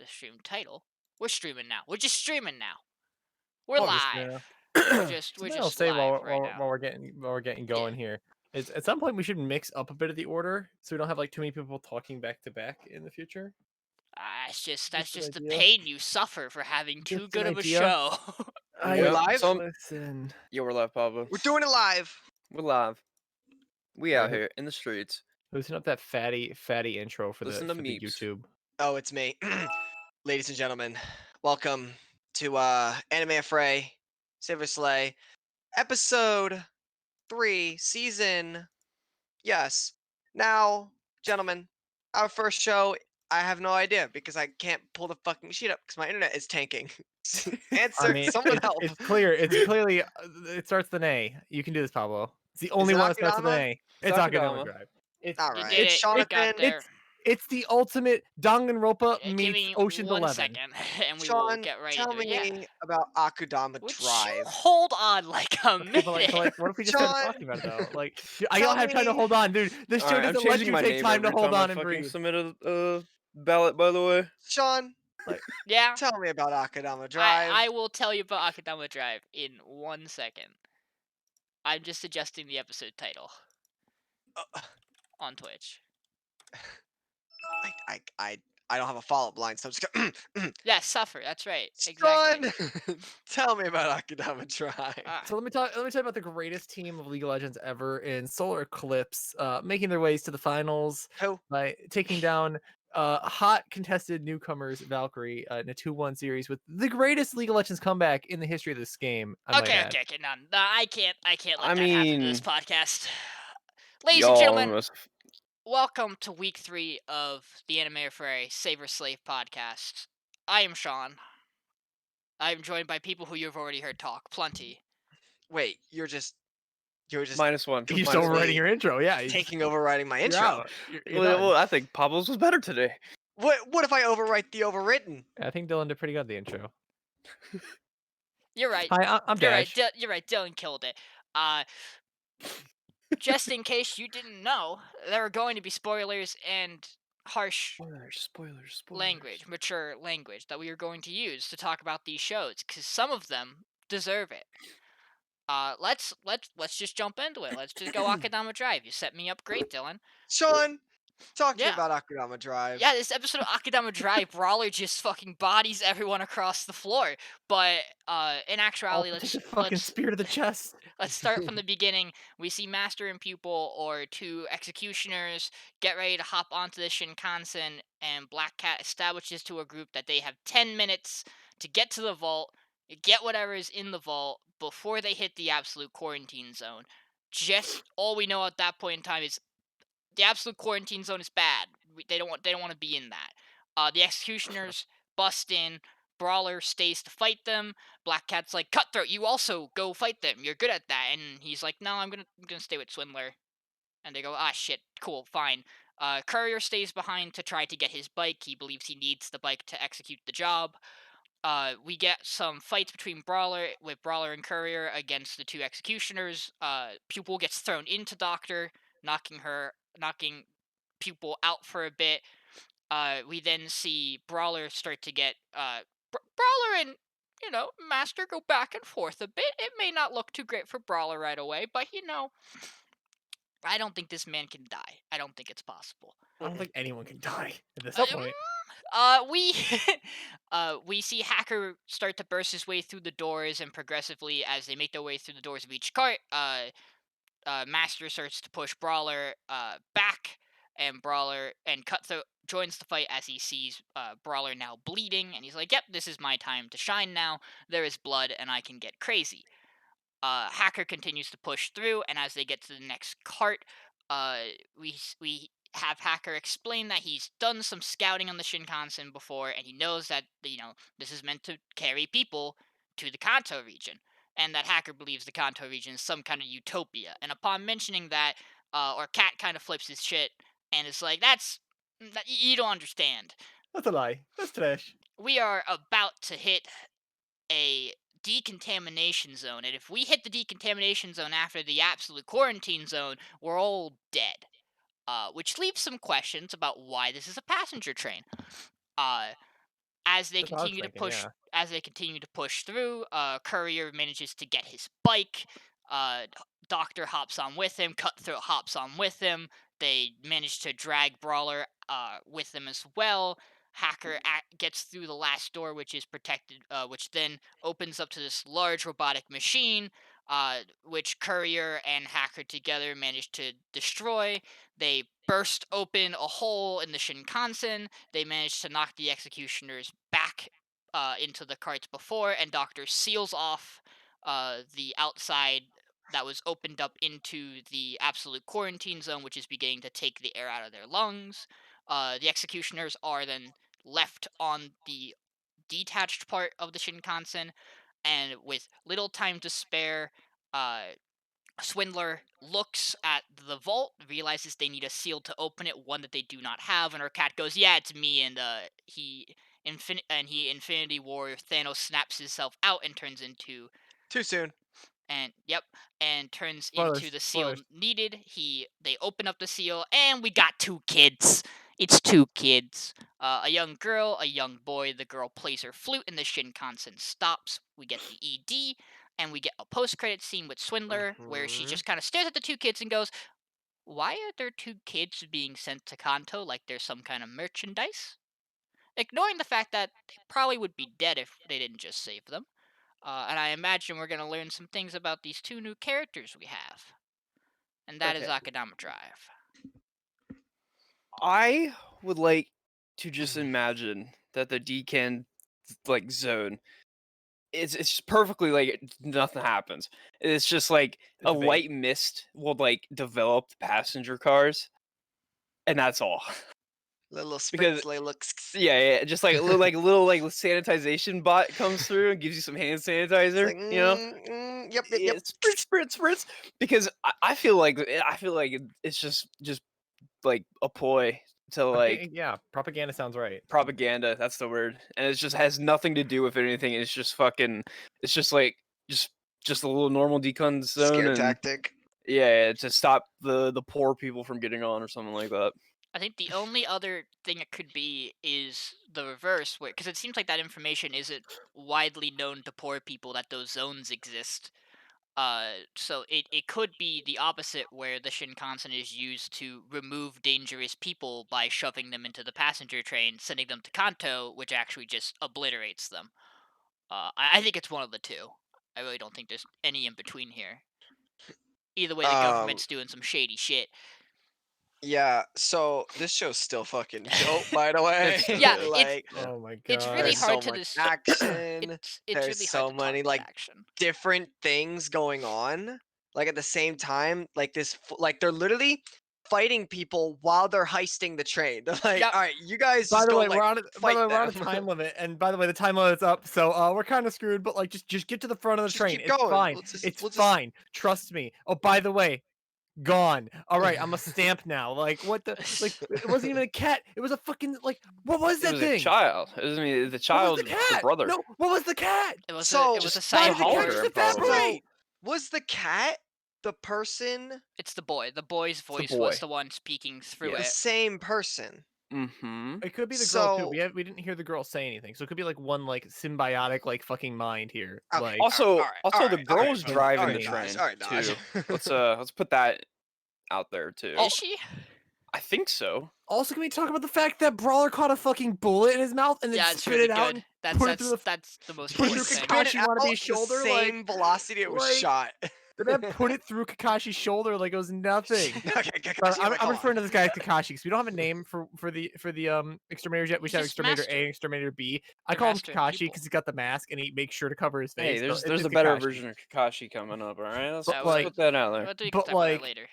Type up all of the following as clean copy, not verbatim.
the stream title. We're streaming now. We're just streaming now. We're Obviously, live. yeah. We're Something I'll just say live while right now. we're getting Yeah. going here is at some point we should mix up a bit of the order so we don't have like too many people talking back to back in the future. That's Just an just the idea. pain you suffer for having too Just an good of a idea. show. We're live? Listen. Yeah, we're live, Pablo. We're doing it live. We're live. We All out right, here in the streets. loosen up that fatty intro for Listen the to Meeps. YouTube. Oh, it's me. Ladies and gentlemen, welcome to Anime Affray, Saver Slay, episode 3, season. Yes. Now, gentlemen, our first show, I have no idea because I can't pull the fucking sheet up because my internet is tanking. Answer, I mean, someone help. it's clear. It's clearly it starts with an A. You can do this, Pablo. It's the only it one that starts with an Akudama? A. It's Akudama. Akudama Drive. It's All You right. did It's it. You got Jonathan. there. it's the ultimate Danganronpa Give meets me Ocean's 1 11. second, and we will Sean, get right tell into me it. Yeah. about Akudama Would you Drive. hold on like a Okay, minute? but like, what if we just started Sean, talking about it though? Like, I tell don't have time to me- hold on, dude. This show Alright, I'm doesn't let changing you my take name time to every hold time I on and fucking breathe. submit a ballot, by the way. Sean, Yeah. tell me about Akudama Drive. I will tell you about Akudama Drive in 1 second. I'm just adjusting the episode title on Twitch. I don't have a follow-up line, so I'm just gonna. Yeah, suffer. That's right. Sean, Exactly. tell me about Akudama Drive. So let me tell you about the greatest team of League of Legends ever in Solar Eclipse, making their ways to the finals Who? by taking down hot contested newcomers Valkyrie in a 2-1 series with the greatest League of Legends comeback in the history of this game. I might Okay, add. no, I can't let I that happen to this mean, podcast. Ladies and y'all gentlemen, must. welcome to week 3 of the Anime Affray Saver Slave podcast. I am Sean. I am joined by people who you've already heard talk, plenty. Wait, you're just -1. He's minus overwriting me. your intro, yeah. taking overriding my You're intro. out. You're Well, done. I think Pablo's was better today. What if I overwrite the overwritten? I think Dylan did pretty good at the intro. You're right. Hi, I'm You're right. Dash. You're right. Dylan killed it. Just in case you didn't know, there are going to be spoilers and harsh Spoilers. language, mature language that we are going to use to talk about these shows, because some of them deserve it. Let's just jump into it. Let's just go Akudama Drive. You set me up great, Dylan. Sean, talk to me Yeah. about Akudama Drive. Yeah, this episode of Akudama Drive, Brawler just fucking bodies everyone across the floor. But in actuality, Take the fucking spear to the chest. let's start from the beginning. We see Master and Pupil, or 2 executioners, get ready to hop onto the Shinkansen, and Black Cat establishes to a group that they have 10 minutes to get to the vault, get whatever is in the vault before they hit the absolute quarantine zone. Just all we know at that point in time is the absolute quarantine zone is bad. They don't want to be in that. The executioners bust in. Brawler stays to fight them. Black Cat's like, Cutthroat, you also go fight them. You're good at that. And he's like, no, I'm gonna stay with Swindler. And they go, ah, shit, cool, fine. Courier stays behind to try to get his bike. He believes he needs the bike to execute the job. We get some fights between Brawler and Courier against the 2 executioners. Pupil gets thrown into Doctor, knocking Pupil out for a bit. We then see Brawler start to get Brawler and Master go back and forth a bit. It may not look too great for Brawler right away, but I don't think this man can die. I don't think it's possible. I don't think anyone can die at this point. We see Hacker start to burst his way through the doors, and progressively, as they make their way through the doors of each cart, Master starts to push Brawler back, and Cutthroat joins the fight as he sees Brawler now bleeding, and he's like, yep, this is my time to shine now. There is blood, and I can get crazy. Hacker continues to push through, and as they get to the next cart, we have Hacker explain that he's done some scouting on the Shinkansen before, and he knows that this is meant to carry people to the Kanto region, and that Hacker believes the Kanto region is some kind of utopia. And upon mentioning that, Cat kind of flips his shit and is like, you don't understand. That's a lie. That's trash. We are about to hit a decontamination zone, and if we hit the decontamination zone after the absolute quarantine zone, we're all dead. Which leaves some questions about why this is a passenger train. as they That's what I was continue to thinking, push yeah. as they continue to push through, Courier manages to get his bike. Doctor hops on with him. Cutthroat hops on with him. They manage to drag Brawler with them as well. Hacker gets through the last door, which is protected, which then opens up to this large robotic machine, which Courier and Hacker together manage to destroy. They burst open a hole in the Shinkansen. They manage to knock the executioners back into the carts before, and Doctor seals off the outside that was opened up into the absolute quarantine zone, which is beginning to take the air out of their lungs. The executioners are then left on the detached part of the Shinkansen, and with little time to spare, uh, Swindler looks at the vault, realizes they need a seal to open it, one that they do not have, and her cat goes, "Yeah, it's me." And he Infinity War Thanos snaps himself out and turns into Too soon. and yep, and turns into Spoilers, the seal spoilers. needed. They open up the seal, and we got two kids. It's two kids, a young girl, a young boy. The girl plays her flute, and the Shinkansen stops. We get the ED, and we get a post-credit scene with Swindler, where she Mhm. just kind of stares at the two kids and goes, "Why are there two kids being sent to Kanto like there's some kind of merchandise?" Ignoring the fact that they probably would be dead if they didn't just save them. And I imagine we're going to learn some things about these two new characters we have. And that is Okay. Akadama Drive. I would like to just imagine that the Decan like zone it's just perfectly like nothing happens. It's just like a It's a bait. light mist will like develop the passenger cars, and that's all. Little Because spritz, looks. yeah, just like a little like sanitization bot comes through and gives you some hand It's sanitizer, like, you know? yep, yep, Yeah, yep. spritz, spritz, spritz. Because I feel like it's just like a ploy to like Yeah, propaganda sounds right. propaganda. That's the word, and it just has nothing to do with anything. It's just fucking. It's just like just just a little normal decon zone, Scare and tactic. yeah, to stop the poor people from getting on or something like that. I think the only other thing it could be is the reverse, where because it seems like that information isn't widely known to poor people that those zones exist. So it could be the opposite, where the Shinkansen is used to remove dangerous people by shoving them into the passenger train, sending them to Kanto, which actually just obliterates them. I think it's one of the two. I really don't think there's any in between here. Either way, the Um, government's doing some shady shit. yeah. So this show's still fucking dope, by the way. It's still Yeah, good. Like, Yeah. Oh my it's god. really there's hard so to much dis- action. it's There's really hard so to talk many about like action. different things going on. Like at the same time, like like they're literally fighting people while they're heisting the train. They're like, Yep. all right, you guys By just the go way, like by fight the way, we're on a them. time limit, and by the way, the time limit's up, so we're kind of screwed. But like, just get to the front of the Just train. keep It's going. fine. It's We'll just fine. Trust me. Oh, by the way, gone. All right, I'm a stamp now. Like, what the? Like, it wasn't even a cat. It was a fucking like. What was It that was a thing? child. It was, I mean, the What was the child, the cat? brother, No, what was the cat? It so was a just Why a did the cat cyborg. just hologram, probably. so evaporate? was the cat the person It's the boy. The boy's It's the voice was boy. the one speaking through the it. Yes. same person? Mm-hmm. It could be the girl too. So We didn't hear the girl say anything, so it could be like one like symbiotic like fucking mind here. okay, Like, Also, all the right, all girl right, was like all driving right, the train. Dodge, train all right, Dodge. too. Let's put that out there too. Is Oh, she? I think so. also, can we talk about the fact that Brawler caught a fucking bullet in his mouth and then Yeah, it's spit really it out good. and put it through the That's the most put it He through important thing. spit it Kakashi out Wanabe's the shoulder? same velocity it was Like shot. the man put it through Kakashi's shoulder like it was nothing. Okay, But Kakashi, I'm, like, I'm hold referring to on. this guy as Kakashi because we don't have a name for the exterminators yet. We He's just have just exterminator master. A and exterminator B. I They're call him master and Kakashi pupil. because he's got the mask and he makes sure to cover his Hey, face. So there's it's a better Kakashi. version of Kakashi coming up. All right, But let's like, put that out there. Well, we can but talk about that like, later.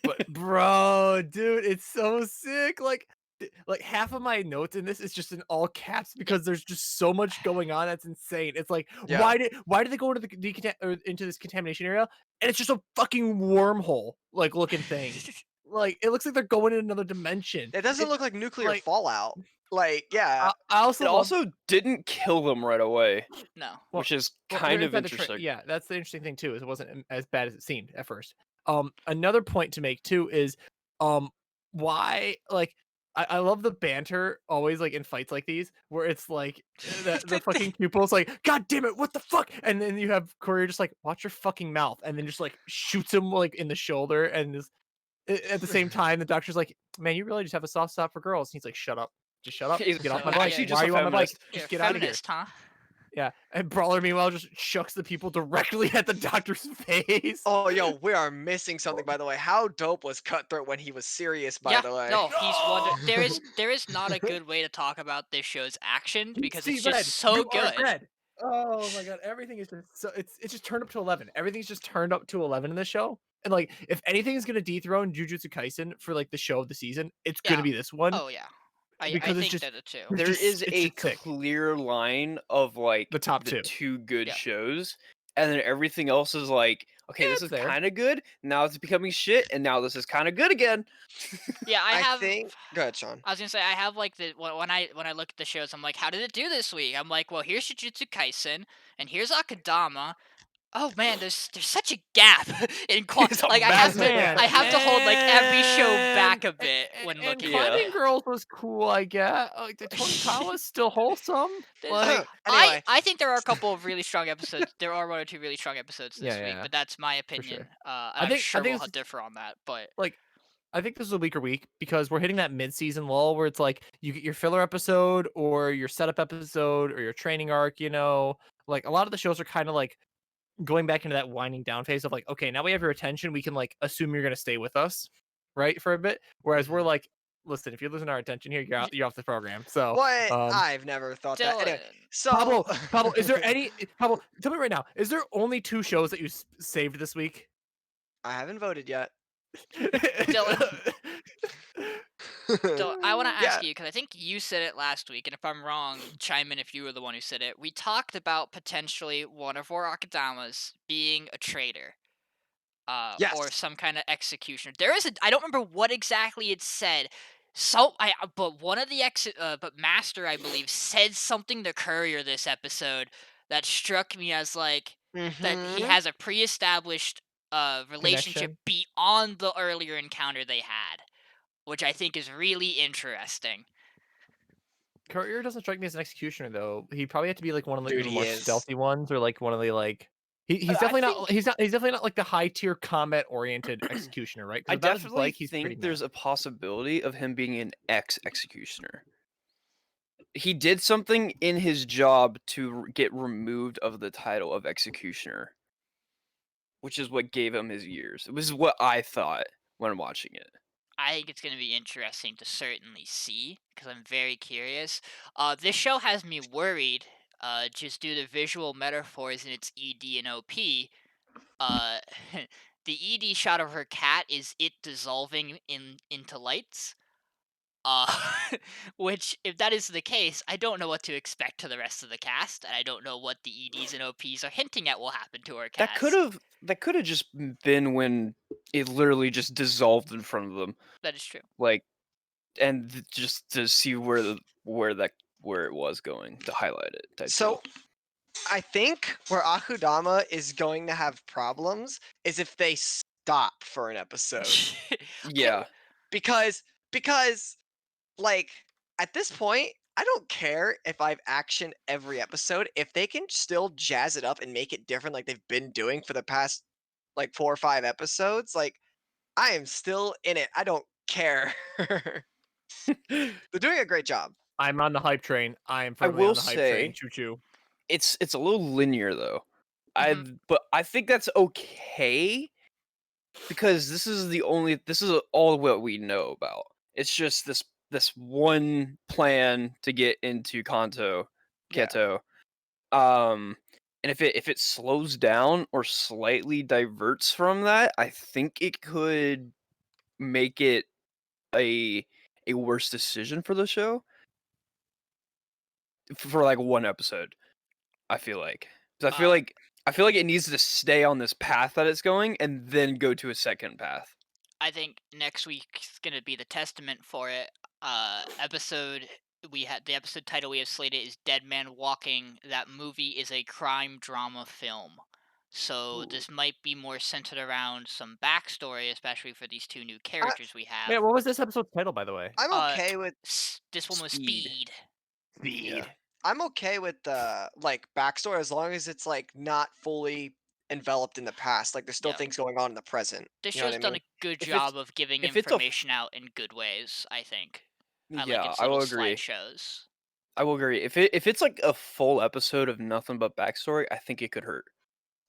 but bro, dude, it's so sick. Like half of my notes in this is just in all caps because there's just so much going on that's insane. It's like Yeah. why did they go into into this contamination area and it's just a fucking wormhole like looking thing. Like it looks like they're going in another dimension. It doesn't It look like nuclear like fallout. Like, yeah. I It also love also didn't kill them right away, No. well, which is they're kind of inside the train. interesting. Yeah, that's the interesting thing too. Is it wasn't as bad as it seemed at first. Another point to make too is, um, why like I love the banter always like in fights like these where it's like the fucking pupil's like, God damn it, what the fuck? And then you have Courier just like, watch your fucking mouth, and then just like shoots him like in the shoulder, and is at the same time the doctor's like, man, you really just have a soft spot for girls. And he's like, shut up, just shut up, He's get off So my I'm bike. actually yeah, Why just are a you on my bike? feminist. you're a Just get out of here. feminist, huh? Yeah, and Brawler meanwhile just shucks the people directly at the doctor's face. Oh, yo, we are missing something, by the way. How dope was Cutthroat when he was serious, by Yeah, the way? no, he's wonder. There is No! there is not a good way to talk about this show's action You because see it's just red. so You are good. red. Oh my god, everything is just so it's just turned up to 11. Everything's just turned up to 11 in the show. And like if anything is going to dethrone Jujutsu Kaisen for like the show of the season, it's going to Yeah. be this one Oh yeah. I because think that the two. There is it's a just sick. clear line of like The top the 2. two good Yeah. shows, and then everything else is like, okay, Yeah, this it's is there. kind of good. Now it's becoming shit, and now this is kind of good again. Yeah, I I have. think. Go ahead, Sean. I was gonna say I have like the when I look at the shows, I'm like, how did it do this week? I'm like, well, here's Jujutsu Kaisen, and here's Akadama. Oh man, there's such a gap in It's a like massive Man, I gap. have to hold like every show back a bit when and looking at Yeah. it. Climbing Girls was cool, I get. Like the Tonikawa's still wholesome. Like Anyway, I think there are a couple of really strong episodes. There are 1 or 2 really strong episodes yeah, this week, yeah, but that's my for opinion. sure. And I'm I sure think we'll it's differ on that. But like I think this is a weaker week because we're hitting that mid-season lull where it's like you get your filler episode or your setup episode or your training arc, you know. Like a lot of the shows are kind of like going back into that winding down phase of like, okay, now we have your attention, we can like assume you're gonna stay with us, right, for a bit. Whereas we're mhm. like, listen, if you're losing our attention here, you're off the program. So What? I've never thought that. Anyway, Dylan, so Pablo, is there any Pablo, tell me right now, is there only 2 shows that you saved this week? I haven't voted yet. Dylan, Dylan, I want to Yeah. ask you because I think you said it last week, and if I'm wrong, chime in if you were the one who said it. We talked about potentially one of our Akadamas being a traitor. Or Yes. some kind of executioner. There is a I don't remember what exactly it said. So but one of the but Master I believe said something to Courier this episode that struck me as like that he Mm-hmm. has a pre-established relationship Connection. beyond the earlier encounter they had, which I think is really interesting. Courier doesn't strike me as an executioner though. He'd probably have to be like one of Dude, the he more is. stealthy ones or like one of the like he's I definitely think not he's definitely not like the high tier combat oriented executioner, right? I Because without his definitely bike, he's pretty think meh. there's a possibility of him being an ex-executioner. He did something in his job to get removed of the title of executioner, which is what gave him his years. It was what I thought when watching it. I think it's going to be interesting to certainly see because I'm very curious. This show has me worried, just due to visual metaphors in its ED and OP. Uh, the ED shot of her cat is it dissolving into lights. Uh, which, if that is the case, I don't know what to expect to the rest of the cast, and I don't know what the EDs and OPs are hinting at will happen to our That could cast. have that could have just been when it literally just dissolved in front of them, That is true. like, and just to see where it was going to highlight it type So deal. I think where Akudama is going to have problems is if they stop for an episode. Yeah, because because like at this point I don't care if I've action every episode if they can still jazz it up and make it different like they've been doing for the past like 4 or 5 episodes. Like I am still in it. I don't care. They're doing a great job. I'm on the hype train. I am I firmly will on the hype train. say Choo choo. it's a little linear though. Mhm. But I think that's okay because this is all what we know about. It's just this one plan to get into Yeah. Kanto. Um, and if it slows down or slightly diverts from that, I think it could make it a worse decision for the show for like one episode. I feel like 'cause Uh, I feel like it needs to stay on this path that it's going and then go to a second path. I think next week's gonna be the testament for it. Episode we had the episode title we have slated is "Dead Man Walking." That movie is a crime drama film. So Ooh. this might be more centered around some backstory, especially for these two new I, characters we have. Man, what was this episode's title, by the way? I'm Uh, okay with this one was Speed. Speed. Yeah. Speed. I'm okay with the like backstory as long as it's like not fully enveloped in the past. Like there's still Yeah, things going on in the present. this You know what show's I done mean? a good If it's job of giving if it's a information out in good ways. I think. I like yeah, its I little will agree. slideshows. I will agree. If it's like a full episode of nothing but backstory, I think it could hurt.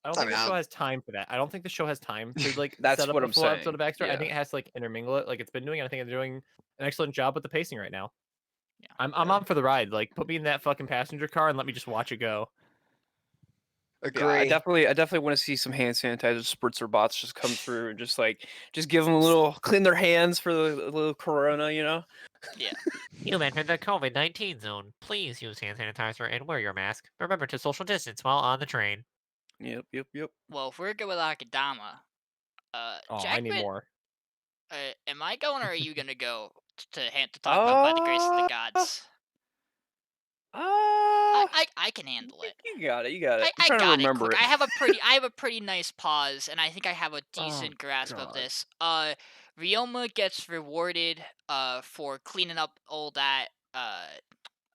I don't I think mean, the show has time for that. I don't think the show has time to like That's set up what a I'm full episode saying. of backstory. I Yeah. think it has to like intermingle it, like it's been doing. And I think they're doing an excellent job with the pacing right now. Yeah. I'm Yeah. on for the ride. Like, put me in that fucking passenger car and let me just watch it go. Yeah, I agree. definitely want to see some hand sanitizer spritzer bots just come through and just give them a little clean their hands for the little corona, you know? Yeah. You've entered the COVID-19 zone. Please use hand sanitizer and wear your mask. Remember to social distance while on the train. Yep. Well, if we're good with Akadama, Oh, I need Jackman, more. am I going or are you gonna go to talk about by the grace of the Uh, gods? uh, I can handle it. you got it. You got it. I'm I trying to got it remember quick. it. I have a pretty nice pause, and I think I have a Oh decent grasp of God. this. Ryoma gets rewarded for cleaning up all that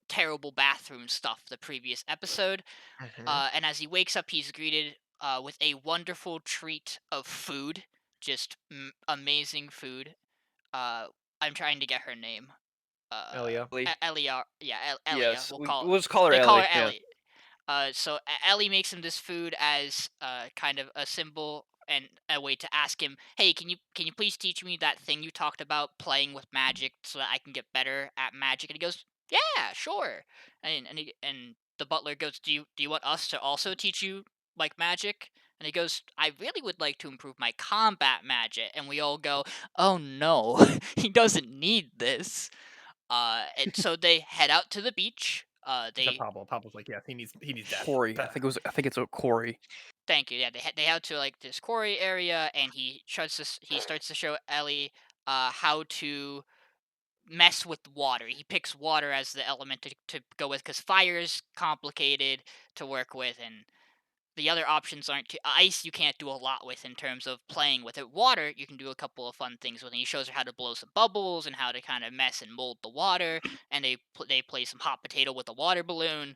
terrible bathroom stuff the previous episode. Mhm. And as he wakes up, he's greeted with a wonderful treat of food, just amazing food. Uh, I'm trying to get her name. Elia. Elia, yeah, Elia. Yes, We'll call we'll just call her they call Ellie. her Yeah. Ellie. So Ellie makes him this food as kind of a symbol and a way to ask him, "Hey, can you please teach me that thing you talked about playing with magic so that I can get better at magic?" And he goes, "Yeah, sure." And the butler goes, do you want us to also teach you like magic?" And he goes, "I really would like to improve my combat magic." And we all go, "Oh no, he doesn't need this." And so they head out to the beach. Except They Pablo. Pablo's like, yes, he needs death. Corey. Bad. I think it's a Corey. Thank you. Yeah, they head to like this quarry area, and he starts to show Ellie how to mess with water. He picks water as the element to go with because fire is complicated to work with, and the other options aren't too, ice you can't do a lot with in terms of playing with it. Water you can do a couple of fun things with, and he shows her how to blow some bubbles and how to kind of mess and mold the water. And they play some hot potato with a water balloon.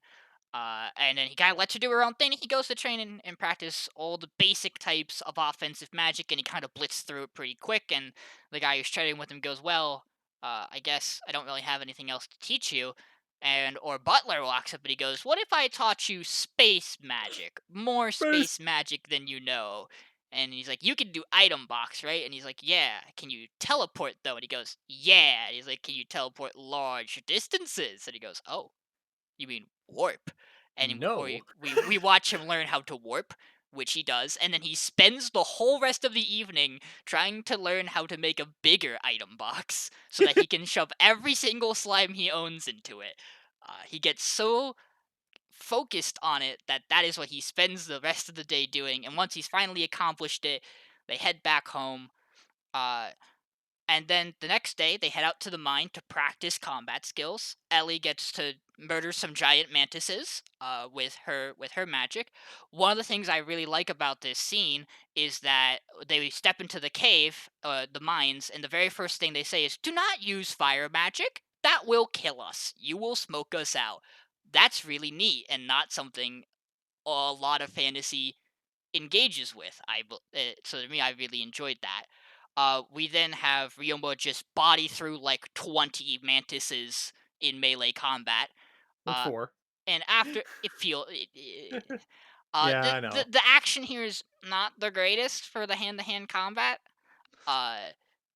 And then he kind of lets her do her own thing. He goes to train and practice all the basic types of offensive magic, and he kind of blitzes through it pretty quick. And the guy who's training with him goes, "Well, I guess I don't really have anything else to teach you." And or Butler walks up and he goes, "What if I taught you space magic, more space magic than you know?" And he's like, "You can do item box, right?" And he's like, "Yeah." "Can you teleport though?" And he goes, "Yeah." And he's like, "Can you teleport large distances?" And he goes, "Oh, you mean warp?" And No. we watch him learn how to warp, which he does, and then he spends the whole rest of the evening trying to learn how to make a bigger item box so that he can shove every single slime he owns into it. He gets so focused on it that that is what he spends the rest of the day doing. And once he's finally accomplished it, they head back home. Uh, and then the next day, they head out to the mine to practice combat skills. Ellie gets to murder some giant mantises with her magic. One of the things I really like about this scene is that they step into the cave, the mines, and the very first thing they say is, "Do not use fire magic. That will kill us. You will smoke us out." That's really neat and not something a lot of fantasy engages with. So to me, I really enjoyed that. We then have Ryoma just body through like 20 mantises in melee combat. With Uh, 4. and after Yeah, I know. the action here is not the greatest for the hand to hand combat. Uh,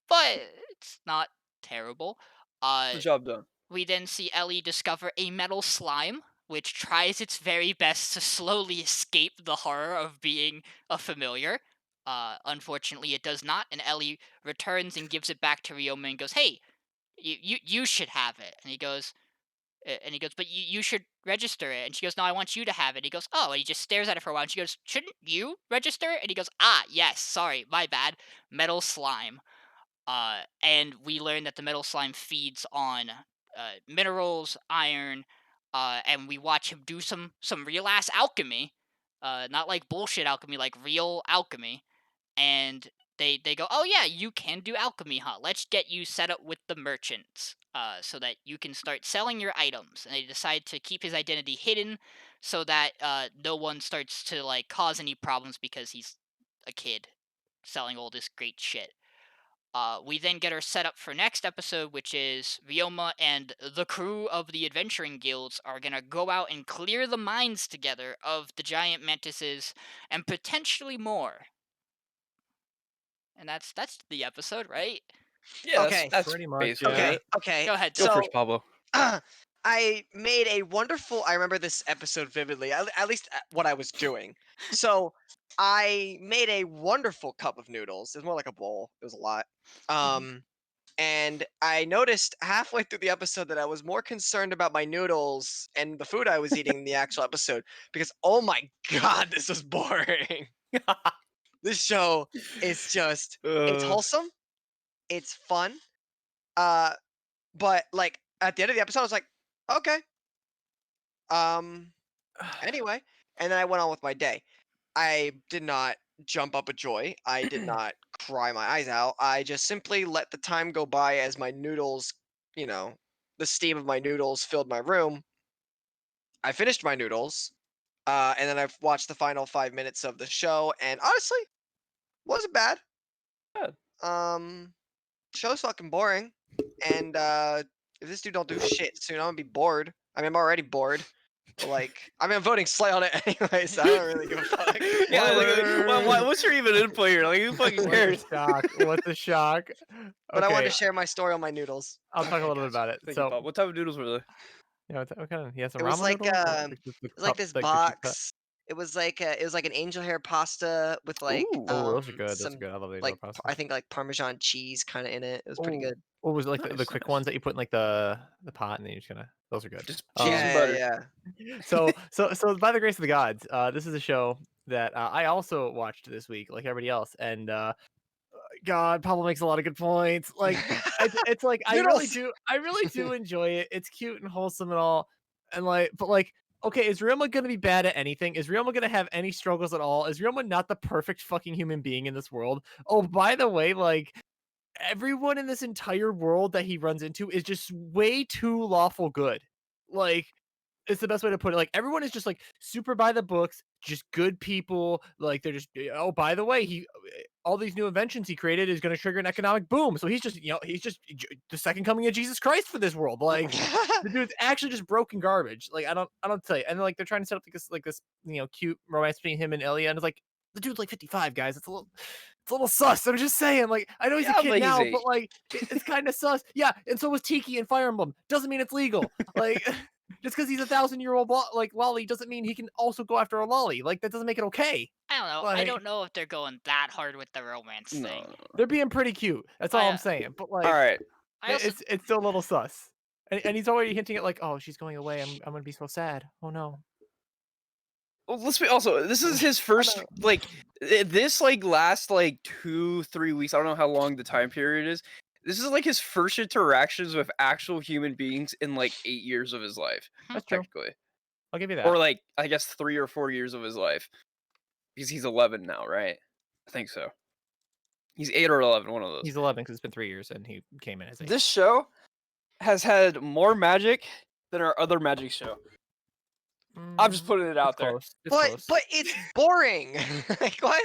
but it's not terrible. Uh, The job done. we then see Ellie discover a metal slime, which tries its very best to slowly escape the horror of being a familiar. Unfortunately, it does not, and Ellie returns and gives it back to Ryoma and goes, "Hey, you should have it." And he goes, "But you should register it." And she goes, "No, I want you to have it." And he goes, "Oh," and he just stares at it for a while. And she goes, "Shouldn't you register it?" And he goes, "Ah, yes, sorry, my bad. Metal slime." And we learn that the metal slime feeds on minerals, iron, and we watch him do some real ass alchemy. not like bullshit alchemy, like real alchemy. And they go, oh yeah, you can do alchemy, huh? Let's get you set up with the merchants, so that you can start selling your items. And they decide to keep his identity hidden, so that no one starts to like cause any problems because he's a kid selling all this great shit. We then get our setup for next episode, which is Ryoma and the crew of the adventuring guilds are gonna go out and clear the mines together of the giant mantises and potentially more. And that's the episode, right? Yeah, Okay. that's Pretty much, basically yeah. Okay, it. okay. Go ahead, Go Dylan. first, Pablo. I made a wonderful. I remember this episode vividly. At least what I was doing. So I made a wonderful cup of noodles. It was more like a bowl. It was a lot. And I noticed halfway through the episode that I was more concerned about my noodles and the food I was eating in the actual episode because oh my god, this was boring. This show is just it's wholesome, it's fun, uh, but like at the end of the episode, I was like, okay, um, anyway, and then I went on with my day. I did not jump up with joy. I did not cry my eyes out. I just simply let the time go by as my noodles, you know, the steam of my noodles filled my room. I finished my noodles, and then I've watched the final 5 minutes of the show, and honestly, wasn't bad. Bad. Show's fucking boring, and if this dude don't do shit soon, I'm gonna be bored. I mean, I'm already bored. But like, I mean, I'm voting Slay on it anyway, so I don't really give a fuck. Yeah, like, Word. what's your even input here? Like, who fucking What a cares? shock! What a shock! But I wanted Okay, to share my story on my noodles. I'll talk a Okay, little bit gotcha. about it. Thank you, So, Bob. What type of noodles were they? what kind of? He has some It was ramen like noodles, or like the it was like cup, this like the cheap cut. box. It was like an angel hair pasta with like Ooh. Oh, those are good. Those are some good. I love the like pasta. I think like Parmesan cheese kind of in it. It was pretty Oh, good. what was it, like the Nice, quick nice. ones that you put in like the pot, and then you just gonna. Those are good. Just cheese and Yeah, butter. yeah. So by the grace of the gods, this is a show that I also watched this week, like everybody else, and God, Pablo makes a lot of good points. Like it's like Noodles. I really do enjoy it. It's cute and wholesome and all, and like, but like, okay, is Ryoma gonna be bad at anything? Is Ryoma gonna have any struggles at all? Is Ryoma not the perfect fucking human being in this world? Oh, by the way, like everyone in this entire world that he runs into is just way too lawful good. Like it's the best way to put it. Like everyone is just like super by the books, just good people. Like they're just oh, by the way, he all these new inventions he created is going to trigger an economic boom. So he's just he's just the second coming of Jesus Christ for this world. Like the dude's actually just broken garbage. Like I don't tell you. And like they're trying to set up like this cute romance between him and Elia, and it's like the dude's like 55, guys. It's a little sus. I'm just saying. Like I know he's a Yeah, kid but he's now, 8. but like it's kind of sus. Yeah, and so was Tiki and Fire Emblem. Doesn't mean it's legal. Like. Just because he's 1,000-year-old like lolly doesn't mean he can also go after a lolly. Like that doesn't make it okay. I don't know. I Like don't know if they're going that hard with the romance No. thing. they're being pretty cute. That's all I, I'm saying. But like, All right. I also it's still a little sus. And he's already hinting at like, oh, she's going away. I'm gonna be so sad. Oh no. Well, let's be also. This is his first like this like last like 2-3 weeks. I don't know how long the time period is. This is like his first interactions with actual human beings in like 8 years of his life, That's true. technically, I'll give you that. or like I guess 3 or 4 years of his life, because he's 11 now, right? I think so. He's 8 or 11, one of those. He's 11 because it's been 3 years and he came in as 8. This show has had more magic than our other magic show. I'm just putting it out there. Close. It's close. But it's boring. Like what?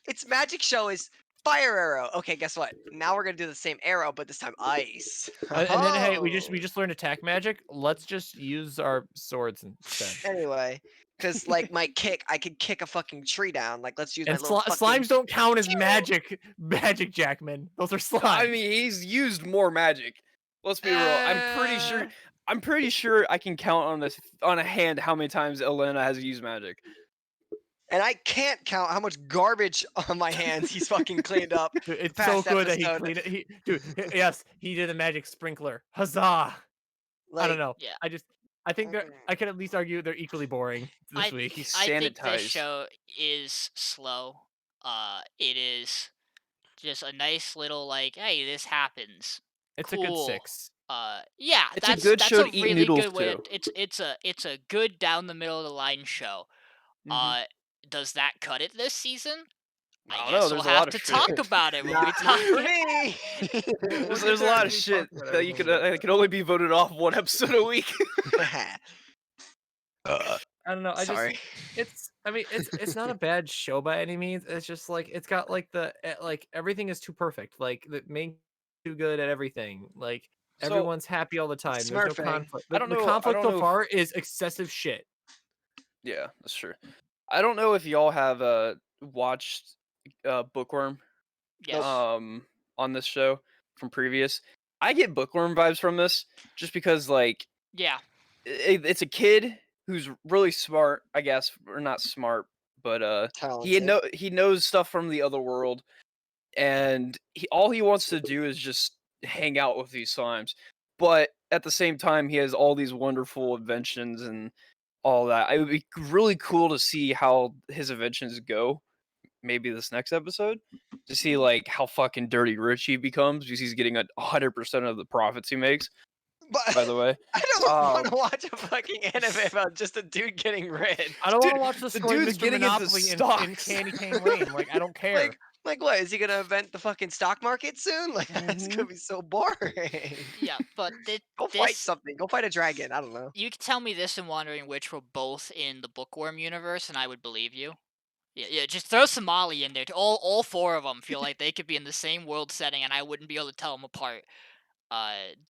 Its magic show is fire arrow. Okay, guess what? Now we're gonna do the same arrow, but this time ice. And then hey, we Oh. just learned attack magic. Let's just use our swords instead. Anyway, because like my kick, I could kick a fucking tree down. Like let's use And my little fucking. slimes don't count as magic, Jackman. Those are slimes. I mean, he's used more magic. Let's be real. I'm pretty sure I can count on a hand how many times Elena has used magic. And I can't count how much garbage on my hands he's fucking cleaned up. Dude, it's past so good that he episode. cleaned it. Yes, he did a magic sprinkler. Huzzah! I don't know. yeah. I think I can at least argue they're equally boring this week. He's I think this sanitized. show is slow. It is just a nice little like, hey, this happens. It's a Cool. good 6. Yeah, It's a that's good that's show a to eat really noodles good way. too. It's a good down the middle of the line show. Uh, does that cut it this season? I I don't know. guess we'll There's a lot have of to shit. talk about it when we Not talk. for me. We'll There's get a there lot when of we shit talk about that you everything could we get that can only be voted off one episode a week. I don't know. Sorry. I mean, it's not a bad show by any means. It's just like it's got like like everything is too perfect. Like the main too good at everything. Like So everyone's happy all the time. There's no Smurfing. conflict. I The, don't the know. I conflict don't so know. far is excessive shit. Yeah, that's true. I don't know if y'all have watched Bookworm Yes. on this show from previous. I get Bookworm vibes from this just because like Yeah. it's a kid who's really smart, I guess, or not smart, but Talented. he knows stuff from the other world, and all he wants to do is just hang out with these slimes. But at the same time, he has all these wonderful inventions and all that. It would be really cool to see how his inventions go. Maybe this next episode to see like how fucking dirty rich he becomes because he's getting 100% of the profits he makes. But By the way, I don't want um, to watch a fucking anime about just a dude getting rich. I don't want dude, to watch the the story dude's Mr. getting into Monopoly in stocks. Candy Cane Lane. Like I don't care. Like what? Is he gonna invent the fucking stock market soon? Like that's Mhm. gonna be so boring. Yeah, but Go fight this something. Go fight a dragon. I don't know. you could tell me this in Wandering Witch were both in the Bookworm universe, and I would believe you. Yeah. Just throw Somali in there. All four of them feel like they could be in the same world setting, and I wouldn't be able to tell them apart.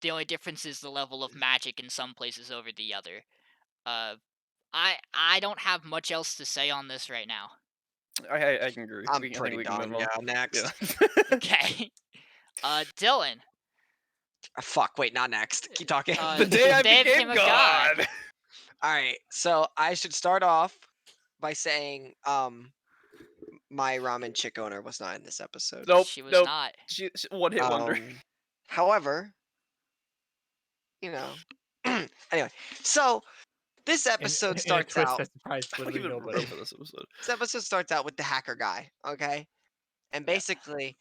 The only difference is the level of magic in some places over the other. Uh, I don't have much else to say on this right now. I can agree. I'm I think pretty we can done. move on. Yeah. Next. Yeah. Okay. Dylan. Fuck. Wait. Not next. Keep talking. The day I They became a god. God. All right. So I should start off by saying, my ramen chick owner was not in this episode. Nope. She was Nope. not. She one hit wonder. However, anyway, so this In, episode in a starts twist out. that surprised I don't literally even nobody. remember this episode. This episode starts out with the hacker guy, okay? And basically,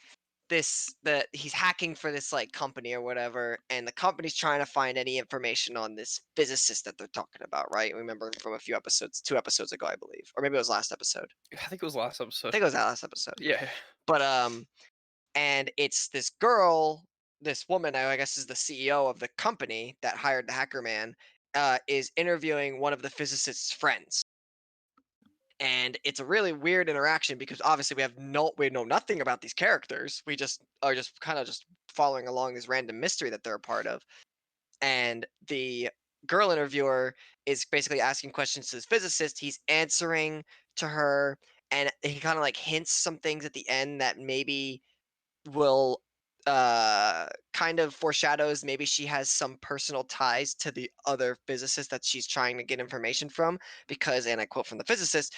he's hacking for this like company or whatever, and the company's trying to find any information on this physicist that they're talking about, right? Remember from a few episodes, 2 episodes ago, I believe, or maybe it was last episode. I think it was last I episode. think it was that last episode. Yeah. But and it's this girl, this woman, I guess is the CEO of the company that hired the hacker man, is interviewing one of the physicist's friends. And it's a really weird interaction because obviously we know nothing about these characters. We just are just kind of just following along this random mystery that they're a part of. And the girl interviewer is basically asking questions to this physicist. He's answering to her, and he kind of like hints some things at the end that maybe will kind of foreshadows maybe she has some personal ties to the other physicist that she's trying to get information from, because, and I quote from the physicist,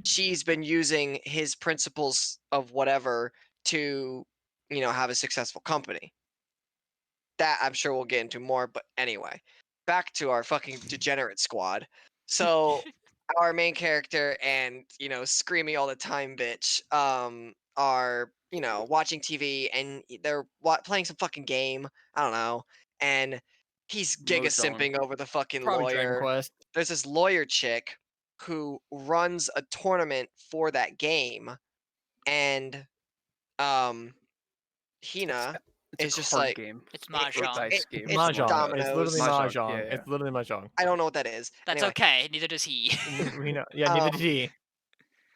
she's been using his principles of whatever to have a successful company. That I'm sure we'll get into more, but anyway, back to our fucking degenerate squad. So our main character and screamy all the time bitch are watching TV, and they're playing some fucking game, I don't know, and he's giga Mojang. simping over the fucking Probably Dragon lawyer. Quest. There's this lawyer chick who runs a tournament for that game, and Hina It's is a just card like, game. It's it, Or it's mahjong. dice game. it's Mahjong. It's dominoes. literally Mahjong, mahjong. yeah. It's literally mahjong. I don't know what that is. That's Anyway, okay. Neither does he. We know. Yeah, neither did Um, he.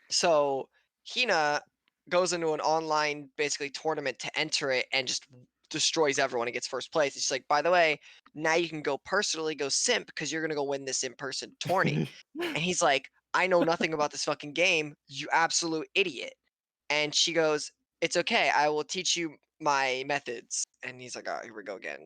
so Hina goes into an online basically tournament to enter it and just destroys everyone and gets first place. It's like, by the way, now you can go personally go simp because you're gonna go win this in-person tourney. And he's like, I know nothing about this fucking game, you absolute idiot. And she goes, it's okay, I will teach you my methods. And he's like, oh, here we go again.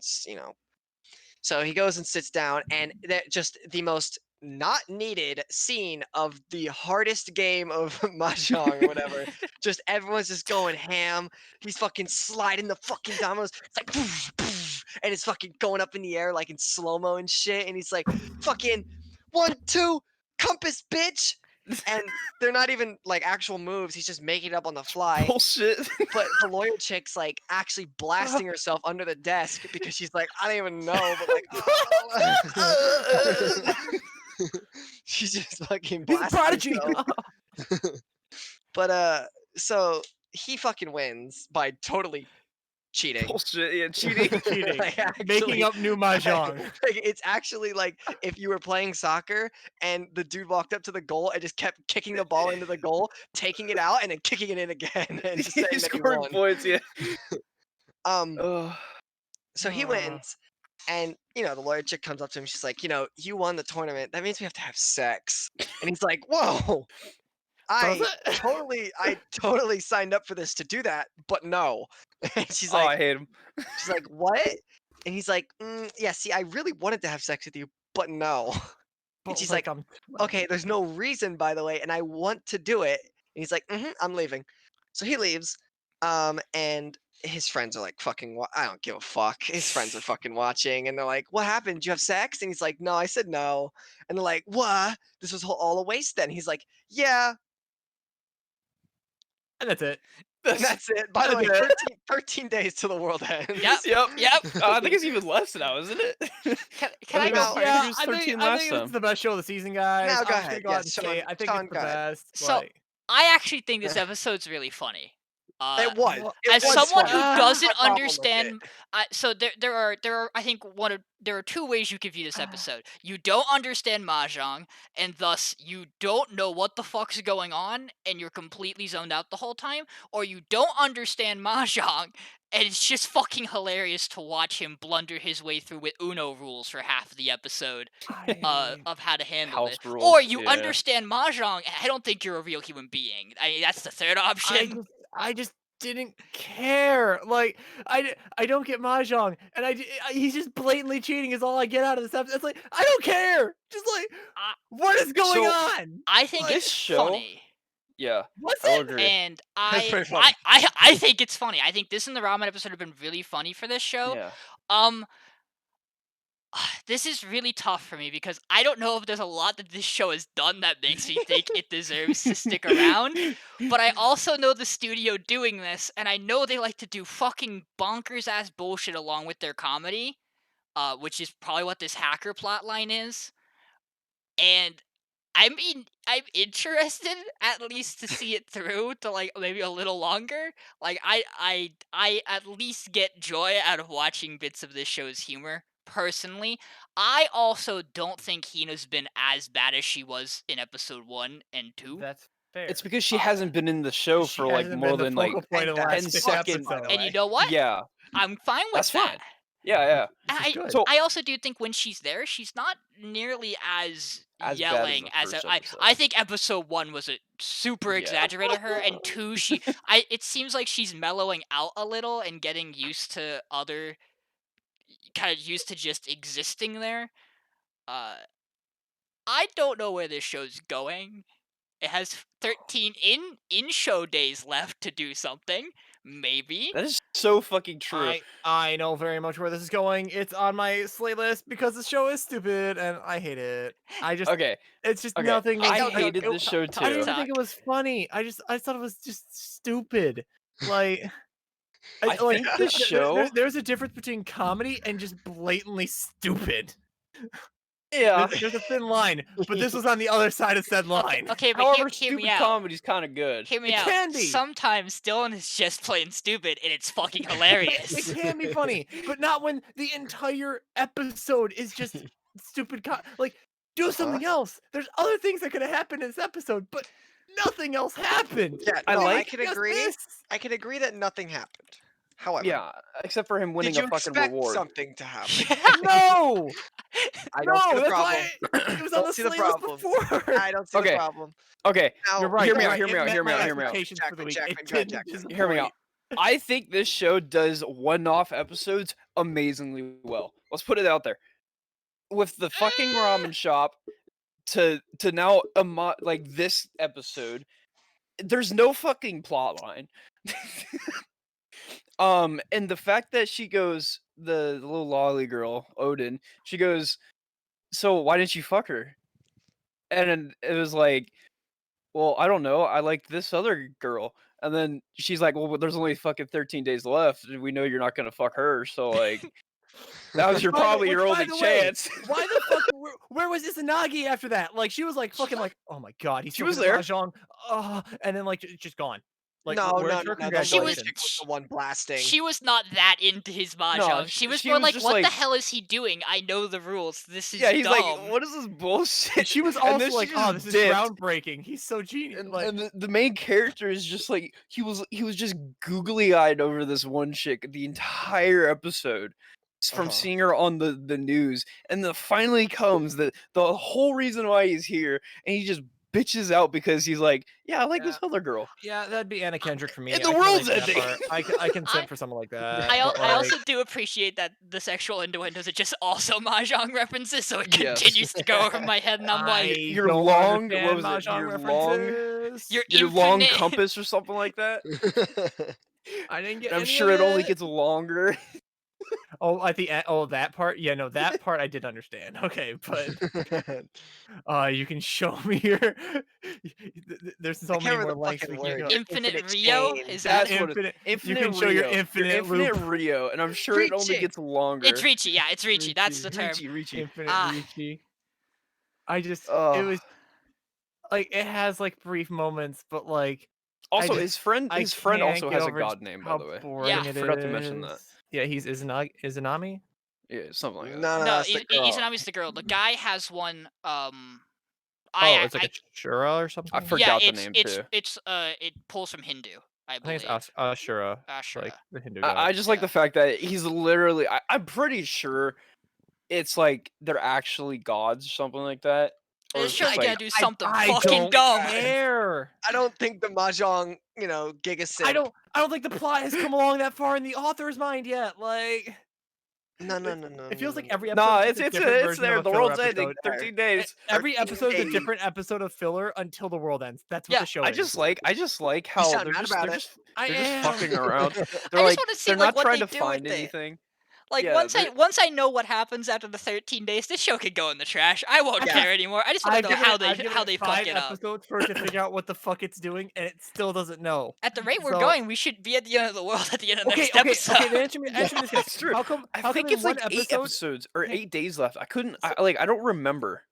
So he goes and sits down, and that just the most not needed scene of the hardest game of mahjong or whatever. Just everyone's just going ham. He's fucking sliding the fucking dominoes. It's like poof, poof, and it's fucking going up in the air like in slow mo and shit. And he's like, fucking 1, 2, compass, bitch. And they're not even like actual moves. He's just making it up on the fly. Bullshit. But the lawyer chick's like actually blasting herself under the desk because she's like, I don't even know, but like, oh. She's just fucking being He's a blasted prodigy. himself. But so he fucking wins by totally cheating. Bullshit. Yeah, cheating. Cheating. Like, Making actually, up new mahjong. like, it's actually like if you were playing soccer and the dude walked up to the goal and just kept kicking the ball into the goal, taking it out, and then kicking it in again, and just saying He's that he scoring won. points. Yeah. Um, Ugh. so he wins, and the lawyer chick comes up to him. She's like, you won the tournament. That means we have to have sex. And he's like, whoa. Does I it? totally signed up for this to do that, but no. And she's Oh, like, I hate him. what? And he's like, yeah, see, I really wanted to have sex with you, but no. And But she's like, like, I'm okay, there's no reason, by the way, and I want to do it. And he's like, I'm leaving. So he leaves, and his friends are like, I don't give a fuck. His friends are fucking watching, and they're like, what happened? Did you have sex? And he's like, no, I said no. And they're like, what? This was all a waste then. He's like, yeah. and that's it. And that's it. By the way, That's it. 13 days till the world ends. Yep. Yep. Yep. I think it's even less now, isn't it? Can I think go? it's- I think Yeah, it was 13 I last think time. it's the best show of the season, guys. No, go I'm ahead. gonna go out Yes, and say Sean- it. I think Sean, it's the go ahead. best. So like, I actually think this episode's really funny. It was. well, It As was someone who funny. That's my doesn't problem with it. understand, so there are I think there are two ways you could view this episode. You don't understand mahjong, and thus you don't know what the fuck's going on, and you're completely zoned out the whole time, or you don't understand mahjong, and it's just fucking hilarious to watch him blunder his way through with Uno rules for half of the episode I, of how to handle House it. rules, Or you yeah. understand mahjong, and I don't think you're a real human being. I mean, that's the third option. I just didn't care. Like, I don't get mahjong, and he's just blatantly cheating. Is all I get out of this episode. It's like I don't care. Just like, I- what is going So, on? I think This it's show- funny. Yeah. What's I will it? agree. And That's I, pretty funny. I think it's funny. I think this and the ramen episode have been really funny for this show. Yeah. This is really tough for me because I don't know if there's a lot that this show has done that makes me think it deserves to stick around. But I also know the studio doing this, and I know they like to do fucking bonkers ass bullshit along with their comedy, which is probably what this hacker plotline is. And I mean, I'm interested at least to see it through to like maybe a little longer. Like I at least get joy out of watching bits of this show's humor. Personally, I also don't think Hina's been as bad as she was in episode 1 and 2. That's fair. It's because she hasn't been in the show She for like hasn't more been the than like focal point of the and last that's 10 seconds, episodes. And you know what? yeah. I'm fine with That's that. fine. Yeah, yeah. And Which is good. So I also do think when she's there, she's not nearly as As bad as yelling the as first I episode. think episode 1 was a super Yeah. exaggerated her, and 2 it seems like she's mellowing out a little and getting used to kind of used to just existing there. I don't know where this show's going. It has 13 in show days left to do something. Maybe. that is so fucking true. I know very much where this is going. It's on my slate list because the show is stupid and I hate it. Okay. It's just Okay. nothing. I no, hated no, this show talk, I didn't too. even think it was funny. I thought it was just stupid. Like, I like, think this show. there's a difference between comedy and just blatantly stupid. Yeah. There's a thin line, but this was on the other side of said line. Okay, but However, hear me stupid out. comedy's kind of good. Hear me It out. can be. Sometimes Dylan is just plain stupid, and it's fucking It hilarious. can be funny, but not when the entire episode is just stupid. Like, do something else. There's other things that could have happened in this episode, but nothing else happened. Yeah, I no, I like can Just agree. this. I can agree that nothing happened. However, Yeah, except for him winning did you a fucking expect reward. something to happen? No, I don't see the that's problem. why it was on Don't the see the slate list problem. before. I don't see Okay. the problem. Okay, Now, You're right. Hear me you're out, right. hear me It out, met hear me my out, hear me out. expectations for the week. Jackman, It go ahead, didn't Jackman. hear me out. disappoint. I think this show does one-off episodes amazingly well. Let's put it out there. With the fucking ramen shop to now like this episode, there's no fucking plot line. And the fact that she goes, the little lolly girl, Odin, she goes, so why didn't you fuck her? And then it was like, well, I don't know. I like this other girl. And then she's like, well, there's only fucking 13 days left. And we know you're not going to fuck her. So, like, That was probably your by only the way, chance. Why the fuck? Where was Izanagi after that? Like, she was like fucking like, oh my god, he's She so was good at there. mahjong. And then like just gone. Like, No, where's no, her no, no. The She one was congratulations? chick was the one blasting. she was not that into his mahjong. She was she more was like, just what the like- hell is he doing? I know the rules. This is Yeah, he's like, dumb. what is this bullshit? She was And also then she like, oh, just this is dipped. groundbreaking. He's so genius. And, Like, and the main character is just like he was just googly eyed over this one chick the entire episode from seeing her on the news, and then finally comes the whole reason why he's here, and he just bitches out because he's like, yeah, I like this other girl. yeah, that'd be Anna Kendrick for me. And the I can world's relate to that ending. part. I can sit for something like that. I but, also like, do appreciate that the sexual innuendos are just also mahjong references, so it Yes. continues to go over my head, and I'm like, I Your don't long- what understand was it? mahjong Your long- references. your long infinite. compass or something like that. I didn't get. And I'm any sure of it only it. gets longer. Oh, at the end. Oh, that part. Yeah, no, that part I did understand. Okay, but you can show me your. There's so I can't many remember more the lengths fucking we can word. go. Infinite Rio? chain. Is that That's what Infinite. Infinite can show your Rio. infinite loop. Rio, and I'm sure it only Ricci. gets longer. It's Ricci, yeah, it's Ricci. That's the term. Ricci. Infinite Ah. Ricci. I just. It Ugh. was like it has like brief moments, but like. Also, just- his friend I also can't has get a over god name, by how the way. boring Yeah. it Forgot to mention that. is. Yeah, he's Izanami. Yeah, something like that. No, No, that's the girl. Izanami's the girl. The guy has one. It's like a Shura or something. I forgot yeah, the it's name it's too. it's it pulls from Hindu, I I think believe. it's Ashura. Ashura. Like the Hindu god. I just like Yeah. the fact that he's literally. I'm pretty sure it's like they're actually gods or something like that. Or They're it's surely just gonna like, do something I fucking don't dumb. care. I don't think the mahjong, Giga Simp. I don't think the plot has come along that far in the author's mind yet. Like, No. it feels like every nah, episode it's different it's version there. of a The filler world's ending. episode. 13 days. Every 13 episode is a days. different episode of filler until the world ends. That's what Yeah, the show I is. just like how sound they're mad just about they're it. just I they're just am. fucking around. They're just like wanna see, they're like, not what trying they to do find with it. anything. Like Yeah, once I know what happens after the 13 days, this show could go in the trash. I won't Yeah. care anymore. I just want to know how they fuck five it up. episodes for it to figure out what the fuck it's doing, and it still doesn't know. At the rate we're So- going, we should be at the end of the world at the end of Okay, next okay, episode. okay. Then answer me this question. That's true. How come? I How think come it's in like one 8 episode? episodes or Hey, 8 days left. I couldn't. I don't remember.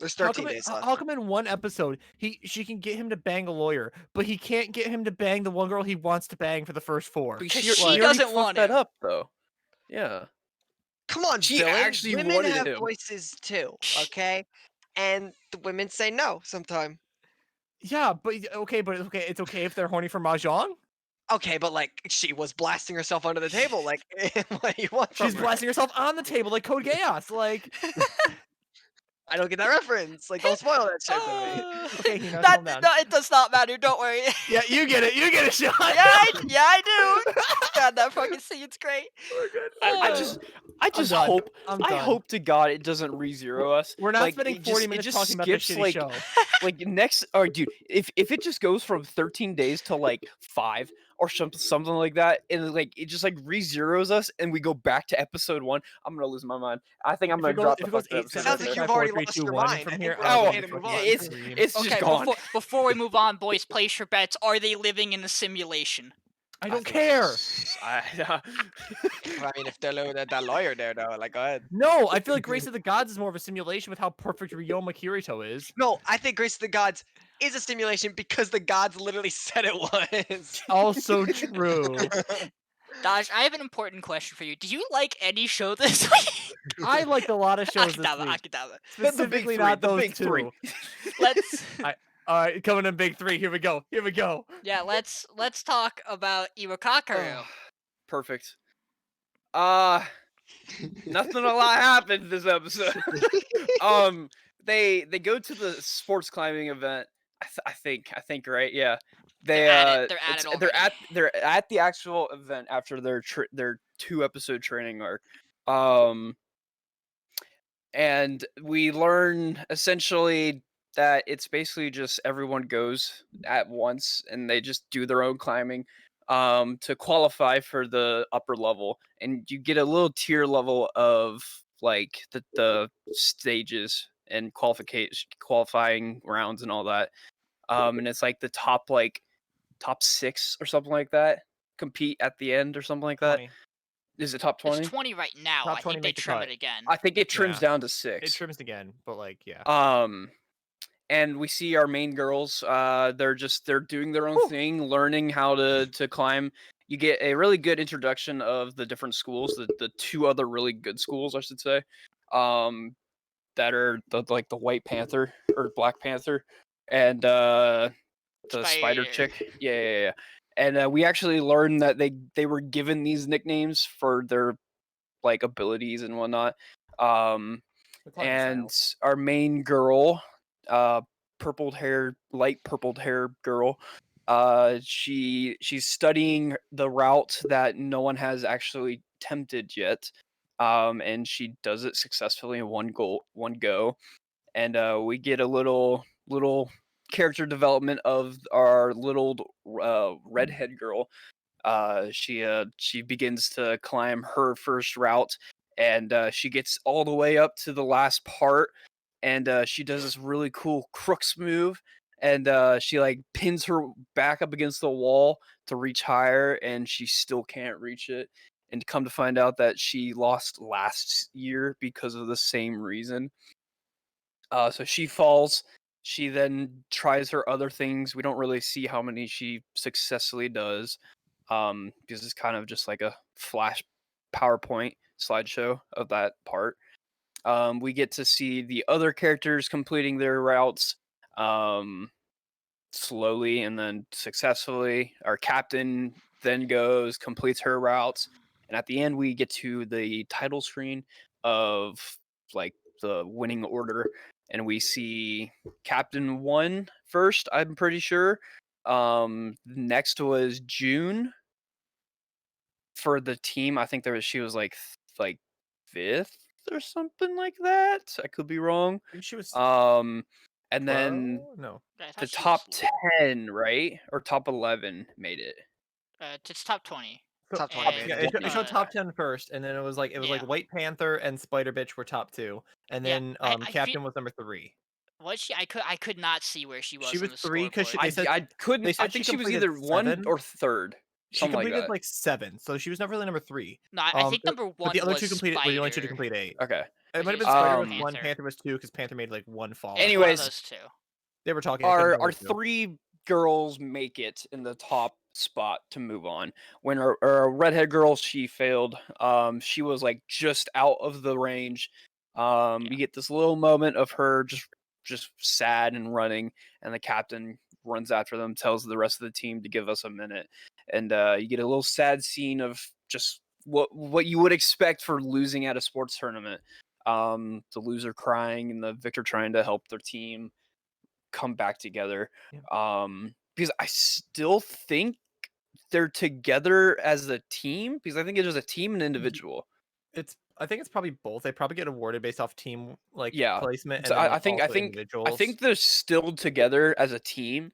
There's How 13 come, days left. how come in one episode she can get him to bang a lawyer, but he can't get him to bang the one girl he wants to bang for the first 4? Because she already doesn't fucked want that him. up though. Yeah. Come on, She villain. actually Women wanted have him. voices too, okay? And the women say no sometime. Yeah, but okay, it's okay if they're horny for mahjong. Okay, but like she was blasting herself under the table. Like, what do you want from She's her? blasting herself on the table like Code Geass. Like, I don't get that reference. Like, don't spoil that shit to me. okay, you know, That, calm down. no, it does not matter. Don't worry. Yeah, you get it, Sean. yeah, I do. God, that fucking scene's great. I just done. hope I'm I done. hope to God it doesn't re-zero us. We're not Like, spending it 40 just- minutes it just talking about this skips, shitty show. like next or dude, if it just goes from 13 days to like 5 or something like that, and like it just like re-zeros us and we go back to episode 1, I'm gonna lose my mind. I think I'm If gonna it goes- drop if the it goes fucking 8, episode. 7, Sounds right like there. you've 5, 4, already 3, lost 2, your 1 mind. from I here. think we're I'll okay go to fucking fucking it's- scream. It's just Okay, gone. before we move on, boys, place your bets. Are they living in the simulation? I don't think care. I I mean, if they're that lawyer there, though, like, go ahead. No, I feel like Grace of the Gods is more of a simulation with how perfect Ryoma Kirito is. No, I think Grace of the Gods is a simulation because the gods literally said it was. Also true. Dodge, I have an important question for you. Do you like any show this week? I liked a lot of shows this Akidama, week. Akidama. Specifically not those two. Let's All right, coming in big 3. Here we go. let's talk about Iwakakaru. Perfect. Nothing a lot happened this episode. They go to the sports climbing event. I think right, yeah. They're at it They're at the actual event after their 2-episode training arc. And we learn essentially that it's basically just everyone goes at once and they just do their own climbing to qualify for the upper level, and you get a little tier level of like the stages and qualifying rounds and all that. And it's like the top 6 or something like that compete at the end or something like that. 20. Is it top It's 20? 20 right now. Top I 20 think they make the trim cut. it again. I think it trims Yeah. down to It 6. trims again, but like yeah. And we see our main girls. They're doing their own Whew. thing, learning how to climb. You get a really good introduction of the different schools, the 2 other really good schools, I should say. That are like the White Panther or Black Panther and the spider chick. Yeah. And we actually learned that they were given these nicknames for their like abilities and whatnot. The climbing And styles. our main girl, light purpled hair girl, she's studying the route that no one has actually attempted yet. And she does it successfully in one go. And we get a little character development of our little redhead girl. She begins to climb her first route, and she gets all the way up to the last part, and she does this really cool crooks move, and she like pins her back up against the wall to reach higher, and she still can't reach it. And come to find out that she lost last year because of the same reason. So she falls. She then tries her other things. We don't really see how many she successfully does, because it's kind of just like a flash PowerPoint slideshow of that part. We get to see the other characters completing their routes slowly and then successfully. Our captain then goes, completes her routes, and at the end we get to the title screen of like the winning order, and we see Captain won first, I'm pretty sure. Next was June for the team. I think she was like 5th or something like that. I could be wrong. I think she was And then 12? No. I thought the she was top 10, right? Or top 11 made it. it's top 20. So, Top 20 Top made yeah, it. 20. it showed top 10 first, and then it was like Yeah. White Panther and Spider Bitch were top 2, and Yeah, then I feel Captain was number 3. was she? I could not see where she She was on was the 3 because scoreboard. they said I couldn't. they I said she think she was completed either 1 7. or 3rd, She something like completed that. like 7, so she was not really number 3. No, I think number But the 1 other was 2 completed were the only 2 to Spider. complete 8. Okay. It might have It been was Spider Spider was Um. 1, Panther. Panther was 2 because Panther made like 1 fall. It was Any- one of Anyways, those 2. They were talking. I couldn't tell Our who was who. 3 girls make it in the top spot to move on. When our redhead girl, she failed. She was like just out of the range. We get this little moment of her just sad and running, and the captain runs after them, tells the rest of the team to give us a minute, and you get a little sad scene of just what you would expect for losing at a sports tournament. The loser crying and the victor trying to help their team come back together. Yeah. Because I still think they're together as a team, because I think it is a team and individual. I think it's probably both. They probably get awarded based off team Yeah. placement, and So then I like think also individuals. I think they're still together as a team.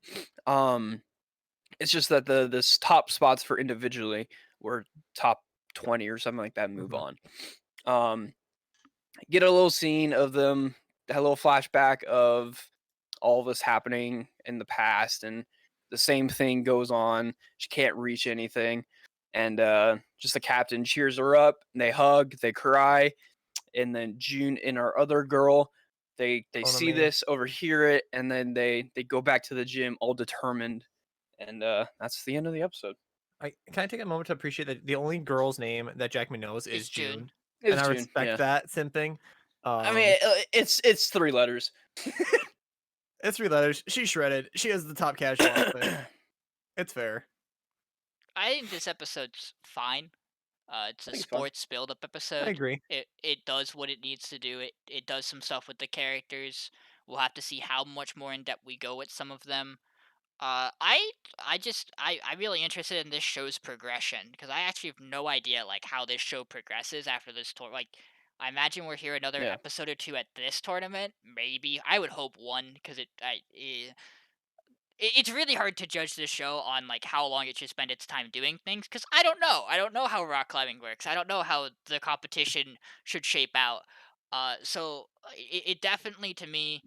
It's just that this top spots for individually were top 20 or something like that. Move Mhm. on. Get a little scene of them, a little flashback of all this happening in the past, and the same thing goes on. She can't reach anything, and just the captain cheers her up, and they hug, they cry, and then June and our other girl, they see Konami. this, overhear it, and then they go back to the gym all determined, and that's the end of the episode. Can I take a moment to appreciate that the only girl's name that Jackman knows It's is June. June, It's and I June, respect yeah. that simping. I mean, it's 3 letters. It's 3 letters. She's shredded. She has the top casual outfit. It's fair. I think this episode's fine. It's a think it's fine. sports build-up I episode. agree. It does what it needs to do. It does some stuff with the characters. We'll have to see how much more in depth we go with some of them. I'm really interested in this show's progression because I actually have no idea like how this show progresses after this tour. Like, I imagine we're here another Yeah. episode or 2 at this tournament. Maybe I would hope 1 because it's really hard to judge this show on like how long it should spend its time doing things because I don't know. I don't know how rock climbing works. I don't know how the competition should shape out. So it definitely to me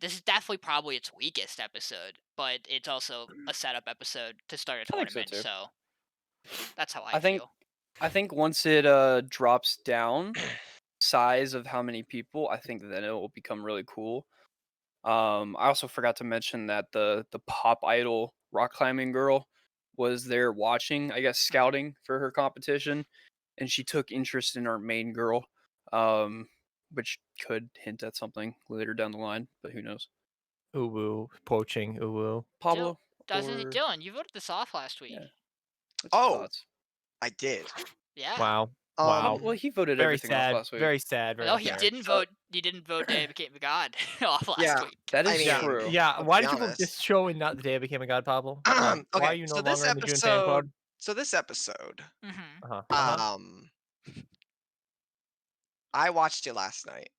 this is definitely probably its weakest episode, but it's also a setup episode to start a I think so tournament, too. so that's how I I think feel. I think once it drops down size of how many people, I think then it will become really cool. I also forgot to mention that the pop idol rock climbing girl was there watching, I guess scouting for her competition, and she took interest in our main girl, um, which could hint at something later down the line, but who knows? Ooh woo, poaching. Ooh woo. Pablo or Dylan, you voted this off last week. yeah, what's your Oh, thoughts? I did. Yeah. Wow. Wow. Well, he voted Very everything off sad. last week. Very sad. Very No, he Yeah, sad. didn't so vote. He didn't vote Day I Became a God off last yeah, week. That I is Yeah, mean, true. yeah. let's Why be did you vote this honest. show and not the day I became a god, Pablo? Why are Okay, you no so this longer in the June fan episode, club? Hmm. Uh huh. Uh huh. um, I watched it last night,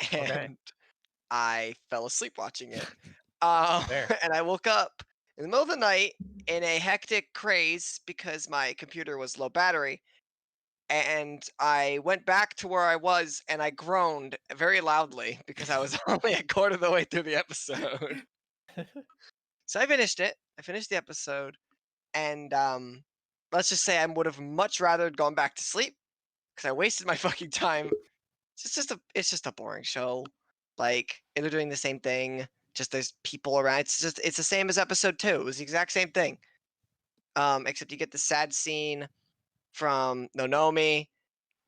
Okay. and I fell asleep watching it. Fair. And I woke up in the middle of the night in a hectic craze because my computer was low battery. And I went back to where I was and I groaned very loudly because I was only a quarter of the way through the episode. So I finished it. I finished the episode. And let's just say I would have much rather gone back to sleep because I wasted my fucking time. It's just a boring show. Like they're doing the same thing. Just there's people around. It's the same as episode 2. It was the exact same thing. Except you get the sad scene from Nonomi,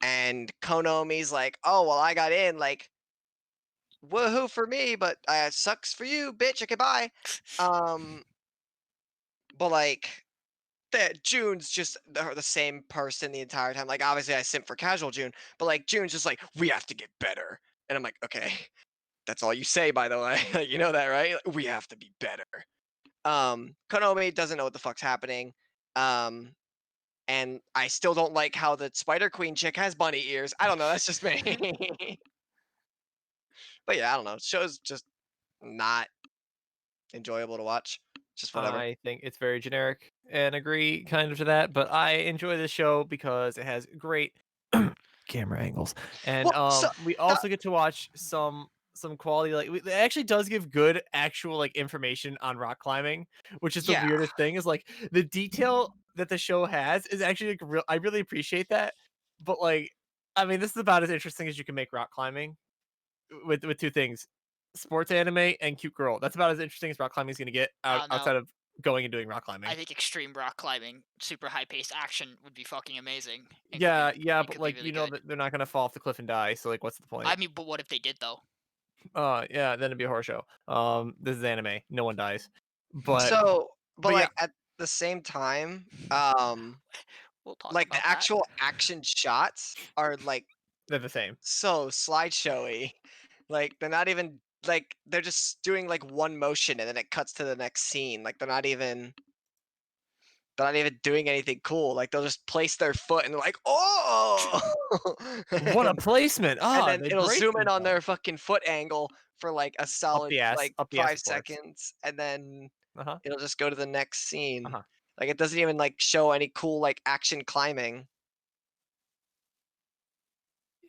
and Konomi's like, "Oh well, I got in. Like, woohoo for me, but sucks for you, bitch. Okay, bye." Um, but like that June's just the same person the entire time. Like, obviously, I simp for casual June, but like June's just like, "We have to get better," and I'm like, "Okay, that's all you say, by the way. Like, you know that, right? Like, we have to be better." Konomi doesn't know what the fuck's happening. Um, and I still don't like how the Spider Queen chick has bunny ears. I don't know. That's just me. But yeah, I don't know. Show's just not enjoyable to watch. Just whatever. I think it's very generic and agree kind of to that, but I enjoy this show because it has great camera angles, and Well, so we that, also get to watch some quality it actually does give good actual like information on rock climbing, which is the yeah, weirdest thing is like the detail that the show has is actually like real. I really appreciate that, but like I mean this is about as interesting as you can make rock climbing with two things, sports anime and cute girl. That's about as interesting as rock climbing is gonna get I don't know. outside of going and doing rock I climbing. think extreme rock climbing, super high paced action would be fucking amazing. It could be. Yeah, yeah, It but could be like really you know good. that they're not gonna fall off the cliff and die. So like, what's the point? I mean, but what if they did though? Yeah, then it'd be a horror show. This is anime. No one dies. But but but yeah, like at the same time, We'll talk like about the that. actual action shots are like they're the same. so slideshowy. Like they're not even like they're just doing like one motion and then it cuts to the next scene. Like they're not even doing anything cool. Like they'll just place their foot and they're like, "Oh!" What a and, placement! and Ah, then they it'll brace zoom in on themselves. their fucking foot angle for like a solid like Up the ass, five of course. seconds, and then Uh huh. it'll just go to the next Uh scene. huh. Like it doesn't even like show any cool like action climbing.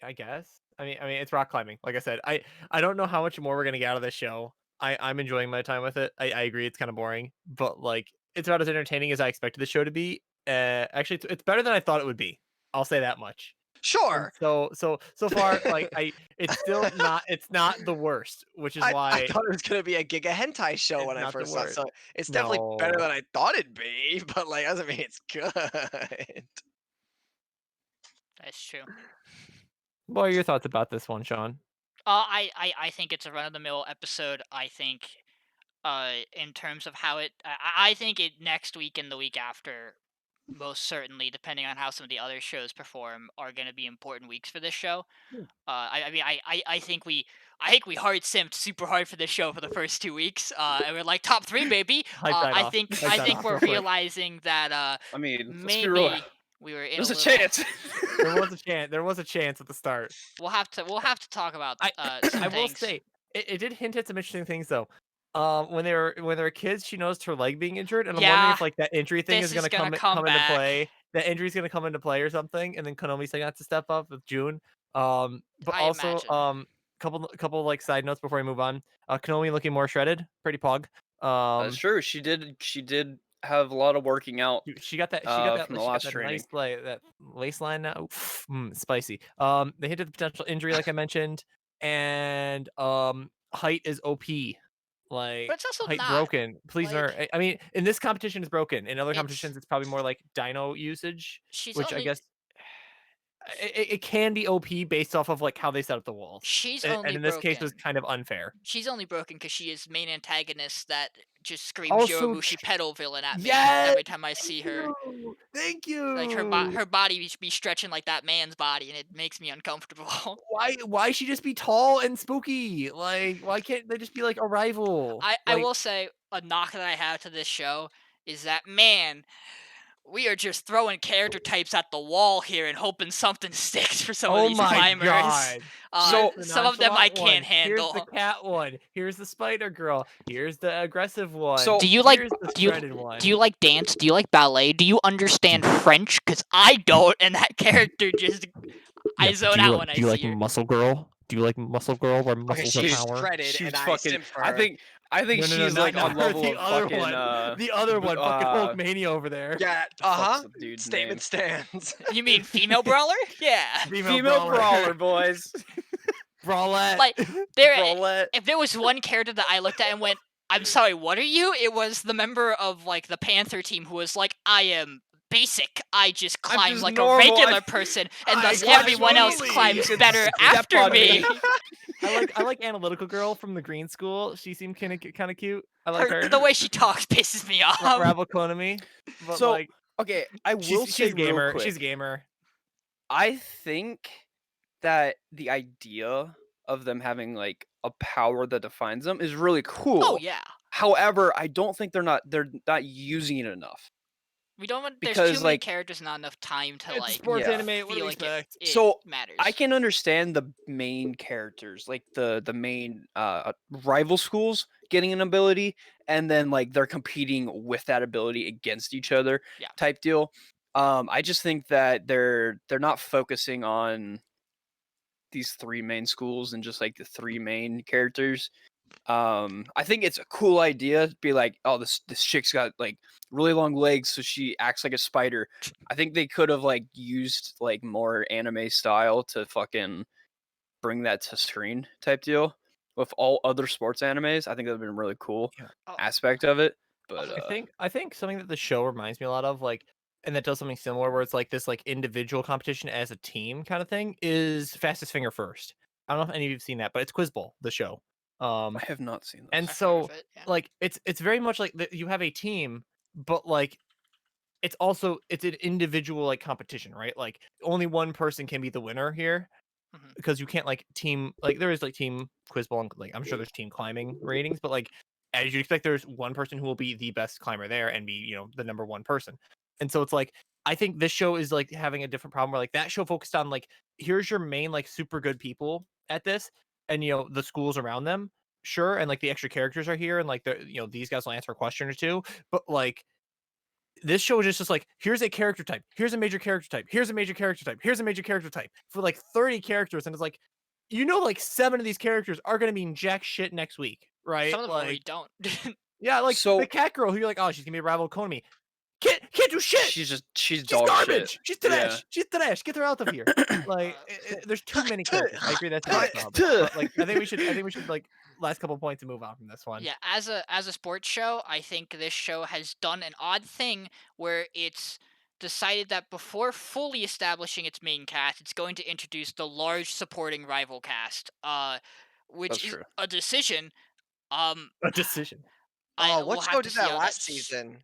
I guess. I mean, it's rock climbing. Like I said, I don't know how much more we're gonna get out of this show. I'm enjoying my time with it. I agree, it's kind of boring, but like it's about as entertaining as I expected the show to be. Actually, it's better than I thought it would be. I'll say that much. And Sure. so far, like it's still not. It's not the worst, which is I why thought it was gonna be a Giga Hentai show it's when I not the first saw it, worst. so it's definitely better No. than I thought it'd be, but like doesn't mean it's good. That's true. What are your thoughts about this one, Sean? I think it's a run of the mill episode. I think, in terms of how I think it next week and the week after, most certainly, depending on how some of the other shows perform, are going to be important weeks for this show. Hmm. I mean, I think we hard simped super hard for this show for the first 2 weeks, and we're like top three, baby. Hype that off. Hype I that think off we're real quick. realizing that I mean, let's be real. maybe we were in a There's a little. chance. There was a chance. There was a chance at the start. We'll have to talk about I some I will things. say it did hint at some interesting things though. When they were kids, she noticed her leg being injured, and I'm wondering Yeah, if like that injury thing is this is gonna gonna come come come into back. play. That injury's gonna come into play or something, and then Konomi's gonna have to step up with June. But I also imagine. couple like side notes before we move on. Konomi looking more shredded, pretty pog. That's true. She did have a lot of working out She got that. from the She got last that training. nice that waistline now. Spicy. They hinted the potential injury, like I mentioned, and height is OP. But Like it's also height not. broken. Please Like, nerd. I mean, in this competition, it's broken. In other it's competitions, it's probably more like dino usage, she's which I only guess it can be OP based off of like how they set up the walls. she's And only in this case, it broken. was kind of unfair. She's only broken because she is main antagonist that just screams Also, Yorumushi pedal villain at me yes. every time I see her. Thank Like her you. body be stretching like that man's body, and it makes me uncomfortable. Why she just be tall and spooky? Like, why can't they just be like a rival? I Like, will say a knock that I have to this show is that, man, we are just throwing character types at the wall here and hoping something sticks for some of oh these my climbers. god. So- Here's the Some of them I nonchalant can't one. Here's the handle. cat one. Here's the spider girl. Here's the aggressive one. So- Do you like Here's the do you shredded one. do you like dance? Do you like ballet? Do you understand French? Because I don't, and that character just I zone out when I see her. Muscle Girl? Do you like Muscle Girl where Okay, muscles she's are power? shredded, She's and I fucking. simp for I her. think. I think she's not like on her, level the of other fucking. one. The other one, fucking Hulkmania over there. Yeah, fuck's the dude's Statement stands. You mean female brawler? Yeah. Female brawler, boys. Brawlette. Like there, Brawlette. if there was one character that I looked at and went, "I'm sorry, what are you?" It was the member of like the Panther team who was like, "I am basic. I just climb just like normal. a regular person, and I thus watch everyone else movies. climbs You can better step after on me." me. I like Analytical Girl from the Green School. She seemed kind of cute. I like her. The way she talks pisses me off. Ravel Konami. But So, like, Okay, I will say she's a gamer. real quick. She's a gamer. I think that the idea of them having like a power that defines them is really cool. Oh yeah. However, I don't think they're not using it enough. We don't want. There's Because, too many like- characters, not enough time to It's like sports yeah. anime. What do feel we like expect? it So, matters. I can understand the main characters, like the main rival schools getting an ability, and then like they're competing with that ability against each other, Yeah. type deal. I just think that they're not focusing on these three main schools and just like the three main characters. I think it's a cool idea to be like, oh, this chick's got like really long legs, so she acts like a spider. I think they could have like used like more anime style to fucking bring that to screen type deal with all other sports animes. I think that would have been really cool Yeah. aspect of it. But I think something that the show reminds me a lot of, like, and that does something similar, where it's like this like individual competition as a team kind of thing, is Fastest Finger First. I don't know if any of you've seen that, but it's Quiz Bowl, the show. I have not seen this. And I've heard so of it, yeah. like it's very much like you have a team, but like it's an individual like competition, right? Like only one person can be the winner here. Mhm. Because you can't like team, like there is like team quiz ball and like I'm sure there's team climbing ratings, but like as you expect, there's one person who will be the best climber there and be the number one person. And so it's like I think this show is like having a different problem where like that show focused on like here's your main like super good people at this, and the schools around them, sure, and like the extra characters are here, and like the these guys will answer a question or two, but like this show is just like, here's a character type, here's a major character type, here's a major character type, here's a major character type for like 30 characters, and it's like, like 7 of these characters are gonna mean jack shit next week, right? Some of them like, already don't. yeah, like So- the cat girl who you're like, oh, she's gonna be a rival Konami. Can't do shit. She's dog garbage. shit. She's trash. Yeah. She's trash. Get her out of here. Like, there's too many characters. I agree that's a big problem. But, like, I think we should like last couple points and move on from this one. Yeah, as a sports show, I think this show has done an odd thing where it's decided that before fully establishing its main cast, it's going to introduce the large supporting rival cast, which That's is true. a decision. A decision. Oh, we'll what have show to did see that how last sh- season?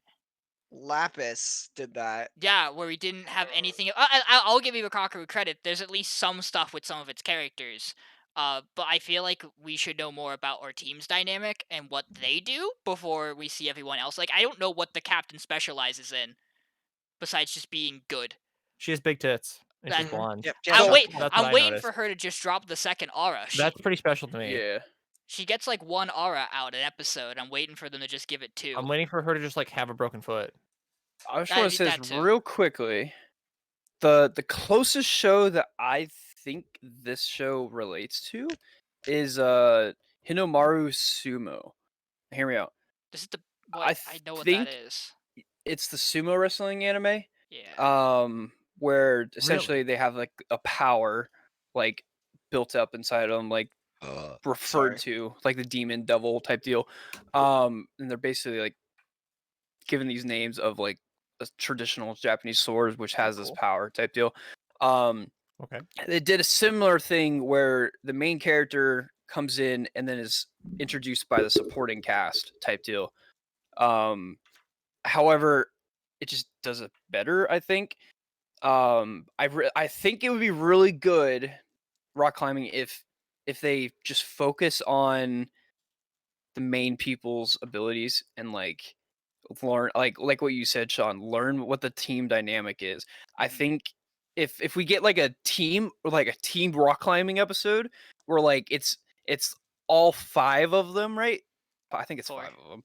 Lapis did that. Yeah, where we didn't have anything. I'll give Iwakaru credit. There's at least some stuff with some of its characters. But I feel like we should know more about our team's dynamic and what they do before we see everyone else. Like, I don't know what the captain specializes in, besides just being good. She has big tits and she's That- blonde. Yep. I'm I waiting noticed. for her to just drop the second aura. That's pretty special to me. Yeah. She gets like one aura out an episode. I'm waiting for them to just give it two. I'm waiting for her to just like have a broken foot. I just That- want to say that this too. real quickly. The closest show that I think this show relates to is Hinomaru Sumo. Hear me out. This is the I I know what think- that is. it's the sumo wrestling anime. Yeah. Where essentially they have like a power like built up inside of them, like referred Sorry. to like the demon devil type deal. And they're basically like given these names of like a traditional Japanese sword which has this cool. power type deal. Okay. They did a similar thing where the main character comes in and then is introduced by the supporting cast type deal. However, it just does it better, I think. I think it would be really good rock climbing if they just focus on the main people's abilities and like learn like what you said, Sean, learn what the team dynamic is. I Mhm. think if we get like a team or like a team rock climbing episode where like it's all 5 of them, right? I think it's 4. 5 of them.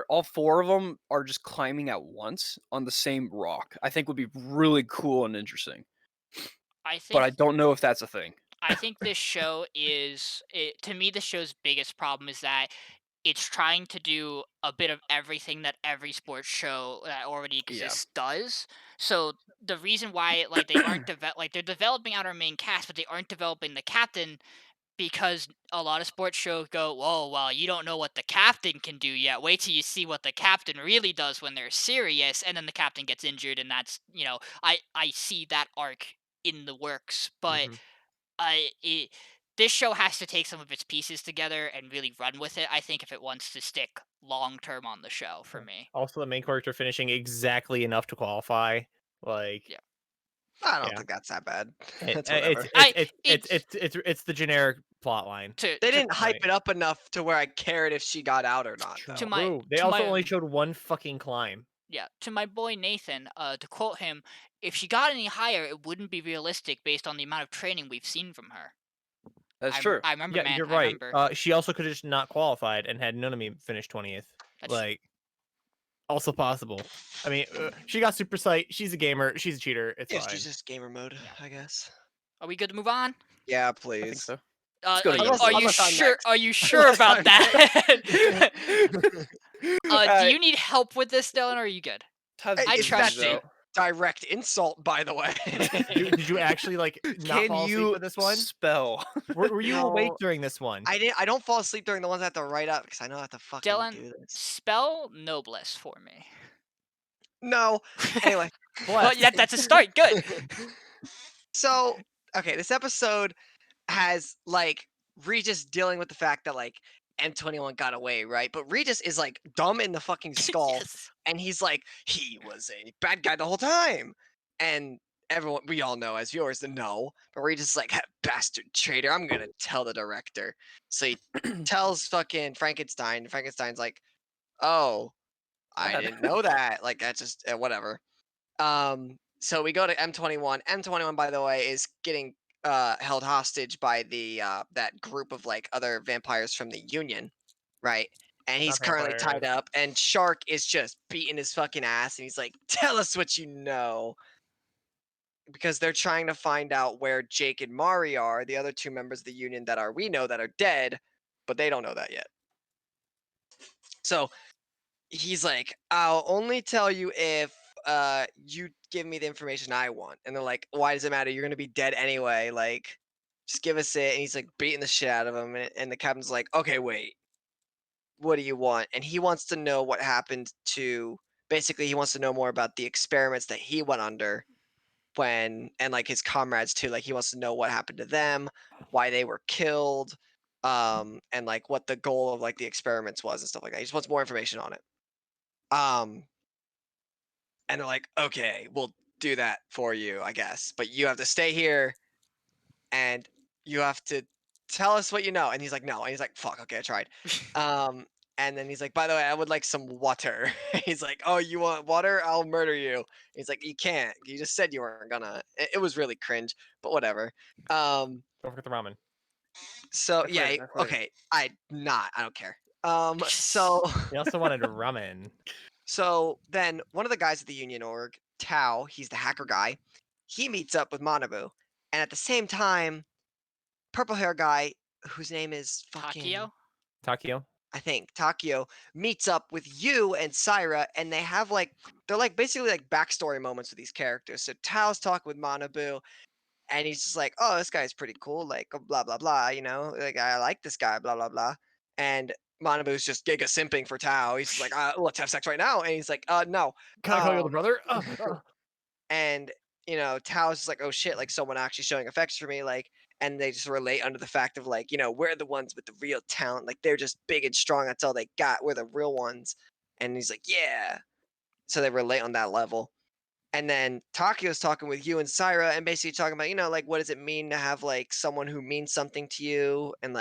All 4 of them are just climbing at once on the same rock. I think would be really cool and interesting. I But think I don't know if that's a thing. I think this show to me the show's biggest problem is that it's trying to do a bit of everything that every sports show that already Yeah. exists does. So the reason why like they aren't like they're developing out our main cast, but they aren't developing the captain because a lot of sports shows go, "Whoa, well, you don't know what the captain can do yet. Wait till you see what the captain really does when they're serious." And then the captain gets injured, and that's I see that arc in the works, but Mhm. I it this show has to take some of its pieces together and really run with it. I think if it wants to stick long term on the show for Yeah. me. Also, the main character finishing exactly enough to qualify. Like, Yeah. I don't yeah, think that's that bad. it, That's it's whatever. it's I it's it's it's it's it's it's the generic plot line. They to didn't hype Like, it up enough to where I cared if she got out or not, to though. my true. They to also my only showed one fucking climb. yeah, to my boy Nathan, to quote him, if she got any higher, it wouldn't be realistic based on the amount of training we've seen from her. That's true. I remember, Yeah, man. you're I right. remember. She also could have just not qualified and had Nonami finish 20th. That's Like, also possible. I mean, she got super sight. She's a gamer. She's a cheater. It's Yeah, she's fine. just gamer mode, yeah. I guess. Are we good to move on? Yeah, I think please. so. Let's go to Unless, Are Yellow. you unless I'm sure? next. Are you sure Unless about I'm that? next. Do Alright, you need help with this, Dylan, or are you good? time to I get trust these That's a you. out. direct insult, by the way. Did you actually like not Can fall asleep you for this one? spell? Were you awake No, during this one? I didn't. I don't fall asleep during the ones I have to write up because I know I have to fucking Dylan, do this. spell noblesse for me. No. Anyway. Well, Bless. that's a start. Good. So, okay, this episode has like Regis dealing with the fact that like M21 got away, right? But Regis is like dumb in the fucking skull, Yes. and he's like, he was a bad guy the whole time. And everyone, we all know as viewers, to know. But Regis is like, "That bastard traitor, I'm gonna tell the director." So he tells fucking Frankenstein. And Frankenstein's like, "Oh, I Bad. didn't know that." Like, that's just whatever. So we go to M21. M21, by the way, is getting held hostage by the that group of like other vampires from the Union, right? And he's Not currently tied vampires. up, and Shark is just beating his fucking ass, and he's like, "Tell us what you know," because they're trying to find out where Jake and Mari are, the other 2 members of the Union that are we know that are dead, but they don't know that yet. So he's like, "I'll only tell you if you give me the information I want." And they're like, "Why does it matter? You're gonna be dead anyway. Like, just give us it." And he's like beating the shit out of him. And the captain's like, "Okay, wait. What do you want?" And he wants to know what happened to. Basically, he wants to know more about the experiments that he went under when, and like his comrades too. Like, he wants to know what happened to them, why they were killed, and like what the goal of like the experiments was and stuff like that. He just wants more information on it. Um, and they're like, "Okay, we'll do that for you, I guess. But you have to stay here and you have to tell us what you know." And he's like, "No." And he's like, "Fuck, okay, I tried." Um, and then he's like, "By the way, I would like some water." He's like, "Oh, you want water? I'll murder you." He's like, "You can't. You just said you weren't gonna." It was really cringe, but whatever. Um, Don't forget the ramen. so I've yeah, heard. I've heard. okay, I don't care. So He also wanted ramen. So then one of the guys at the Union org, Tao, he's the hacker guy, he meets up with Manabu. And at the same time, purple hair guy, whose name is fucking Takio? Takio. I think Takio meets up with you and Syra, and they have they're basically backstory moments with these characters. So Tao's talking with Manabu, and he's just like, "Oh, this guy's pretty cool, like blah blah blah, like I like this guy, blah blah blah." And Manabu's just giga simping for Tao. He's just like, "Let's have sex right now," and he's like, no." Can I call you the brother? And Tao's just like, "Oh shit, like someone actually showing affection for me," and they just relate under the fact of we're the ones with the real talent, like they're just big and strong, that's all they got, we're the real ones. And he's like, "Yeah." So they relate on that level. And then Takio's talking with you and Syra and basically talking about, what does it mean to have someone who means something to you, and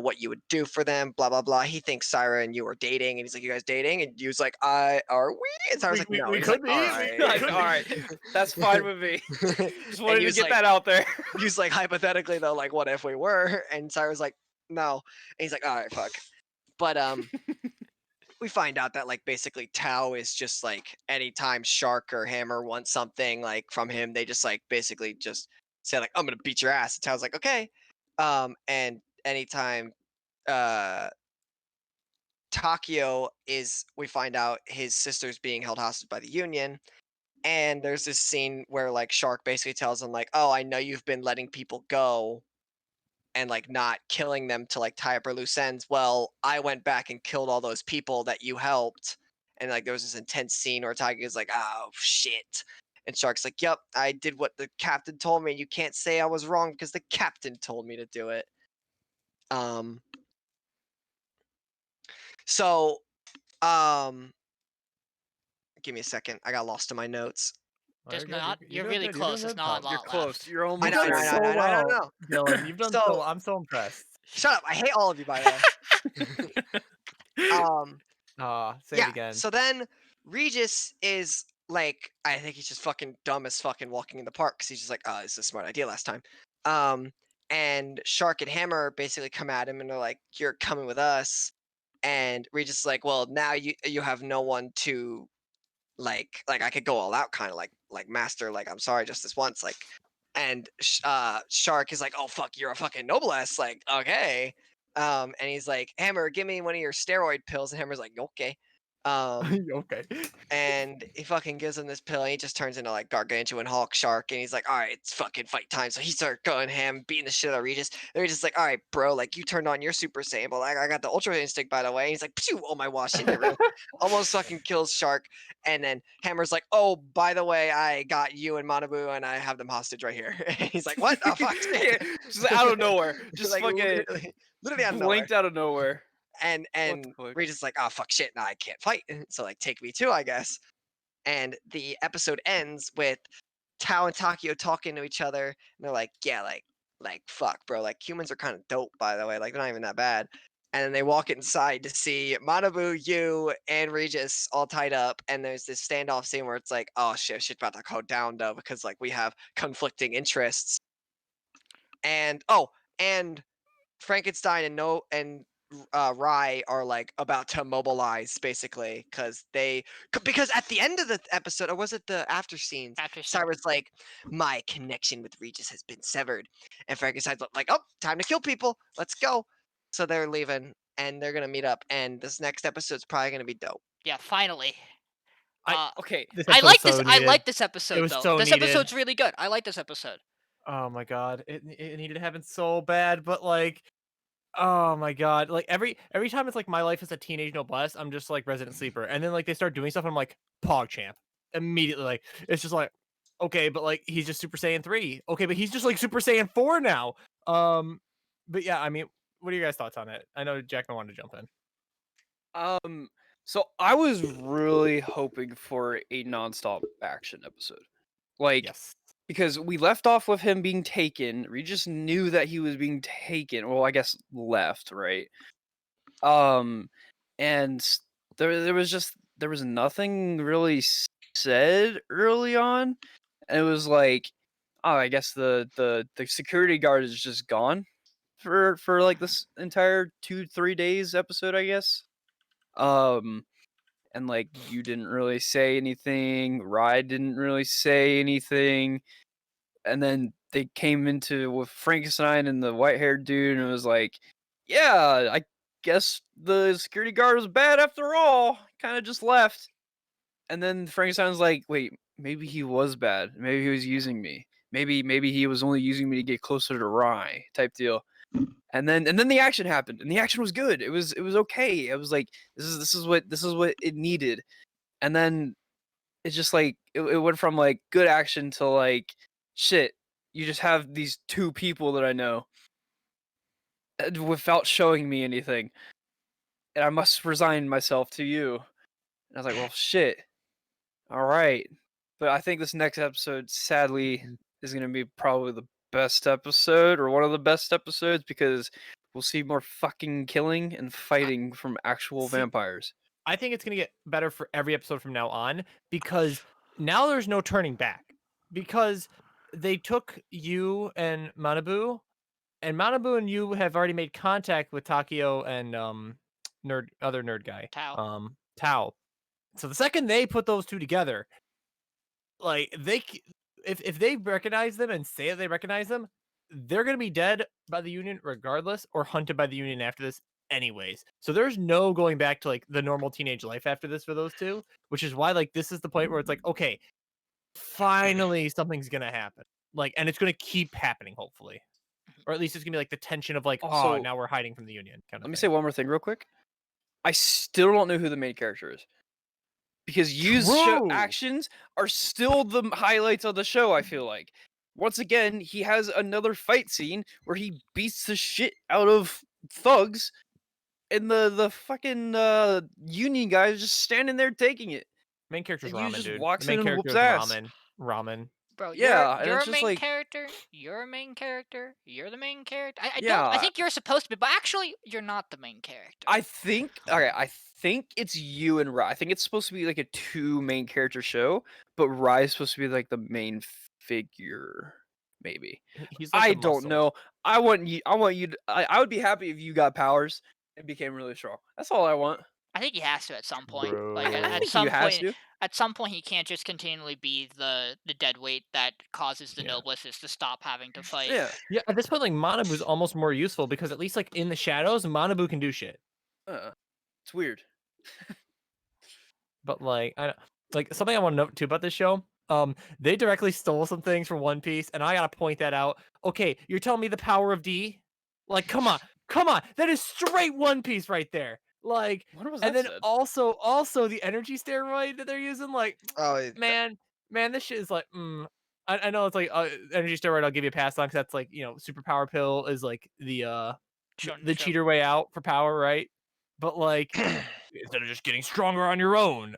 what you would do for them, blah blah blah. He thinks Syra and you are dating, and he's like, "You guys dating?" And you's like, "I are we?" And Syra's like, "No." We He's could like, be. "All We right." could All right, be. that's fine with me. Just And wanted he to was get like, that out there. he was like, hypothetically though, what if we were? And Syra's like, "No." And he's like, "All right, fuck." But we find out that basically Tao is just anytime Shark or Hammer wants something from him, they just basically just say "I'm gonna beat your ass." And Tao's like, "Okay." And anytime uh Takio we find out his sister's being held hostage by the Union. And there's this scene where Shark basically tells him "Oh, I know you've been letting people go and not killing them to tie up her loose ends. Well, I went back and killed all those people that you helped." And there was this intense scene where Tiger is like, "Oh shit." And Shark's like, "Yep, I did what the captain told me. You can't say I was wrong because the captain told me to do it." Um so um give me a second. I got lost in my notes. Oh, There's you're good. not. You're You're doing really good. You're doing close. There's good, not a pal. You're lot close. left. You're I almost know, You've I done there. know, I so know, I know, I well, know. Dylan. You've done So so. I'm so impressed. shut up. I hate all of you, by the way. um Say it Yeah, again. so then Regis is I think he's just fucking dumb as fucking walking in the park because he's just like, "Oh, this is a smart idea last time." Um, and Shark and Hammer basically come at him and they're like, "You're coming with us." And Regis is like, "Well, now you have no one to I could go all out, kind of like Master. I'm sorry, just this once." And Shark is like, "Oh fuck, you're a fucking noblesse." Like, okay. And he's like, "Hammer, give me one of your steroid pills." And Hammer's like, "Okay." Um, Okay. and he fucking gives him this pill, and he just turns into Gargantuan Hulk Shark, and he's like, "All right, it's fucking fight time." So he starts going ham, beating the shit out of Regis. And Regis is like, "All right, bro, you turned on your Super Saiyan, but I got the Ultra Instinct, by the way." And he's like, "Phew, oh my wash into almost fucking kills Shark. And then Hammer's like, "Oh, by the way, I got you and Manabu, and I have them hostage right here." And he's like, "What? Oh fuck!" Yeah, just out of nowhere. Just fucking literally out of nowhere. blinked out of nowhere. And What the fuck? Regis is like, "Oh fuck, shit, no, I can't fight." So take me too, I guess. And the episode ends with Tao and Takio talking to each other, and they're like, "Yeah, fuck, bro. Humans are kind of dope, by the way. They're not even that bad." And then they walk inside to see Manabu, you, and Regis all tied up, and there's this standoff scene where it's like, "Oh shit, shit's about to go down though, because we have conflicting interests." And and Frankenstein and Rye are about to mobilize basically because at the end of the episode, or was it the after scenes? After scene. Cyrus "My connection with Regis has been severed," and Frankenstein's like, "Oh, time to kill people. Let's go." So they're leaving and they're gonna meet up, and this next episode's probably gonna be dope. Yeah, finally. Okay. This I episode's like so this. I needed. like this It episode was though. so This needed. episode's really good. I like this episode. Oh my god, it needed to happen so bad, but oh my god, every time it's my life as a teenage noblesse, I'm just Resident Sleeper, and then they start doing stuff, and I'm like PogChamp immediately. It's just okay, but he's just Super Saiyan 3. Okay, but he's just Super Saiyan 4 now. But yeah, I mean, what are your guys' thoughts on it? I know Jackman wanted to jump in. So I was really hoping for a nonstop action episode. Yes. Because we left off with him being taken. We just knew that he was being taken. Well, I guess left, right? And there was nothing really said early on. And it was like, oh, I guess the security guard is just gone for this entire 2-3 days episode, I guess. And you didn't really say anything. Rye didn't really say anything. And then they came into with Frankenstein and the white haired dude, and it was like, yeah, guess the security guard was bad after all. Kind of just left. And then Frankenstein's like, wait, maybe he was bad. Maybe he was using me. Maybe he was only using me to get closer to Rye type deal. And then the action happened, and the action was good. It was okay. I was like, this is what it needed. And then it's just like it went from like good action to like shit. You just have these two people that I know without showing me anything, and I must resign myself to you. And I was like, well, shit. All right. But I think this next episode, sadly, is going to be probably the best episode or one of the best episodes because we'll see more fucking killing and fighting from actual See, vampires. I think it's gonna get better for every episode from now on because now there's no turning back. Because they took you and Manabu, and Manabu and you have already made contact with Takio and other nerd guy, Tao. Tao. So the second they put those two together, like if they recognize them and say that they recognize them, they're gonna be dead by the Union regardless, or hunted by the Union after this anyways. So there's no going back to like the normal teenage life after this for those two, which is why like this is the point where it's like, okay, finally something's gonna happen. Like, and it's gonna keep happening, hopefully. Or at least it's gonna be like the tension of like, oh, Also, now we're hiding from the Union kind of let me thing. say one more thing real quick. I still don't know who the main character is. Because Yu's True. actions are still the highlights of the show, I feel like. Once again, he has another fight scene where he beats the shit out of thugs, and the fucking Union guy is just standing there taking it. Main character's And Yu ramen, just dude. walks The main in and character whoops is ass. ramen. Bro, Yeah, and you're it's a just main like, character. You're a main character. You're the main character. I yeah, think you're supposed to be, but actually, you're not the main character. I think it's you and Rai. I think it's supposed to be like a two main character show, but Rai is supposed to be like the main figure, maybe. He's like I the don't muscle. know. I want you. I would be happy if you got powers and became really strong. That's all I want. I think he has to at some point. Like Bro. I think you has to. at some point, he can't just continually be the dead weight that causes the Yeah. noblest to stop having to fight. Yeah. Yeah, at this point, like Manabu's almost more useful because at least like in the shadows, Manabu can do shit. It's weird. But like like something I want to note too about this show. They directly stole some things from One Piece, and I gotta point that out. Okay, you're telling me the power of D? Like, come on, that is straight One Piece right there. Like, What was and that then said? also the energy steroid that they're using. Like, Oh, man, this shit is like, I know it's like energy steroid. I'll give you a pass on because that's like superpower pill is like the Shonen the show. cheater way out for power, right? But like instead of just getting stronger on your own,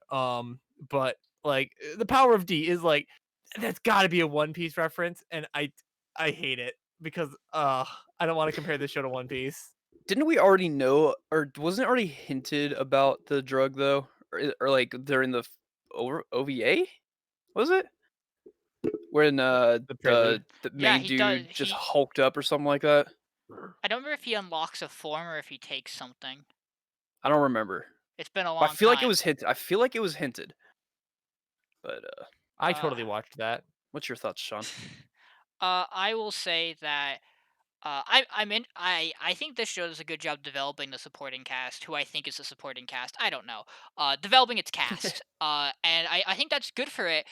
but like the power of D is like that's got to be a One Piece reference, and I hate it because I don't want to compare this show to One Piece. Didn't we already know, or wasn't it already hinted about the drug though, or like during the OVA? Was it when The prelude. the Yeah, main he dude does. just hulked up or something like that? I don't remember if he unlocks a form or if he takes something. I don't remember. It's been a But long I feel like it time. was hinted. I feel like it was hinted. But I totally watched that. what's your thoughts, Sean? I will say that I think this show does a good job developing the supporting cast, who I think is the supporting cast. I don't know. Developing its cast. And I think that's good for it.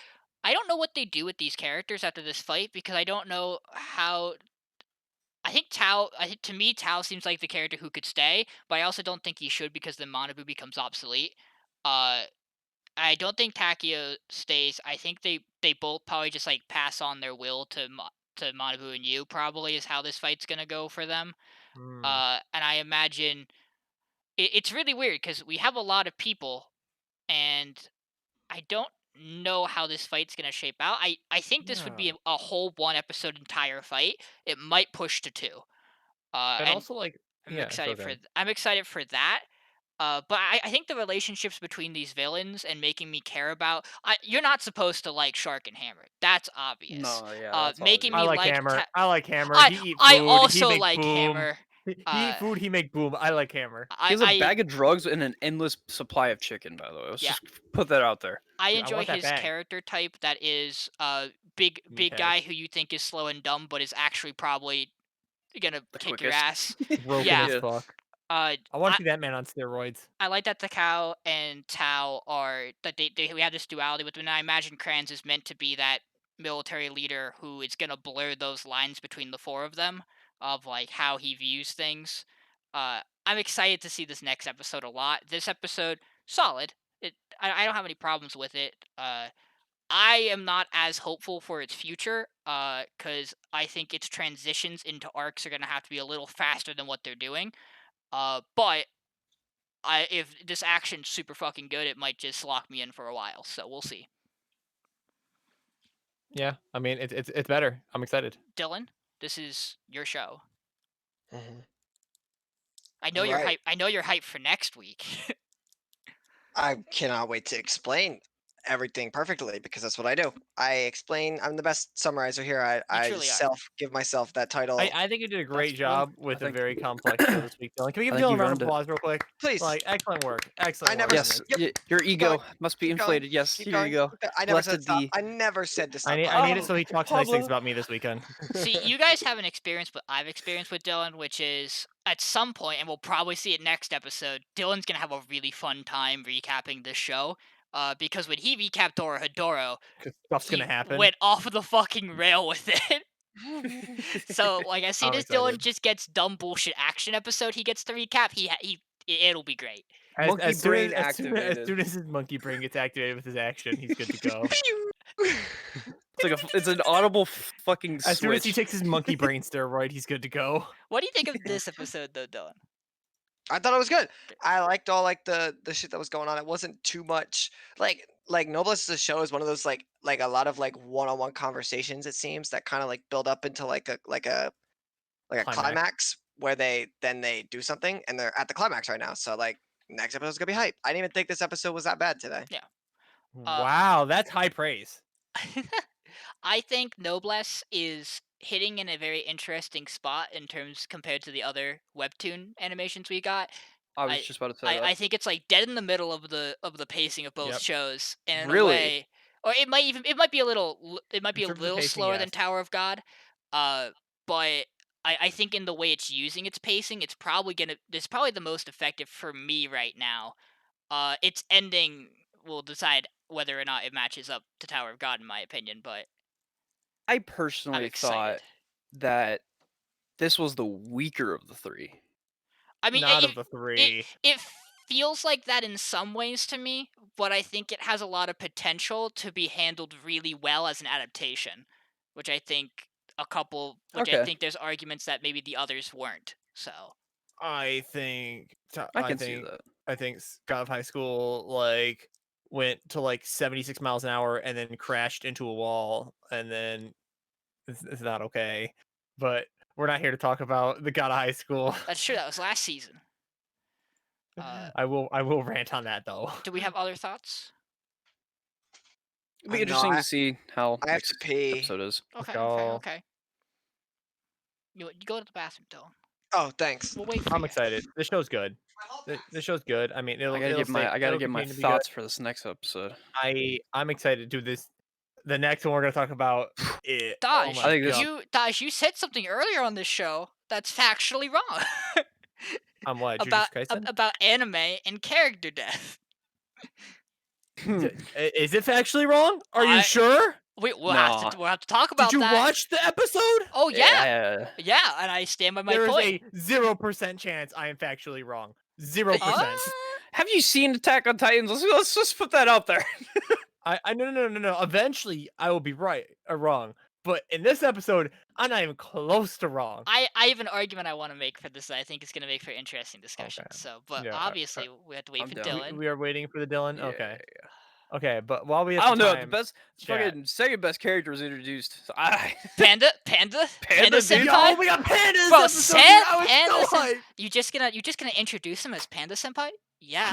I don't know what they do with these characters after this fight because I don't know how. I think to me Tao seems like the character who could stay, but I also don't think he should because then Manabu becomes obsolete. Uh I don't think Takio stays. I think they both probably just like pass on their will to Manabu and you. Probably is how this fight's gonna go for them. And I imagine it's really weird because we have a lot of people, and I don't know how this fight's gonna shape out. I think this would Yeah. be a whole one episode entire fight. It might push to two. And And also like I'm excited for that. But I think the relationships between these villains and making me care about you're not supposed to like Shark and Hammer. That's obvious. No, yeah, that's Making I me like like Hammer. I like Hammer. I He eat food. I He also make like boom. Hammer. He eat food. He make boom. I like Hammer. He has a I bag of drugs and an endless supply of chicken. By the way, let's Yeah. just put that out there. I Dude, I enjoy want that his bag. character type that is big Okay. guy who you think is slow and dumb but is actually probably gonna The kick your quickest. ass. Broken Yeah. as fuck. Uh, I want I to see that man on steroids. I like that Takao and Tao are that they we have this duality with them. And I imagine Kranz is meant to be that military leader who is gonna blur those lines between the four of them of like how he views things. I'm excited to see this next episode a lot. This episode solid. I don't have any problems with it. I am not as hopeful for its future, because I think its transitions into arcs are gonna have to be a little faster than what they're doing. But if this action's super fucking good, it might just lock me in for a while. So we'll see. Yeah, I mean it's better. I'm excited. Dylan, this is your show. Mhm. I know you're Right. hype. I know you're hyped for next week. I cannot wait to explain everything perfectly because that's what I do. I explain. I'm the best summarizer here. I truly just are. give myself that title. I think you did a great That's cool. job with a think- very complex show this week, Dylan. Can we give I think Dylan a you round of earned it. applause real quick? Please. Like, excellent work. I Excellent never work. s- Yes, Yep, your keep ego going, must be keep going, inflated. Yes, keep here going. you go. I never said Blessed stop. be. I never said to stop. I need it Oh, so he talks nice things Poblo. about me this weekend. See, you guys have an experience, what I've experienced with Dylan, which is at some point, and we'll probably see it next episode. Dylan's gonna have a really fun time recapping this show. Because when he recapped Dorohedoro, 'Cause stuff's he gonna happen. went off of the fucking rail with it. So, like, as soon I'm as Dylan excited. just gets dumb bullshit action episode, he gets to recap. It'll be great. Monkey brain as activated. soon as his monkey brain gets activated with his action, he's good to go. It's an audible fucking switch. As soon as he takes his monkey brain steroid, he's good to go. What do you think of this episode, though, Dylan? I thought it was good. I liked all like the shit that was going on. It wasn't too much like Noblesse the show is one of those like a lot of like one-on-one conversations it seems that kind of like build up into like a climax where they do something and they're at the climax right now. So like next episode's gonna be hype. I didn't even think this episode was that bad today. Wow, that's high praise. I think Noblesse is hitting in a very interesting spot in terms compared to the other webtoon animations we got. I was just about to say that. I think it's like dead in the middle of the pacing of both Yep. shows, and in a Really? way, or it might be a little In terms of pacing, slower than yes. Tower of God, but I think in the way it's using its pacing, it's probably the most effective for me right now. Its ending will decide whether or not it matches up to Tower of God, in my opinion, but I I'm personally excited. thought that this was the weaker of the three. I mean, Not of the three. it feels like that in some ways to me, but I think it has a lot of potential to be handled really well as an adaptation, which I think I Okay. think there's arguments that maybe the others weren't. So I think I can see that. I think God of High School like went to like 76 miles an hour and then crashed into a wall, and then it's not okay. But we're not here to talk about the God of High School. that's true. That was last season. I will rant on that though. Do we have other thoughts? It'll be No, interesting to see how I have to next pee. episode is. Okay, go. okay. You go to the bathroom, Dylan. Oh, thanks. We'll wait for I'm you. excited. This show's good. This show's good. I mean, I gotta get my thoughts. thoughts for this next episode. I'm excited to do this. The next one we're gonna talk about it. Oh Daj, my I think this- god! you said something earlier on this show that's factually wrong. I'm what? about Jujutsu Kaisen? about anime and character death. Is it factually wrong? Are you I- sure? We'll have to talk about Did you that. watch the episode? Oh yeah, Yeah. and I stand by my There is point. a 0% chance I am factually wrong. 0%. Have you seen Attack on Titans? Let's just put that out there. No. Eventually, I will be right or wrong. But in this episode, I'm not even close to wrong. I have an argument I want to make for this that I think is going to make for interesting discussion. Okay. So, but Yeah, obviously we have to wait I'm for down. Dylan. We are waiting for the Dylan. Yeah, Okay. Okay, but while we have I don't know. The time, best, fucking second best character was introduced. So Panda Panda, senpai. dude. Yo, we got pandas. Bro, episode, dude. I was so Panda hyped. You just gonna introduce him as Panda senpai? Yeah.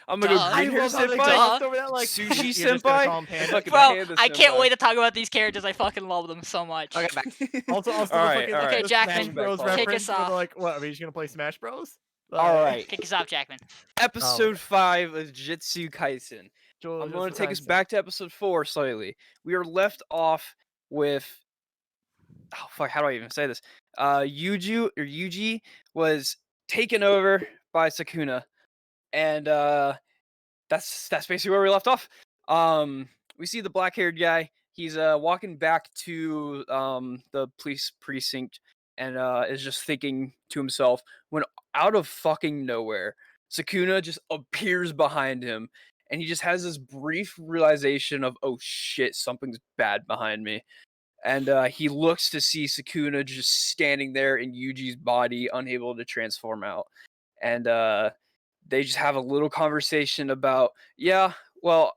I'm gonna Duh. go green hair love how they senpai, glossed over that, like, Sushi you're just gonna call him senpai, Panda. fucking Bro, Panda I can't senpai. wait to talk about these characters. I fucking love them so much. Okay, back. Also, all right. Okay, the Jackman, Smash Bros. kick reference us where they're off. like, what? Are we just gonna play Smash Bros? All right. Kick us off, Jackman. Episode 5 of Jitsu Kaisen. Joel, I'm going to just take us surprised. back to episode 4 slightly. We are left off with, oh fuck, how do I even say this? Yuji was taken over by Sukuna, and that's basically where we left off. We see the black-haired guy. He's walking back to the police precinct and is just thinking to himself when out of fucking nowhere, Sukuna just appears behind him, and he just has this brief realization of, oh shit, something's bad behind me. And he looks to see Sukuna just standing there in Yuji's body, unable to transform out. And they just have a little conversation about, yeah, well,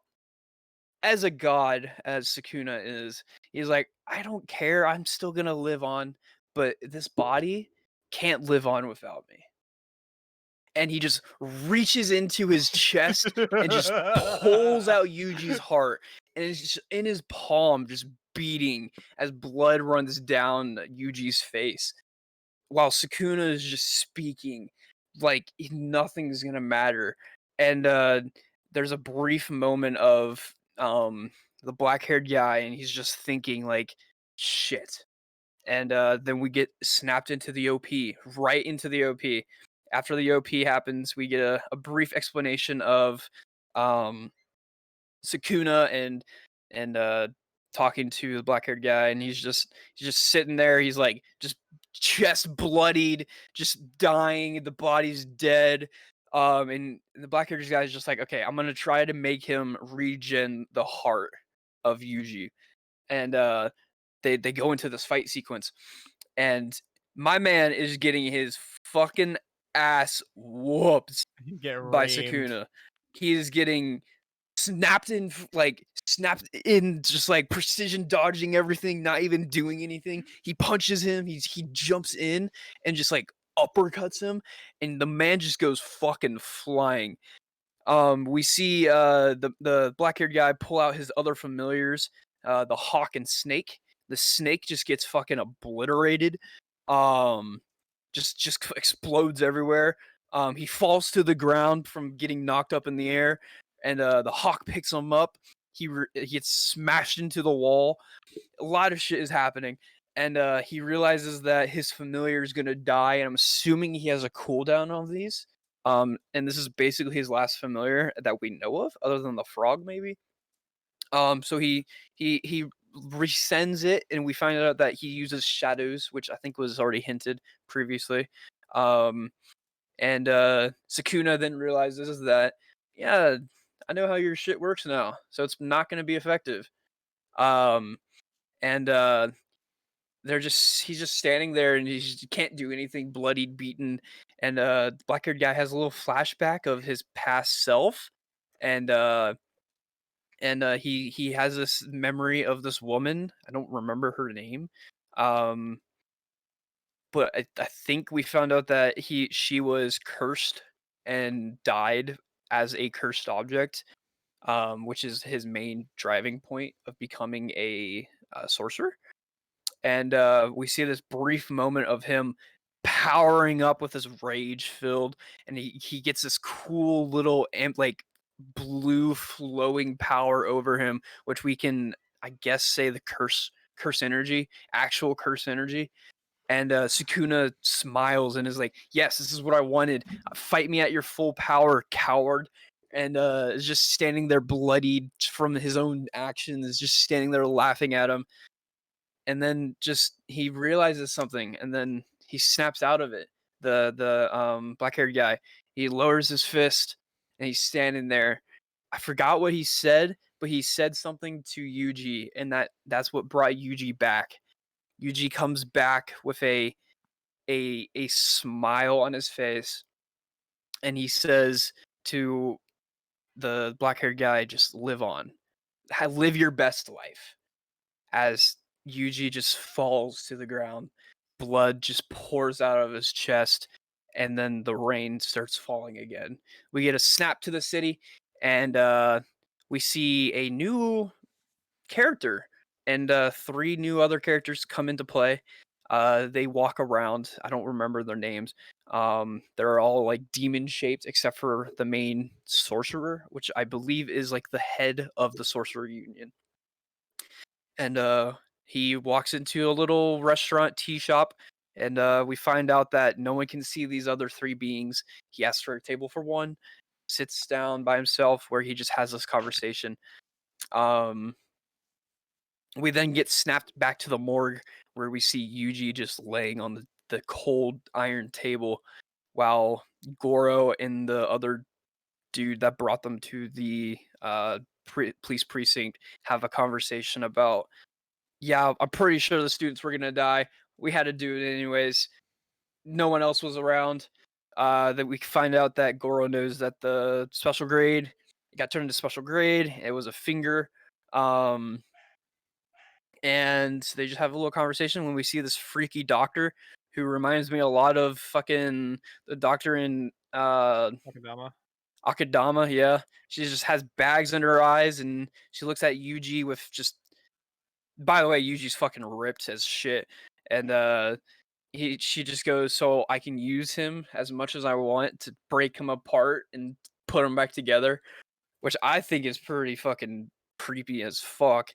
as a god, as Sukuna is, he's like, I don't care, I'm still gonna live on, but this body can't live on without me. And he just reaches into his chest and just pulls out Yuji's heart, and it's just in his palm, just beating as blood runs down Yuji's face, while Sukuna is just speaking like nothing's gonna matter. And there's a brief moment of the black-haired guy, and he's just thinking like, shit. And then we get snapped into the OP, right into the OP. After the OP happens, we get a brief explanation of Sukuna and talking to the black-haired guy, and he's just sitting there. He's like just chest bloodied, just dying. The body's dead. And the black-haired guy is just like, okay, I'm gonna try to make him regen the heart of Yuji. And they go into this fight sequence, and my man is getting his fucking ass whooped Get by reamed. Sukuna. He is getting snapped in, just like precision dodging everything, not even doing anything. He punches him, he jumps in and just like uppercuts him, and the man just goes fucking flying. We see the black-haired guy pull out his other familiars, the hawk and snake. The snake just gets fucking obliterated. Um, just explodes everywhere. He falls to the ground from getting knocked up in the air, and the hawk picks him up. He gets smashed into the wall. A lot of shit is happening, and he realizes that his familiar is gonna die, and I'm assuming he has a cooldown on these. And this is basically his last familiar that we know of, other than the frog, maybe. So he resends it, and we find out that he uses shadows, which I think was already hinted previously. Um, and Sukuna then realizes that, yeah, I know how your shit works now, so it's not going to be effective. Um, and he's just standing there, and he can't do anything, bloodied, beaten. And the black-haired guy has a little flashback of his past self, and he has this memory of this woman. I don't remember her name, um, but I think we found out that she was cursed and died as a cursed object, which is his main driving point of becoming a sorcerer. And we see this brief moment of him powering up with his rage filled, and he gets this cool little like blue flowing power over him, which we can, I guess, say the curse energy, actual curse energy. And Sukuna smiles and is like, yes, this is what I wanted. Fight me at your full power, coward. And is just standing there bloodied from his own actions, just standing there laughing at him. And then just he realizes something, and then he snaps out of it. The black-haired guy, he lowers his fist, and he's standing there. I forgot what he said, but he said something to Yuji, and that's what brought Yuji back. Yuji comes back with a smile on his face, and he says to the black-haired guy, just live on. Live your best life. As Yuji just falls to the ground, blood just pours out of his chest, and then the rain starts falling again. We get a snap to the city, and we see a new character, and three new other characters come into play. They walk around. I don't remember their names. They're all like demon shaped, except for the main sorcerer, which I believe is like the head of the sorcerer union. And he walks into a little restaurant tea shop, And we find out that no one can see these other three beings. He asks for a table for one, sits down by himself where he just has this conversation. We then get snapped back to the morgue where we see Yuji just laying on the cold iron table while Goro and the other dude that brought them to the police precinct have a conversation about, yeah, I'm pretty sure the students were going to die. We had to do it anyways. No one else was around. That we find out that Goro knows that the special grade got turned into special grade. It was a finger. And they just have a little conversation when we see this freaky doctor who reminds me a lot of fucking the doctor in Akadama. Akadama. Yeah, she just has bags under her eyes and she looks at Yuji with just. By the way, Yuji's fucking ripped as shit, and she just goes, so I can use him as much as I want to break him apart and put him back together, which I think is pretty fucking creepy as fuck.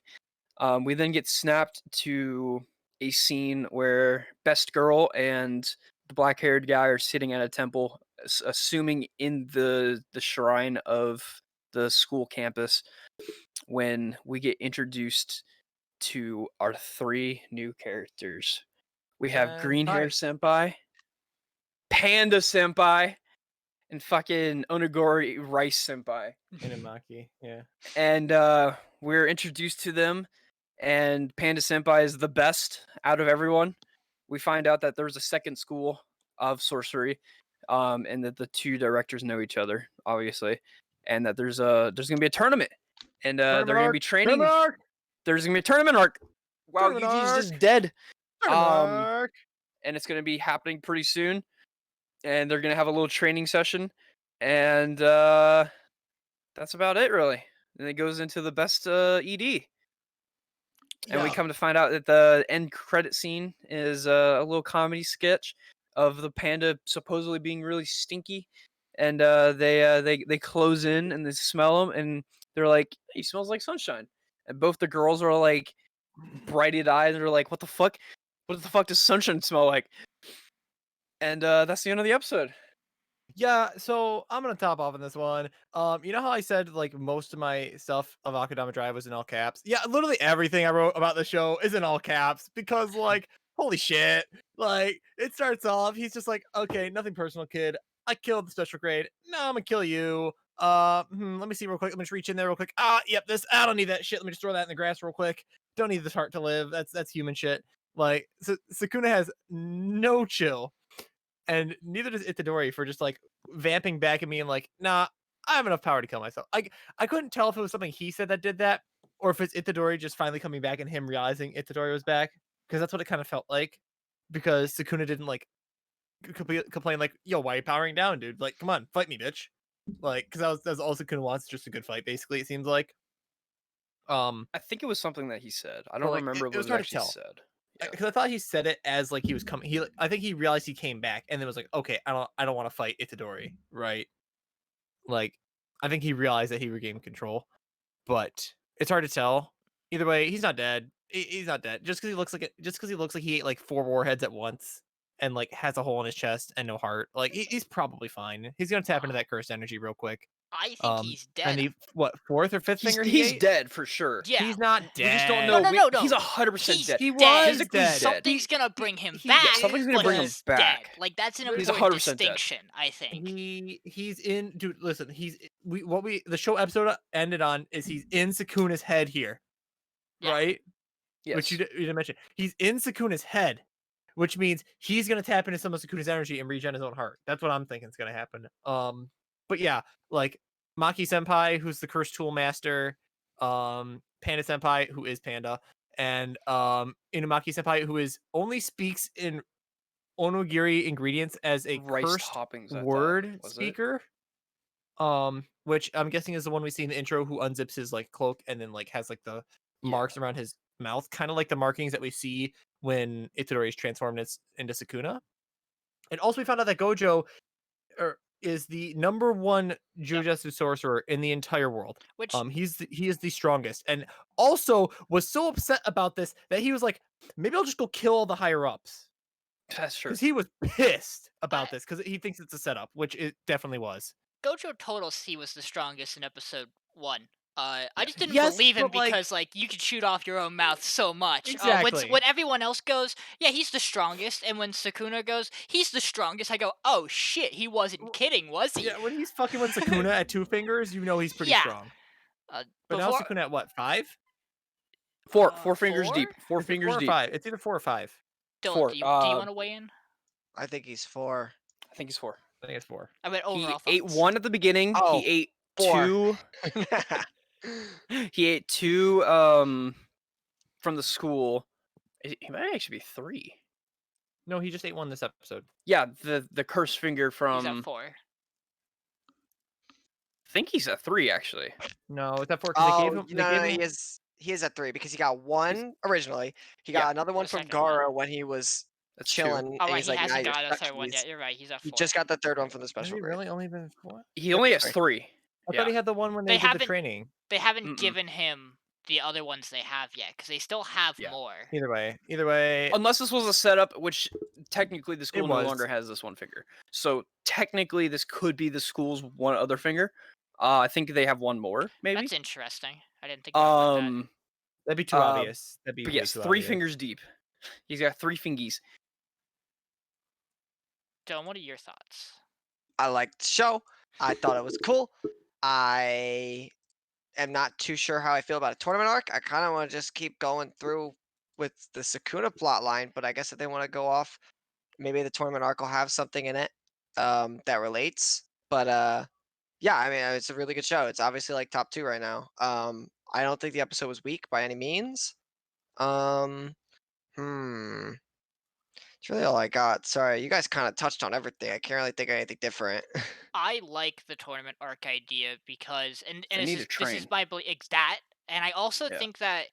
We then get snapped to a scene where Best Girl and the black-haired guy are sitting at a temple, assuming in the shrine of the school campus, when we get introduced to our three new characters. We have Green Hair Senpai, Panda Senpai, and fucking Onigori Rice Senpai. Inamaki, yeah. And we're introduced to them, and Panda Senpai is the best out of everyone. We find out that there's a second school of sorcery, and that the two directors know each other, obviously, and that there's gonna be a tournament, and they're gonna be training. There's gonna be a tournament arc. Wow, Yuji's just dead. And it's gonna be happening pretty soon, and they're gonna have a little training session, and that's about it, really. And it goes into the best ED. And we come to find out that the end credit scene is a little comedy sketch of the panda supposedly being really stinky, and they close in and they smell him, and they're like, "He smells like sunshine." And both the girls are like brighted eyes, and they're like, "What the fuck? What the fuck does sunshine smell like?" And that's the end of the episode. Yeah, so I'm gonna top off on this one. You know how I said like most of my stuff of Akadama Drive was in all caps? Yeah, literally everything I wrote about the show is in all caps because like, holy shit. Like, it starts off, he's just like, okay, nothing personal, kid. I killed the special grade. No, I'm gonna kill you. Let me see real quick. Let me just reach in there real quick. Yep, this I don't need that shit. Let me just throw that in the grass real quick. Don't need this heart to live. That's human shit. Like, Sukuna has no chill. And neither does Itadori for just like vamping back at me and like, nah, I have enough power to kill myself. I couldn't tell if it was something he said that did that, or if it's Itadori just finally coming back and him realizing Itadori was back, because that's what it kind of felt like. Because Sukuna didn't like complain like, "Yo, why are you powering down, dude? Like, come on, fight me, bitch!" Like, because that's all Sukuna wants, just a good fight. Basically, it seems like. I think it was something that he said. I don't like, remember it what was was hard to actually tell. said. Because I thought he said it as like he was coming. I think he realized he came back and then was like, okay, I don't want to fight Itadori, right? Like, I think he realized that he regained control, but it's hard to tell. Either way, he's not dead. He's not dead. Just because he looks like he ate like 4 warheads at once and like has a hole in his chest and no heart. Like, he's probably fine. He's gonna tap into that cursed energy real quick. I think he's And dead. the 4th or 5th finger He's ate? dead for sure. Yeah. He's not dead. We just don't No, know. no, no, He's no. 100% He's dead. He dead. was Physically dead. Something's gonna bring him he- back. something's gonna but bring him he's back. Dead. Like, that's an He's important 100% dead. distinction, I think. He's in, dude, listen, the show episode ended on is he's in Sukuna's head here. Yeah. Right? Yes. Which you didn't mention. He's in Sukuna's head, which means he's gonna tap into some of Sukuna's energy and regen his own heart. That's what I'm thinking is gonna happen. But yeah, like Maki Senpai, who's the cursed tool master, Panda Senpai, who is Panda, and Inumaki Senpai, who only speaks in onigiri ingredients as a Rice cursed toppings, I thought, word was it? speaker. Which I'm guessing is the one we see in the intro, who unzips his like cloak and then like has like the marks around his mouth, kind of like the markings that we see when Itadori is transformed into Sukuna. And also, we found out that Gojo is the #1 Jujutsu sorcerer in the entire world. Which He is the strongest, and also was so upset about this that he was like, maybe I'll just go kill all the higher ups. That's true. because he was pissed about I- this because he thinks it's a setup, which it definitely was. Gojo told us he was the strongest in episode 1. I Yeah. just didn't Yes, believe him but, like- because you could shoot off your own mouth so much. Exactly. When everyone else goes, yeah, he's the strongest, and when Sukuna goes, he's the strongest, I go, oh shit, he wasn't kidding, was he? Yeah, when he's fucking with Sukuna at 2 fingers, you know he's pretty Yeah. strong. But now Before Sukuna at what, 5? Four fingers 4? deep. 4 Is it fingers 4 or deep. 5? It's either 4 or 5. Dylan, 4. do you want to weigh in? I think he's 4. I think he's 4. I think it's 4. I mean, He overall ate thoughts. 1 at the beginning. Oh, He ate 4. 2. He ate 2 from the school. He might actually be 3. No, he just ate 1 this episode. Yeah, the cursed finger He's from. at 4. I think he's at 3 actually. No, it's at 4 because they gave him. no, They gave no, him. he is at 3 because he got 1 originally. He got Yeah. another one The from second one. Gara when he was That's 2. chilling. Oh, and right, he's he like, "Nah, hasn't you're got a stuck, third one yet. please." You're right, he's at 4. He just got the third one from the Has special he break. really only been 4? He only has Sorry. 3. I Yeah. thought he had the one when They they did the haven't- training. They haven't Mm-mm. given him the other ones they have yet, because they still have Yeah. more. Either way. Unless this was a setup, which technically the school no was. longer has this one finger. So technically, this could be the school's one other finger. I think they have one more, maybe. That's interesting. I didn't think about that. That'd be too obvious. That'd be But way yes, too 3 obvious. fingers deep. He's got 3 fingies. Dylan, what are your thoughts? I liked the show. I thought it was cool. I am not too sure how I feel about a tournament arc. I kind of want to just keep going through with the Sukuna plot line, but I guess if they want to go off, maybe the tournament arc will have something in it that relates. But yeah, I mean, it's a really good show. It's obviously like top 2 right now. I don't think the episode was weak by any means. It's really all I got. Sorry, you guys kind of touched on everything. I can't really think of anything different. I like the tournament arc idea because, and They this need is, to this is train. my belief, that, and I also Yeah. think that,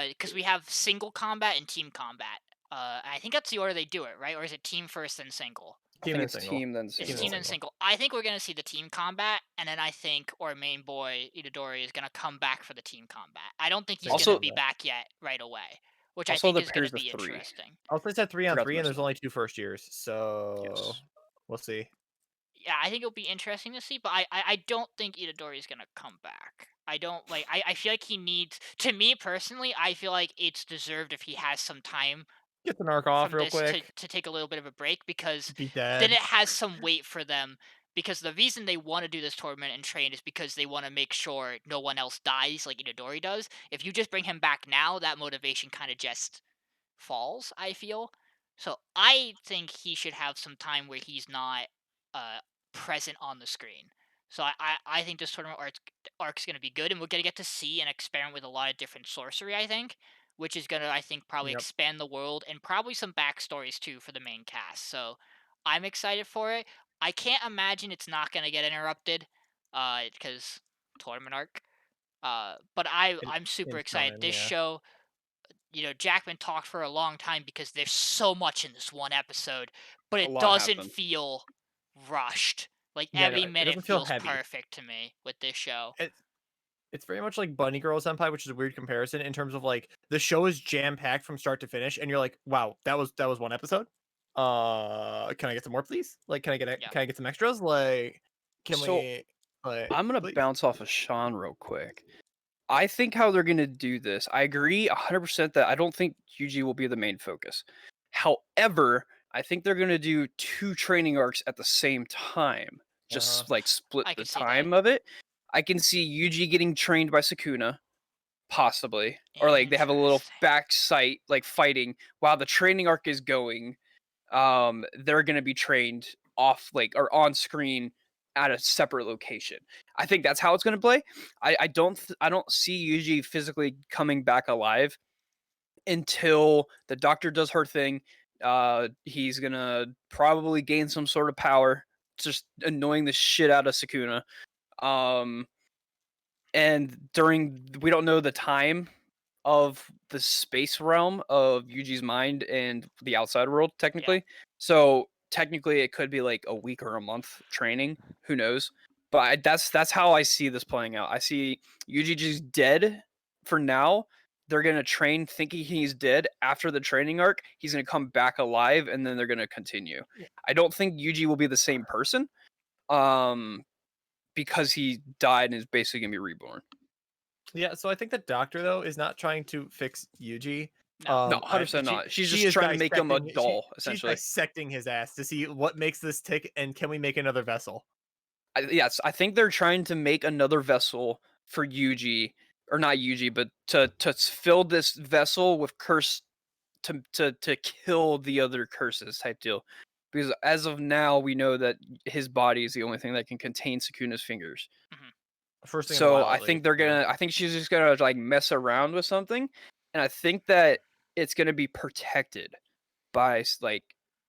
because we have single combat and team combat. I think that's the order they do it, right? Or is it team first then single? I Team think and it's single. team then It's single. team and single. I think we're gonna see the team combat, and then I think our main boy Itadori is gonna come back for the team combat. I don't think he's Also- gonna be back yet right away, which I Also think the is gonna pairs of be 3. interesting. Also, it's at 3 on Forgot to 3, and there's mention only 2 first years, so Yes. we'll see. Yeah, I think it'll be interesting to see, but I don't think Itadori is gonna come back. I don't like. I feel like he needs. To me personally, I feel like it's deserved if he has some time Get the narc off from real this quick. to take a little bit of a break, because Be then dead. it has some weight for them. Because the reason they want to do this tournament and train is because they want to make sure no one else dies like Itadori does. If you just bring him back now, that motivation kind of just falls, I feel. So I think he should have some time where he's not present on the screen. So I think this tournament arc's going to be good, and we're going to get to see and experiment with a lot of different sorcery, I think, which is going to, I think, probably Yep. expand the world, and probably some backstories, too, for the main cast. So I'm excited for it. I can't imagine it's not going to get interrupted, because tournament arc. But I'm super in excited. time, This yeah. show, Jackman talked for a long time because there's so much in this one episode, but A it lot doesn't happened. feel rushed. Like, Yeah, no, every it minute doesn't feel feels heavy. perfect to me with this show. It's very much like Bunny Girl Senpai, which is a weird comparison in terms of like the show is jam packed from start to finish, and you're like, wow, that was one episode. Can I get some more, please? Like, can I Yeah. get some extras? Like, can So, we? Like, I'm gonna please? bounce off of Sean real quick. I think how they're gonna do this, I agree 100% that I don't think Yuji will be the main focus. However, I think they're gonna do 2 training arcs at the same time, just like split I the can see that. time of it. I can see Yuji getting trained by Sukuna, possibly, or like they have a little Interesting. back sight, like fighting while the training arc is going. They're gonna be trained off like or on screen at a separate location. I think that's how it's gonna play. I don't see Yuji physically coming back alive until the doctor does her thing. He's gonna probably gain some sort of power, just annoying the shit out of Sukuna. And we don't know the time of the space realm of Yuji's mind and the outside world, technically. So technically, it could be like a week or a month training. Who knows? But that's how I see this playing out. I see Yuji just dead for now. they're gonna train thinking he's dead. After the training arc, he's gonna come back alive, and then they're gonna continue. Yeah. I don't think Yuji will be the same person, because he died and is basically gonna be reborn. Yeah, so I think the doctor though is not trying to fix Yuji. No. No, 100% not. She's She just is trying to make him a dissecting doll, she's essentially. dissecting his ass to see what makes this tick and can we make another vessel. Yes, I think they're trying to make another vessel for Yuji, or not Yuji, but to fill this vessel with curse to kill the other curses type deal. Because as of now, we know that his body is the only thing that can contain Sukuna's fingers. First thing in a So while, I at think least, they're yeah. gonna. I think she's just gonna like mess around with something, and I think that it's gonna be protected by like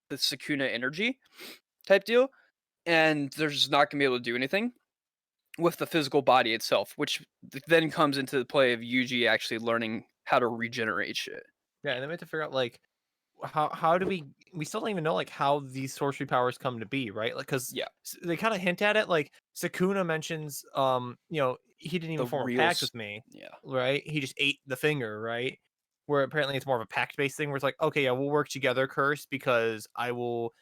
the Sukuna energy type deal, and they're just not gonna be able to do anything with the physical body itself, which then comes into the play of Yuji actually learning how to regenerate shit. Yeah, and then we have to figure out like how do we still don't even know like how these sorcery powers come to be, right? Like because Yeah, they kind of hint at it. Like Sakuna mentions, he didn't even the form a real. pact with me, Yeah, right? He just ate the finger, right? Where apparently it's more of a pact based thing where it's like, okay, yeah, we'll work together, curse, because I will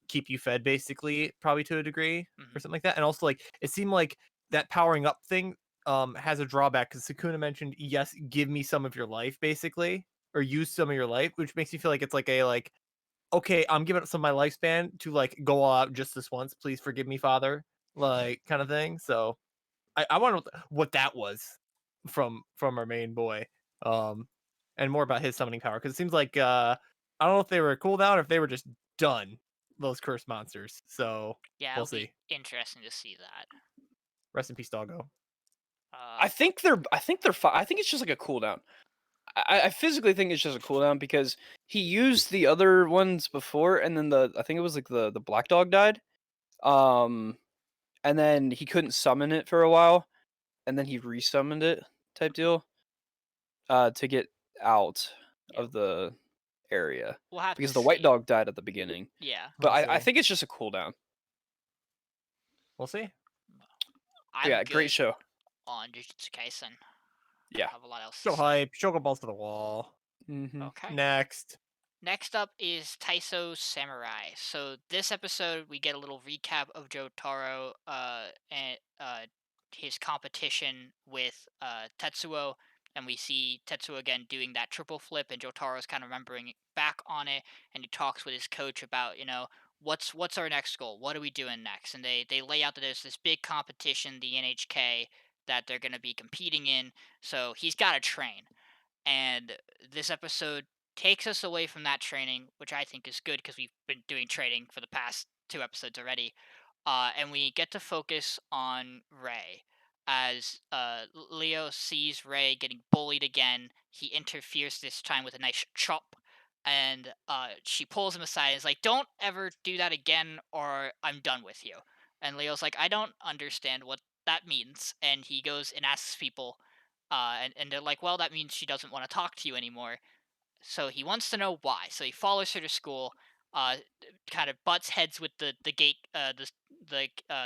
keep you fed, basically, probably to a degree or something like that. And also, like, it seemed like that powering up thing has a drawback because Sakuna mentioned, yes, give me some of your life, basically, or use some of your life, which makes me feel like it's like a like, okay, I'm giving up some of my lifespan to like go all out just this once. Please forgive me, Father, like kind of thing. So I wonder what that was from our main boy, and more about his summoning power because it seems like I don't know if they were cooldown or if they were just done, those cursed monsters. So Yeah, we'll it'll be see. interesting to see that. Rest in peace, doggo. I think they're. I think they're fine. I think it's just like a cooldown. I physically think it's just a cooldown because he used the other ones before, and then I think it was like the black dog died, um, and then he couldn't summon it for a while, and then he resummoned it type deal, to get out Yeah, of the area we'll have to because the white see. dog died at the beginning. Yeah, But We'll I see. think it's just a cooldown. We'll see. But I'm yeah, great good show. on Jujutsu Kaisen. I Yeah. don't have a lot else to So say. hype. Choco balls to the wall. Mm-hmm. Okay. Next. Next up is Taiso Samurai. So this episode we get a little recap of Jotaro and his competition with Tetsuo, and we see Tetsuo again doing that triple flip, and Jotaro's kind of remembering back on it, and he talks with his coach about what's our next goal, what are we doing next, and they lay out that there's this big competition, the NHK, that they're going to be competing in, so he's got to train. And this episode takes us away from that training, which I think is good because we've been doing training for the past 2 episodes already. And we get to focus on Ray. As Leo sees Ray getting bullied again, he interferes this time with a nice chop. And she pulls him aside and is like, "Don't ever do that again, or I'm done with you." And Leo's like, "I don't understand what that means." And he goes and asks people, and they're like, "Well, that means she doesn't want to talk to you anymore." So he wants to know why. So he follows her to school, uh, kind of butts heads with the gate, the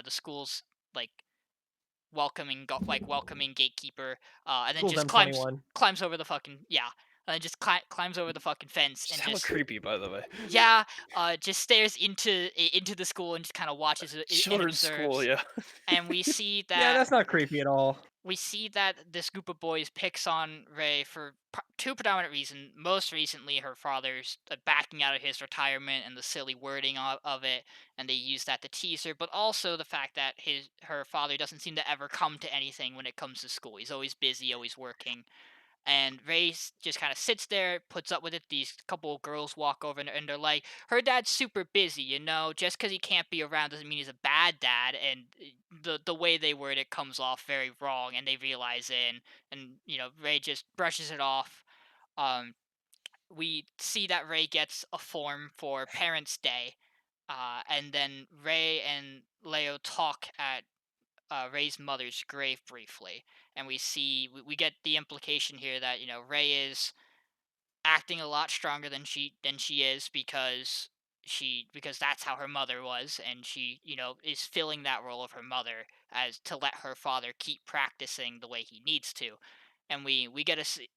school's like welcoming gatekeeper, and then School's just M21. climbs over the fucking and then just climbs over the fucking fence Just and hella just creepy, by the way. yeah, just stares into the school and just kind of watches it and Children's school, observes. yeah. And we see Yeah, that that's not creepy at all. this group of boys picks on Ray for two predominant reasons. Most recently, her father's backing out of his retirement and the silly wording of it, and they use that to tease her. But also the fact that her father doesn't seem to ever come to anything when it comes to school. He's always busy, always working. And Ray just kind of sits there, puts up with it. These couple of girls walk over and they're like, "Her dad's super busy, you know. Just because he can't be around doesn't mean he's a bad dad." And the way they word it comes off very wrong, and they realize it. And Ray just brushes it off. Um, we see that Ray gets a form for Parents' Day, and then Ray and Leo talk at Ray's mother's grave briefly, and we get the implication here that Ray is acting a lot stronger than she is because that's how her mother was, and she is filling that role of her mother as to let her father keep practicing the way he needs to, and we get to see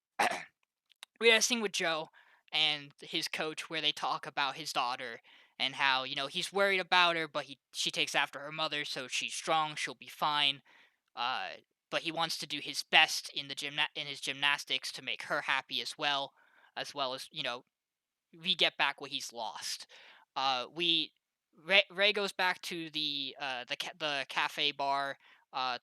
we had a scene with Joe and his coach where they talk about his daughter and how he's worried about her, but she takes after her mother, so she's strong, she'll be fine. Uh, but he wants to do his best in in his gymnastics to make her happy as well as we get back what he's lost. We Ray goes back to the cafe bar,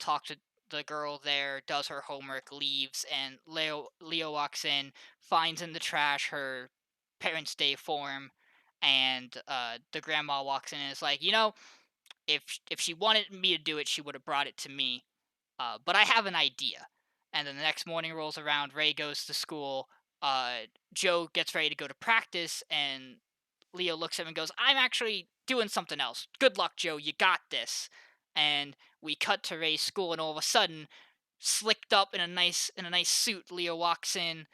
talks to the girl there, does her homework, leaves, and Leo walks in, finds in the trash her Parents' Day form, and the grandma walks in and is like, if she wanted me to do it, she would have brought it to me. But I have an idea. And then the next morning rolls around. Ray goes to school. Uh, Joe gets ready to go to practice, and Leo looks at him and goes, "I'm actually doing something else. Good luck, Joe. You got this." And we cut to Ray's school, and all of a sudden, slicked up in a nice suit, Leo walks in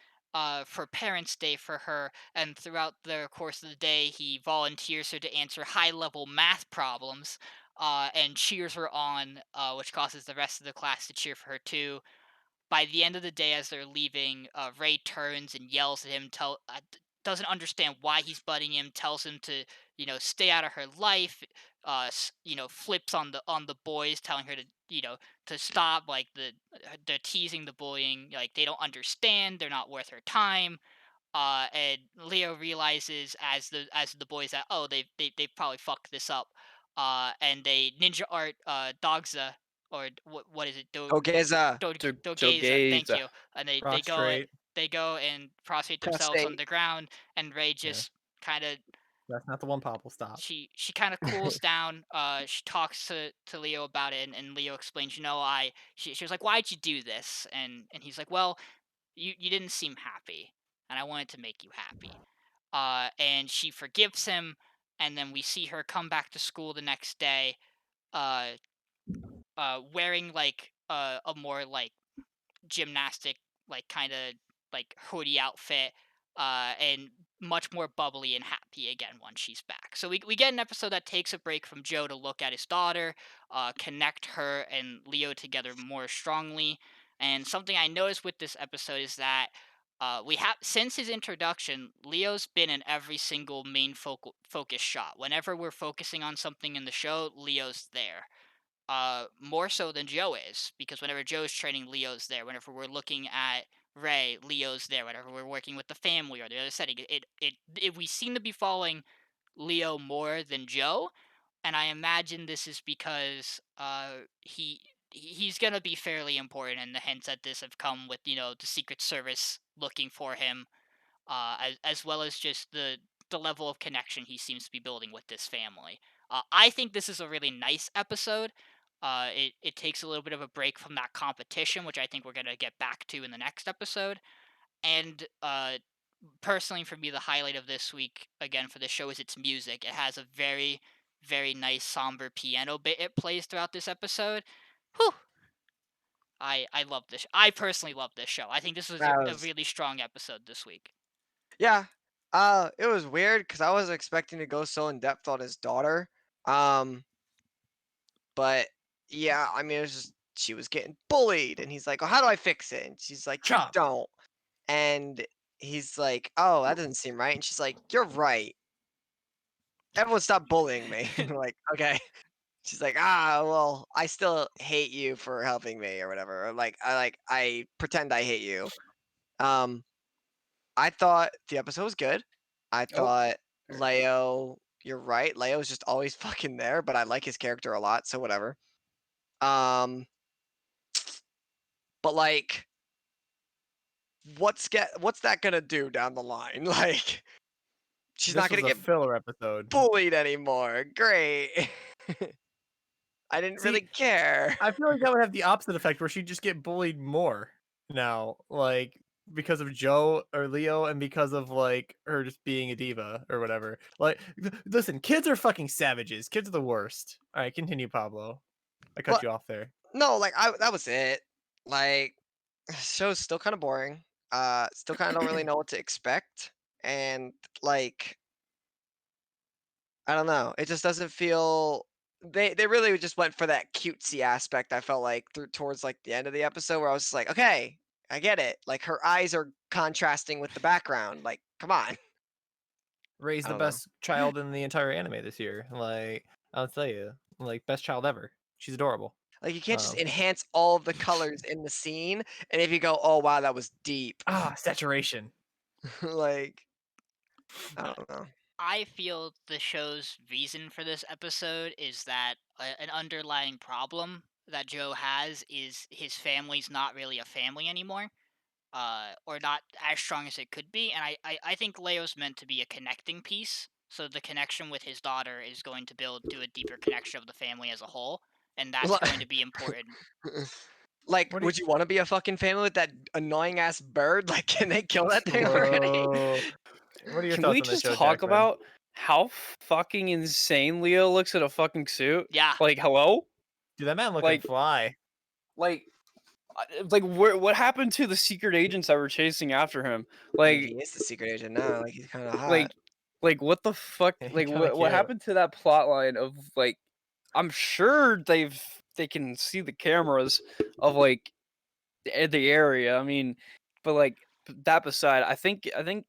for Parents' Day for her, and throughout the course of the day, he volunteers her to answer high-level math problems, and cheers her on, which causes the rest of the class to cheer for her too. By the end of the day, as they're leaving, Ray turns and yells at him, doesn't understand why he's butting him, tells him to, stay out of her life, flips on the boys, telling her to, to stop, like they're teasing the bullying, like they don't understand, they're not worth her time. And Leo realizes as the boys that they probably fucked this up, and they ninja art Dogza, or what is it? Ogeza. Dogeza, thank Jogeza. you. And Prostrate. they go and prostrate themselves on Prostate. the ground, and Ray Yeah. just kind of That's not the one Pop will stop. she kind of cools down. She talks to Leo about it, and Leo explains, she was like, "Why'd you do this?" And he's like, "Well, you didn't seem happy, and I wanted to make you happy." And she forgives him, and then we see her come back to school the next day, uh, wearing like a more like gymnastic, like kind of like hoodie outfit, and much more bubbly and happy again once she's back. So we get an episode that takes a break from Joe to look at his daughter, connect her and Leo together more strongly. And something I noticed with this episode is that we have since his introduction, Leo's been in every single main focus shot. Whenever we're focusing on something in the show, Leo's there, more so than Joe is, because whenever Joe's training, Leo's there. Whenever we're looking at Ray, Leo's there. Whenever we're working with the family or the other setting, we seem to be following Leo more than Joe, and I imagine this is because he's gonna be fairly important, and the hints at this have come with the Secret Service looking for him, as well as just the level of connection he seems to be building with this family. I think this is a really nice episode. It takes a little bit of a break from that competition, which I think we're gonna get back to in the next episode. And personally, for me, the highlight of this week again for the show is its music. It has a very, very nice somber piano bit it plays throughout this episode. Whew. I love this. I personally love this show. I think this was That a was really strong episode this week. Yeah. It was weird because I was expecting to go so in depth on his daughter. Um, but yeah, I mean, it was just she was getting bullied, and he's like, "Oh, how do I fix it?" And she's like, "You Chop. don't." And he's like, "Oh, that doesn't seem right." And she's like, "You're right. Everyone stop bullying me." And we're like, "Okay." She's like, "Ah, well, I still hate you for helping me or whatever. Or I pretend I hate you." Um, I thought the episode was good. I Oh, thought Leo, you're right. Leo's just always fucking there, but I like his character a lot, so whatever. Um, but like, what's that gonna do down the line? Like, she's this not gonna was a get filler episode. bullied anymore. Great. I didn't See, really care. I feel like that would have the opposite effect where she'd just get bullied more now, like because of Joe or Leo and because of like her just being a diva or whatever. Like, listen, kids are fucking savages. Kids are the worst. All right, continue, Pablo. I cut But you off there. no, like I that was it. Like, show's still kind of boring. Still kind of don't really know what to expect, and like I don't know. It just doesn't feel they really just went for that cutesy aspect. I felt like through towards like the end of the episode where I was just like, okay, I get it. Like her eyes are contrasting with the background. Like, come on. Raised I the don't know. best child in the entire anime this year. Like, I'll tell you, like best child ever. She's adorable. Like you can't just Um, enhance all of the colors in the scene, and if you go, oh wow, that was deep. saturation. Like, I Uh, don't know. I feel the show's reason for this episode is that an underlying problem that Joe has is his family's not really a family anymore, or not as strong as it could be. And I think Leo's meant to be a connecting piece. So the connection with his daughter is going to build to a deeper connection of the family as a whole, and that's going to be important. Like, What do you? would you want to be a fucking family with that annoying ass bird? Like, can they kill that thing already? Whoa. What are your Can thoughts we on this just show, talk Jackman? about how fucking insane Leo looks in a fucking suit? Yeah, Like, hello? Dude, that man looking Like, fly. like, what happened to the secret agents that were chasing after him? I mean, he Like, is the secret agent now. Like, he's kind of hot. like, what the fuck? He Like, kind of what cute. happened to that plot line of like? I'm sure they can see the cameras of like the area. I mean, but like that beside, I think I don't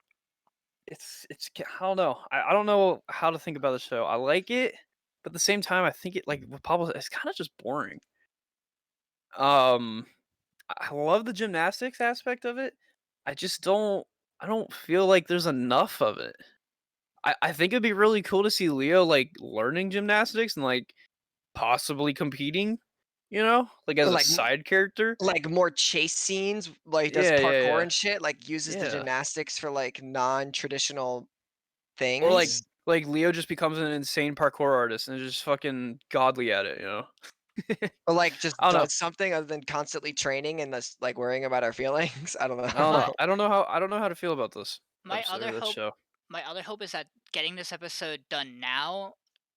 know. I don't know how to think about the show. I like it, but at the same time, I think it like with Pablo, it's kind of just boring. Um, I love the gymnastics aspect of it. I just don't. I don't feel like there's enough of it. I think it'd be really cool to see Leo like learning gymnastics and like possibly competing. You know, like as a Like, side character. like more chase scenes, like he does Yeah, yeah, parkour yeah, and shit. Like, uses the yeah. gymnastics for like non-traditional Or like things. Leo just becomes an insane parkour artist and is just fucking godly at it. You know. Or like just I don't know. does something other than constantly training and that's like worrying about our feelings. I don't I don't know. know. my I don't know how to feel about this my episode other or this hope show. my other hope is that getting this episode done now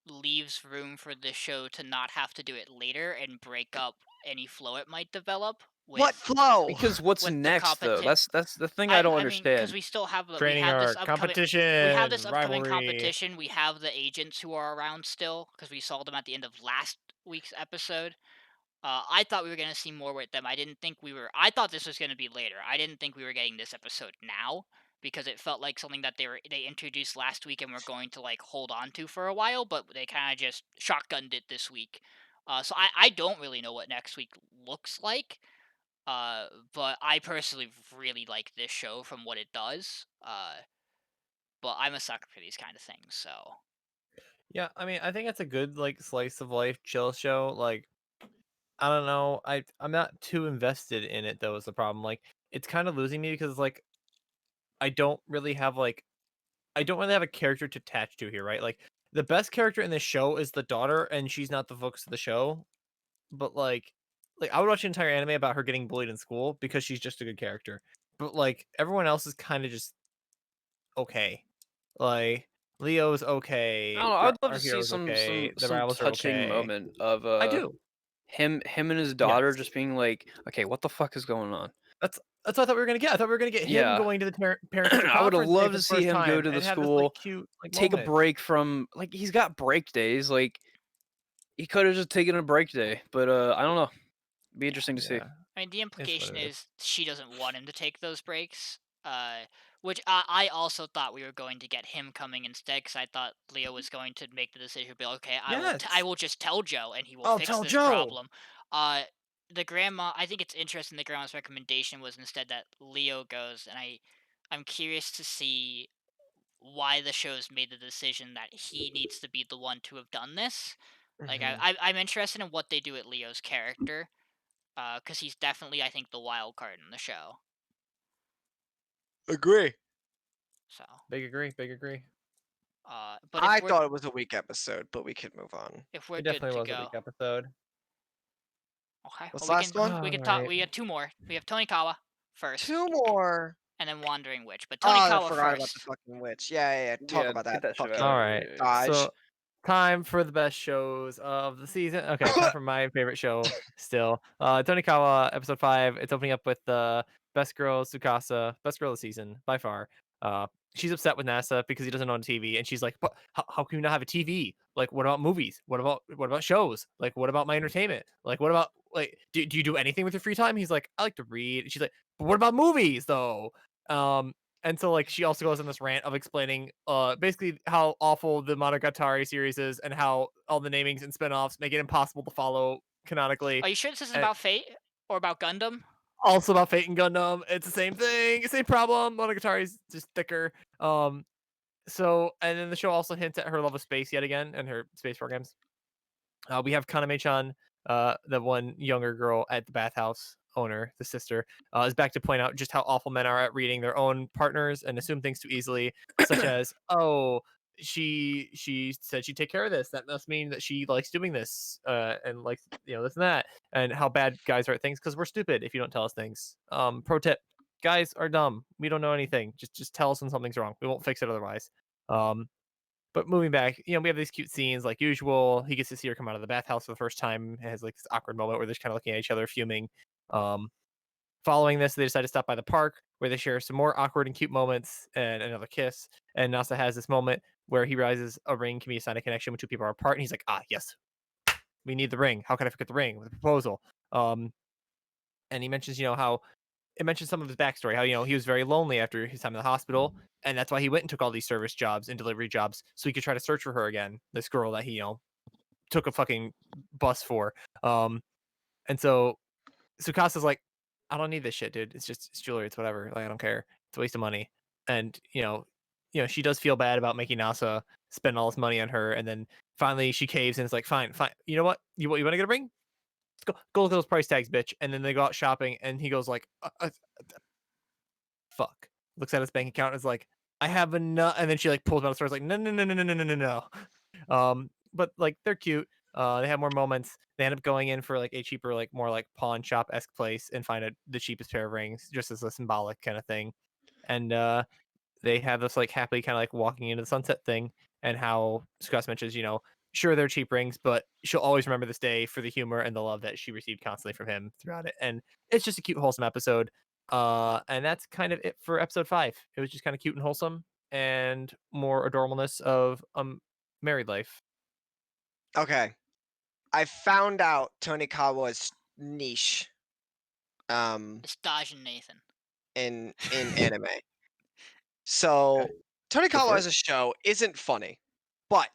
leaves room for the show to not have to do it later and break up any flow it might develop What with flow? Because what's the next though? competition. That's the thing I don't I mean, because understand. we still have we Training have this arc, upcoming we have this competition, upcoming rivalry. competition. We have the agents who are around still because we saw them at the end of last week's episode. I thought we were gonna see more with them. I didn't think we were. I thought this was gonna be later. I didn't think we were getting this episode now because it felt like something that they introduced last week and were going to like hold on to for a while, but they kind of just shotgunned it this week. So I don't really know what next week looks like. But I personally really like this show from what it does. But I'm a sucker for these kind of things. So Yeah, I mean, I think it's a good like slice of life chill show. Like, I don't know, I'm not too invested in it though. Is the problem? Like, it's kind of losing me because like I don't really have like I don't really have a character to attach to here, right? Like, the best character in this show is the daughter, and she's not the focus of the show. But like I would watch an entire anime about her getting bullied in school because she's just a good character. But like everyone else is kind of just okay. Like Leo's I okay, don't know. I would love our to see hero's okay, the some rivals are touching okay. moment of I do. him and his daughter Yes. just being like, okay, what the fuck is going on? That's what I thought we were gonna get. I thought we were gonna get him Yeah, going to the parent teacher I would have conference day loved for to the see first him go time to the and have this like school, cute like take a moment. break from like he's got break days. Like he could have just taken a break day, but I don't know. Be yeah. interesting to see. Yeah, I mean, the it's what implication it is. is she doesn't want him to take those breaks. Which I also thought we were going to get him coming instead because I thought Leo was going to make the decision, be like, okay, I Yes. will just tell Joe and he will I'll fix tell this Joe. problem. The grandma, I think it's interesting. The grandma's recommendation was instead that Leo goes, and I'm curious to see why the show's made the decision that he needs to be the one to have done this. Like Mhm. I'm interested in what they do with Leo's character because he's definitely, I think, the wild card in the show. Agree. So, Big agree, big agree. but I thought it was a weak episode, but we could move on. if we're It good definitely to was a go, weak episode. okay. What's Well, the last one? we can talk. Alright. We got two more. We have Tonikawa Two first, more. and then Wandering Witch. But Oh, I Tonikawa forgot about the first. fucking witch. Yeah, yeah, yeah. Talk Yeah, about get that that shit out fucking of here. Alright. Yeah, yeah. dodge. So time for the best shows of the season. Okay, time for my favorite show still. Tonikawa episode 5. It's opening up with the best girl Tsukasa, best girl of the season by far. She's upset with NASA because he doesn't own a TV, and she's like, "But how can you not have a TV? Like, what about movies? What about shows? Like, what about my entertainment? Like, what about like, do you do anything with your free time? He's like, I like to read. And she's like, but what about movies though? And so like she also goes on this rant of explaining basically how awful the Monogatari series is and how all the namings and spin-offs make it impossible to follow canonically. Are you sure this isn't And about Fate or about Gundam? also about Fate and Gundam. It's the same thing, same problem. Monogatari's just thicker. So and then the show also hints at her love of space yet again and her space programs. We have Kaname-chan, the one younger girl at the bathhouse owner, the sister, is back to point out just how awful men are at reading their own partners and assume things too easily, such as, oh, she said she'd take care of this. That must mean that she likes doing this, and likes this and that, and how bad guys are at things because we're stupid if you don't tell us things. Pro tip: guys are dumb. We don't know anything. Just tell us when something's wrong. We won't fix it otherwise. Um, but moving back, we have these cute scenes like usual. He gets to see her come out of the bathhouse for the first time. It has like this awkward moment where they're just kind of looking at each other, fuming. Um, Following this, they decide to stop by the park where they share some more awkward and cute moments and another kiss. And Nasa has this moment where he realizes a ring can be a sign of connection when two people are apart. And he's like, yes, we need the ring. How could I forget the ring with the proposal? And he mentions, how it mentions some of his backstory, how he was very lonely after his time in the hospital, and that's why he went and took all these service jobs and delivery jobs so he could try to search for her again, this girl that he took a fucking bus for. And so Tsukasa's like, I don't need this shit, dude. It's jewelry, it's whatever. Like I don't care. It's a waste of money. And she does feel bad about making Nasa spend all this money on her, and then finally she caves and is like, fine. You know what? You want to get a ring? Go look at those price tags, bitch. And then they go out shopping, and he goes like, fuck. Looks at his bank account and is like, I have enough. And then she like pulls him out of the store. Is like, no, no, no, no, no, no, no, no, no. But like they're cute. They have more moments. They end up going in for like a cheaper, like more like pawn shop esque place and find the cheapest pair of rings, just as a symbolic kind of thing. And they have this like happily kind of like walking into the sunset thing, and how Scott mentions, sure they're cheap rings, but she'll always remember this day for the humor and the love that she received constantly from him throughout it. And it's just a cute, wholesome episode. And that's kind of it for episode 5. It was just kind of cute and wholesome, and more adorableness of married life. Okay. I found out Tony Kawa's niche It's Dodge and Nathan. in anime. So Tony Go Kawa for as a show isn't funny, but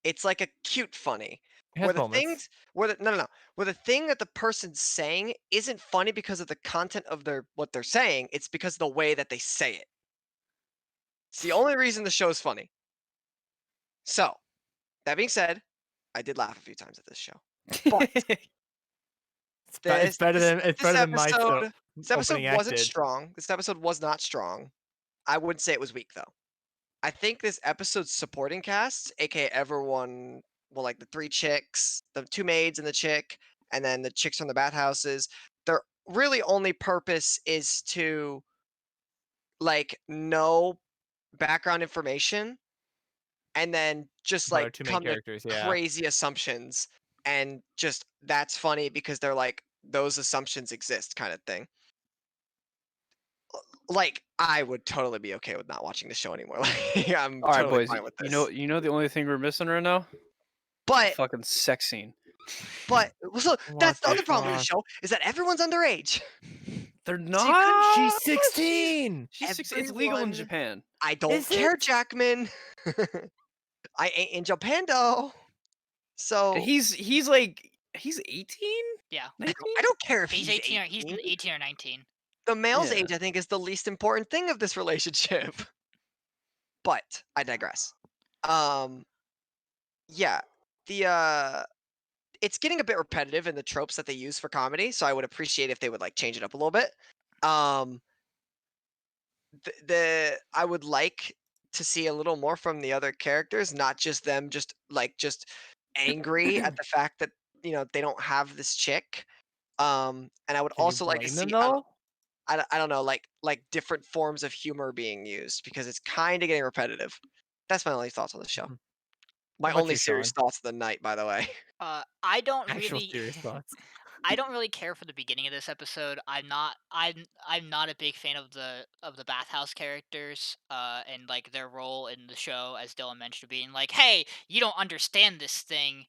it's like a cute funny. It Where has the moments. things where the no no no where the thing that the person's saying isn't funny because of the content of what they're saying, it's because of the way that they say it. It's the only reason the show's funny. So, that being said, I did laugh a few times at this show. But It's better than my show this episode opening act wasn't did. strong. This episode was not strong. I wouldn't say it was weak though. I think this episode's supporting cast, aka everyone, well, like the 3 chicks, the 2 maids and the chick, and then the chicks from the bathhouses, their really only purpose is to like know background information and then just But our like 2 main come to characters, yeah. crazy assumptions, and just that's funny because they're like those assumptions exist kind of thing. Like I would totally be okay with not watching the show anymore. Like I'm All right, totally boys. fine with You this. know the only thing we're missing right now? The But fucking sex scene. so What that's the the other problem with the fuck? show is that everyone's underage. They're So you couldn't. not. She's 16. She's 16. It's legal in Everyone. Japan. I don't Is care, it? Jackman. I ain't in Japan though. And So he's like he's 18, Yeah. 19. I don't care if He's he's 18 or he's 18. 18 or 19. The male's Yeah. age, I think, is the least important thing of this relationship. But I digress. Yeah, it's getting a bit repetitive in the tropes that they use for comedy, so I would appreciate if they would like change it up a little bit. Um, I would like to see a little more from the other characters, not just them just angry at the fact that they don't have this chick. And I would Can you also like to blame them see though? I don't know, like different forms of humor being used because it's kind of getting repetitive. That's my only thoughts on the show. Mhm. My How about only you, serious Sean? thoughts of the night, by the way. I don't Actual really serious thoughts. I don't really care for the beginning of this episode. I'm not a big fan of the bathhouse characters and like their role in the show, as Dylan mentioned, being like, "Hey, you don't understand this thing.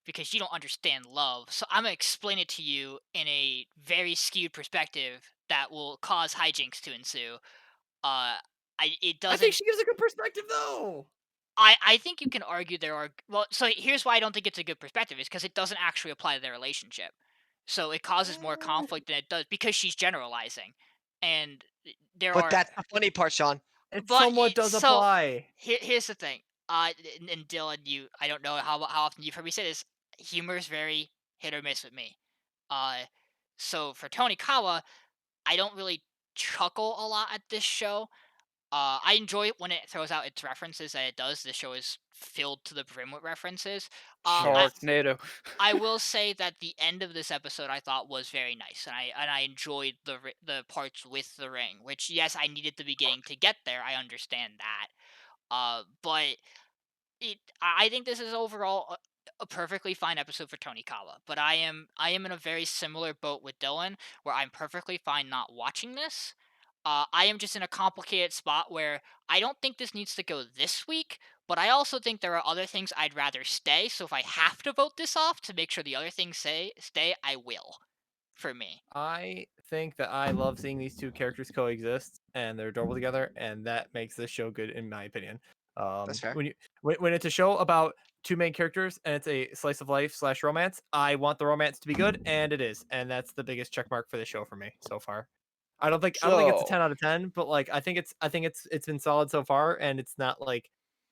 because you don't understand love. So I'm gonna explain it to you in a very skewed perspective that will cause hijinks to ensue. It I think doesn't. she gives a good perspective though. I think you can argue there are well. So here's why I don't think it's a good perspective is because it doesn't actually apply to their relationship. So it causes more conflict than it does because she's generalizing, and there But are. that's the funny part, Sean. It But somewhat does so apply. here's the thing. And Dylan, I don't know how often you've heard me say this. Humor is very hit or miss with me. Uh, so for Tony Kawa, I don't really chuckle a lot at this show. I enjoy it when it throws out its references that it does. The show is filled to the brim with references. Uh, I Yes. Sharknado. I will say that the end of this episode I thought was very nice, and I enjoyed the parts with the ring. Which yes, I needed the beginning to get there. I understand that. But I think this is overall a perfectly fine episode for Tony Kawa, but I am in a very similar boat with Dylan where I'm perfectly fine not watching this. I am just in a complicated spot where I don't think this needs to go this week, but I also think there are other things I'd rather stay. So if I have to vote this off to make sure the other things stay, I will. For me, I think that I love seeing these two characters coexist and they're adorable together, and that makes this show good in my opinion. That's fair. When it's a show about two main characters and it's a slice of life slash romance, I want the romance to be good, and it is, and that's the biggest check mark for the show for me so far. I don't think it's a So 10 out of 10, but like I think it's been solid so far, and it's not like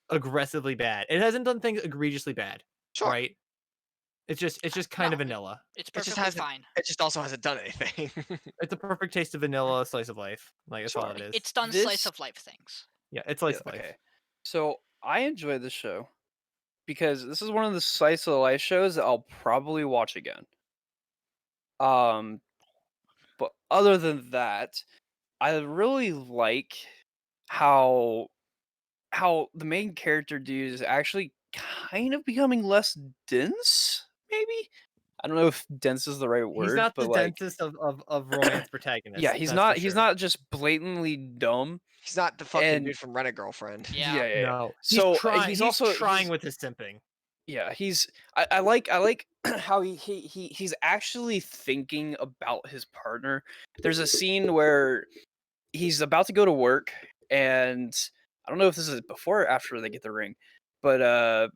aggressively bad. It hasn't done things egregiously bad, Sure. right? It's just kind no, of vanilla. it's It just perfectly hasn't. fine. It just also hasn't done anything. It's a perfect taste of vanilla slice of life. Like that's all Sure. it is. It's done slice this of life things. Yeah, it's slice yeah, of life. okay. So I enjoy this show because this is one of the slice of life shows that I'll probably watch again. Um, but other than that, I really like how the main character dude is actually kind of becoming less dense. Maybe I don't know if dense is the right He's word, not the but like densest of romance yeah, protagonists. That's for he's sure. not just blatantly dumb He's not the fucking and dude from Rent a Girlfriend. Yeah. yeah. No, he's So trying. he's He's also trying with his simping. yeah, I like how he's actually thinking about his partner. There's a scene where he's about to go to work and I don't know if this is before or after they get the ring, but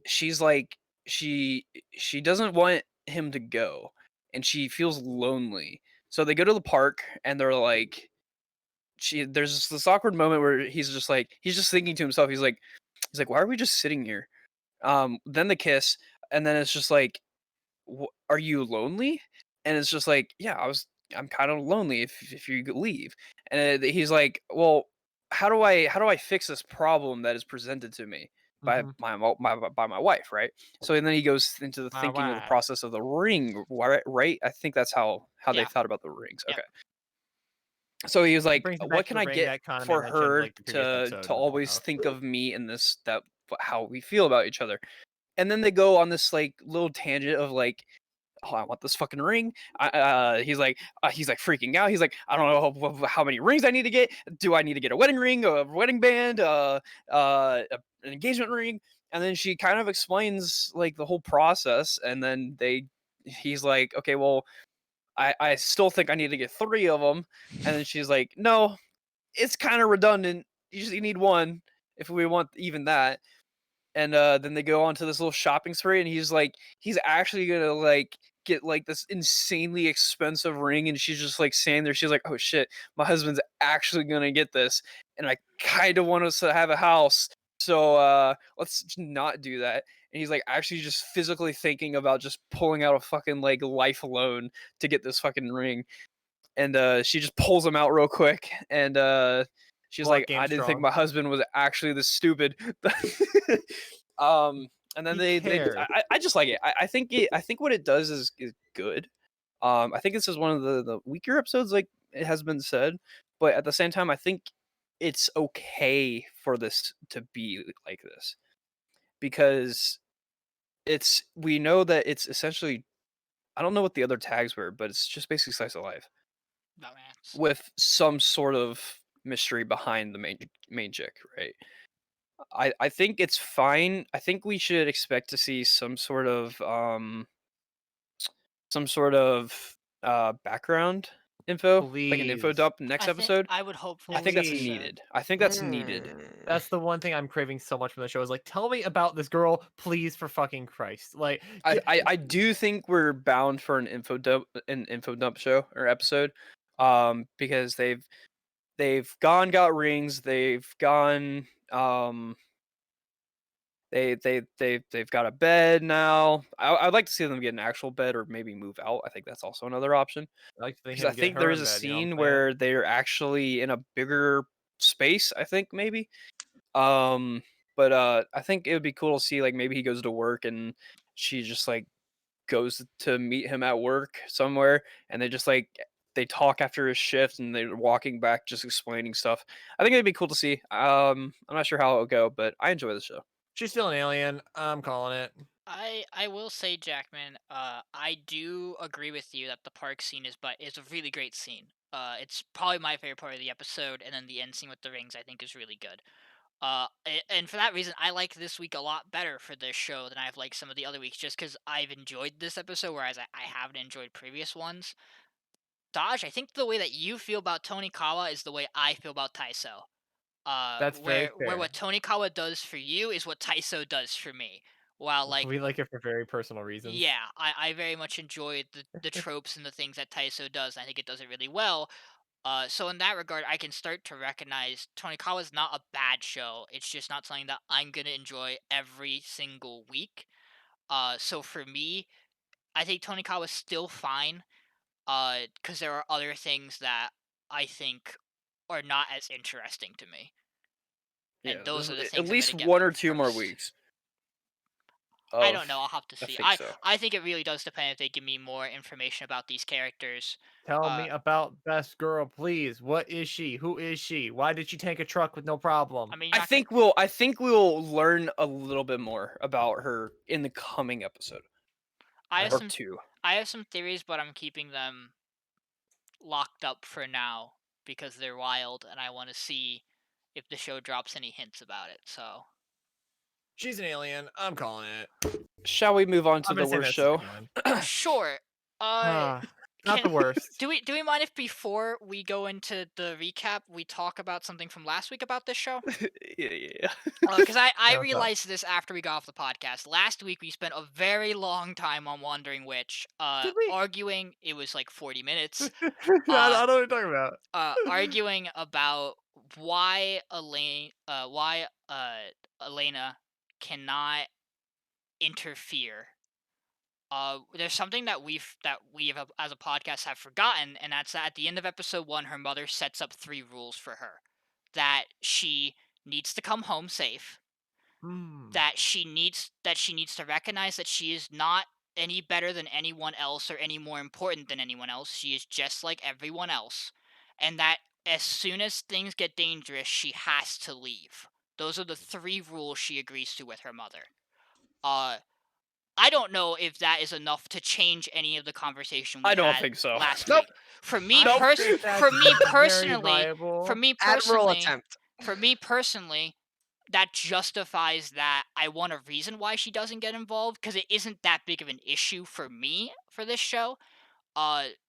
she's like she doesn't want him to go and she feels lonely. So they go to the park and they're like there's this awkward moment where he's just thinking to himself, he's like, why are we just sitting here? Then the kiss, and then it's just like, "Are you lonely?" And it's just like, "Yeah, I'm kind of lonely if you could leave." And he's like, "Well, how do I fix this problem that is presented to me by Mhm. my wife, right?" So and then he goes into the My thinking of the wife. process of the ring, right? I think that's how they Yeah. thought about the rings. Yep. Okay. So he was It like, brings it back "What to can the I ring get that Kaname for mentioned her like the previous episode to in the always clubhouse. think of me in this that how we feel about each other?" And then they go on this like little tangent of like, "Oh, I want this fucking ring." He's like freaking out. He's like, "I don't know how many rings I need to get. Do I need to get a wedding ring, a wedding band, an engagement ring?" And then she kind of explains like the whole process, and then he's like, "Okay, well, I still think I need to get 3 of them." And then she's like, "No, it's kind of redundant. You just need one if we want even that." And then they go on to this little shopping spree, and he's actually gonna like get like this insanely expensive ring, and she's just like saying there, she's like, "Oh shit, my husband's actually gonna get this, and I kind of want us to have a house, so let's not do that." And he's like actually just physically thinking about just pulling out a fucking like life loan to get this fucking ring, and she just pulls him out real quick, and she's Block like, game "I didn't think strong. my husband was actually this stupid." And then He they cared. I just like it. I think what it does is good. I think this is one of the weaker episodes, like it has been said, but at the same time, I think it's okay for this to be like this because we know that it's essentially, I don't know what the other tags were, but it's just basically slice of life Romance. with some sort of mystery behind the main chick, right? I think it's fine. I think we should expect to see some sort of background info, like an info Please. dump next episode. I would hope for I think this that's Please. episode. needed. I think that's needed. Mm. That's the one thing I'm craving so much from the show is like, tell me about this girl, please, for fucking Christ. Like, I do think we're bound for an info dump show or episode, because they've got rings, they've got a bed now. I'd like to see them get an actual bed or maybe move out. I think that's also another option. I like to think Because I him get think her there's in a bed, you know what I'm scene saying? where they're actually in a bigger space, I think maybe. But I think it would be cool to see like maybe he goes to work and she just like goes to meet him at work somewhere and they just like they talk after his shift and they're walking back just explaining stuff. I think it'd be cool to see. I'm not sure how it'll go, but I enjoy the show. She's still an alien. I'm calling it. I will say, Jackman, I do agree with you that the park scene is a really great scene. It's probably my favorite part of the episode, and then the end scene with the rings I think is really good. And for that reason, I like this week a lot better for this show than I've liked some of the other weeks, just because I've enjoyed this episode, whereas I haven't enjoyed previous ones. Dodge, I think the way that you feel about Tony Kawa is the way I feel about Taiso. That's very Where fair. what Tony Kawa does for you is what Taiso does for me. While like We like it for very personal reasons. yeah, I very much enjoy the tropes and the things that Taiso does. I think it does it really well. So in that regard, I can start to recognize Tonikawa's not a bad show. It's just not something that I'm gonna enjoy every single week. So for me, I think Tonikawa's still fine. Because there are other things that I think are not as interesting to me, and Yeah, those this are the at things I'm gonna least get one or through two more first. weeks I of don't know. I'll have to I see. think so. I think it really does depend if they give me more information about these characters. Tell Uh, me about best girl, please. What is she? Who is she? Why did she tank a truck with no problem? I mean, you're not gonna. I think we'll learn a little bit more about her in the coming episode I I have or hope some. two. I have some theories, but I'm keeping them locked up for now because they're wild, and I want to see if the show drops any hints about it. So, she's an alien. I'm calling it. Shall we move on to I'm the gonna say worst that's the show? second one. sure. Uh, Ah, not can the worst. do we mind if before we go into the recap, we talk about something from last week about this show? Yeah. Because I Yeah, what's up? realized this after we got off the podcast. Last week we spent a very long time on Wandering Witch, Did we? arguing. It was like 40 minutes. I Uh, don't know what you're talking about. arguing about why Elena cannot interfere. There's something that we have, as a podcast have forgotten, and that's that at the end of episode 1, her mother sets up 3 rules for her: that she needs to come home safe, Hmm. that she needs to recognize that she is not any better than anyone else or any more important than anyone else. She is just like everyone else, and that as soon as things get dangerous, she has to leave. Those are the 3 rules she agrees to with her mother. Uh, I don't know if that is enough to change any of the conversation we I don't had think so. last Nope. week. For me, I Nope. think that's for me very personally, for viable. me Admiral personally, attempt. for me personally, that justifies that I want a reason why she doesn't get involved, because it isn't that big of an issue for me for this show.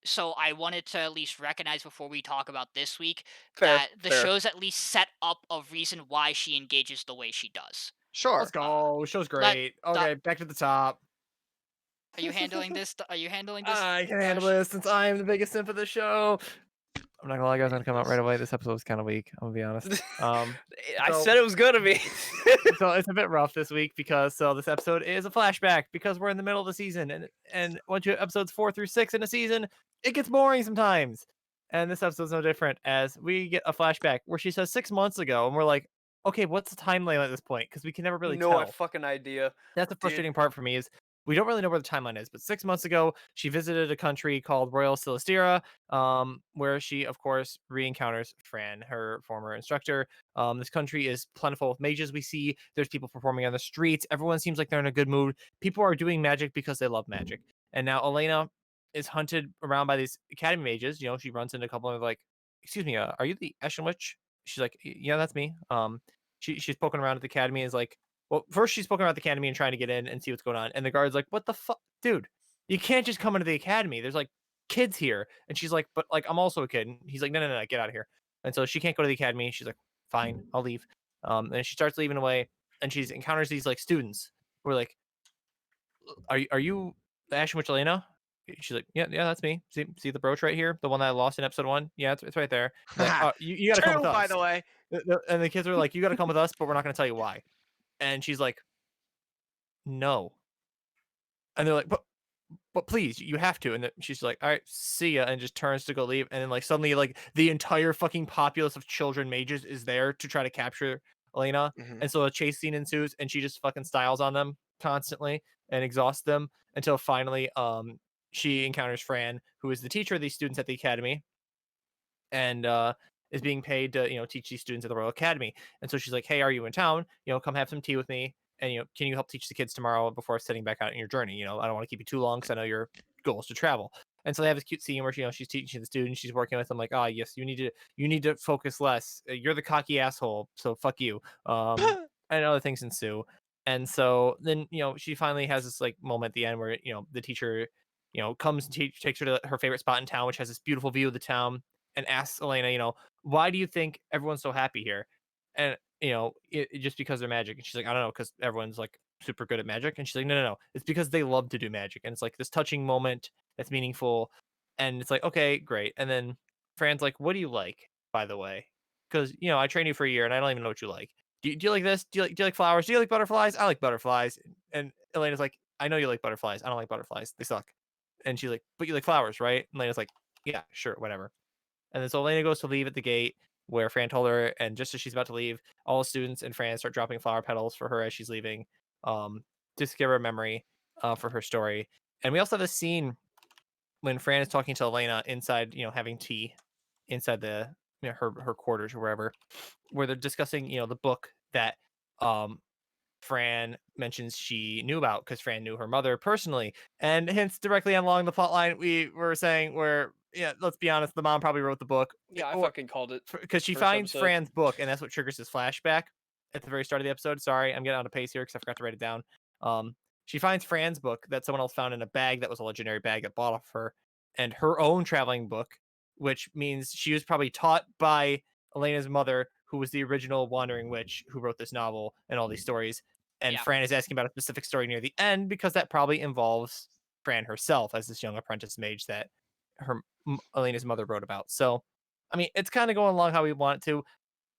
So I wanted to at least recognize before we talk about this week Fair, that the fair. show's at least set up a reason why she engages the way she does. Let's Sure. go. Show's Let great. the, Okay, back to the top. are you handling this? Are you handling this, I can handle Josh? this since I am the biggest simp of the show. I'm not gonna lie, guys. I'm gonna come out right away. This episode was kind of weak. I'm gonna be honest. I So said it was gonna be. so it's a bit rough this week because this episode is a flashback because we're in the middle of the season and once you episodes 4 through 6 in a season, it gets boring sometimes. And this episode's no different as we get a flashback where she says 6 months ago, and we're like, okay, what's the timeline at this point? Because we can never really No tell. fucking idea, That's the dude. frustrating part for me is we don't really know where the timeline is. But 6 months ago, she visited a country called Royal Silistira, where she, of course, re-encounters Fran, her former instructor. This country is plentiful with mages. We see there's people performing on the streets. Everyone seems like they're in a good mood. People are doing magic because they love magic. And now Elena is hunted around by these academy mages. She runs into a couple of like, excuse me, are you the Eshin Witch? She's like, yeah, that's me. she's poking around at the academy. Is like, well, first she's poking around at the academy and trying to get in and see what's going on. And the guard's like, "What the fuck, dude? You can't just come into the academy. There's like kids here." And she's like, "But like I'm also a kid." And he's like, "No, no, no, no, get out of here." And so she can't go to the academy. She's like, "Fine, I'll leave." And she starts leaving away, and she encounters these like students who are like, "Are you the Ash and Witch Elena?" She's like, "Yeah, yeah, that's me. See the brooch right here, the one that I lost in episode 1. Yeah, it's right there." And like, "Oh, you got to come with True, by us." the way. And the kids are like, "You got to come with us, but we're not going to tell you why." And she's like, "No." And they're like, "But please, you have to." And then she's like, "All right, see ya," and just turns to go leave. And then like suddenly, like the entire fucking populace of children mages is there to try to capture Elena. Mhm. And so a chase scene ensues, and she just fucking styles on them constantly and exhausts them until finally, she encounters Fran, who is the teacher of these students at the academy, and is being paid to teach these students at the Royal Academy. And so she's like, "Hey, are you in town? Come have some tea with me, and can you help teach the kids tomorrow before setting back out on your journey? I don't want to keep you too long because I know your goal is to travel." And so they have this cute scene where she's teaching the students, she's working with them like, "Ah, yes, you need to focus less. You're the cocky asshole, so fuck you." And other things ensue. And so then she finally has this like moment at the end where the teacher comes and takes her to her favorite spot in town, which has this beautiful view of the town, and asks Elena, "Why do you think everyone's so happy here?" And just because they're magic. And she's like, "I don't know, because everyone's like super good at magic." And she's like, "No, no, no, it's because they love to do magic." And it's like this touching moment that's meaningful. And it's like, okay, great. And then Fran's like, "What do you like, by the way? Because I trained you for a year, and I don't even know what you like. Do you like this? Do you like flowers? Do you like butterflies? I like butterflies." And Elena's like, "I know you like butterflies. I don't like butterflies. They suck." And she's like, "But you like flowers, right?" And Elena's like, "Yeah, sure, whatever." And then so Elena goes to leave at the gate where Fran told her, and just as she's about to leave, all the students and Fran start dropping flower petals for her as she's leaving, um, just to give her a memory for her story. And we also have a scene when Fran is talking to Elena inside, having tea inside the her quarters or wherever, where they're discussing, the book that um Fran mentions she knew about because Fran knew her mother personally, and hence directly along the plot line we were saying where, yeah, let's be honest, the mom probably wrote the book, Yeah, I or fucking called it. because she First finds episode. Fran's book, and that's what triggers his flashback at the very start of the episode. Sorry, I'm getting out of pace here because I forgot to write it down. She finds Fran's book that someone else found in a bag that was a legendary bag that bought off her, and her own traveling book, which means she was probably taught by Elena's mother, who was the original Wandering Witch who wrote this novel and all these stories. And Yeah. Fran is asking about a specific story near the end because that probably involves Fran herself as this young apprentice mage that Elena's mother wrote about. So, I mean, it's kind of going along how we want it to.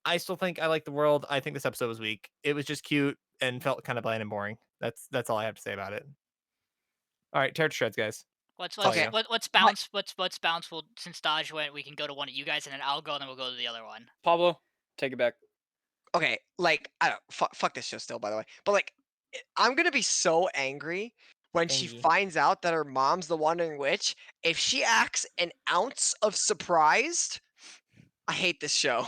I still think I like the world. I think this episode was weak. It was just cute and felt kind of bland and boring. That's all I have to say about it. All right, tear to shreds, guys. Let's That's all let's you Okay. know. let, let's My bounce. Let's bounce. We'll since Dodge went, we can go to one of you guys, and then I'll go, and then we'll go to the other one. Pablo, take it back. okay, like I don't fuck this show still, by the way. But like, I'm gonna be so angry when she Angie. finds out that her mom's the Wandering Witch. If she acts an ounce of surprised, I hate this show.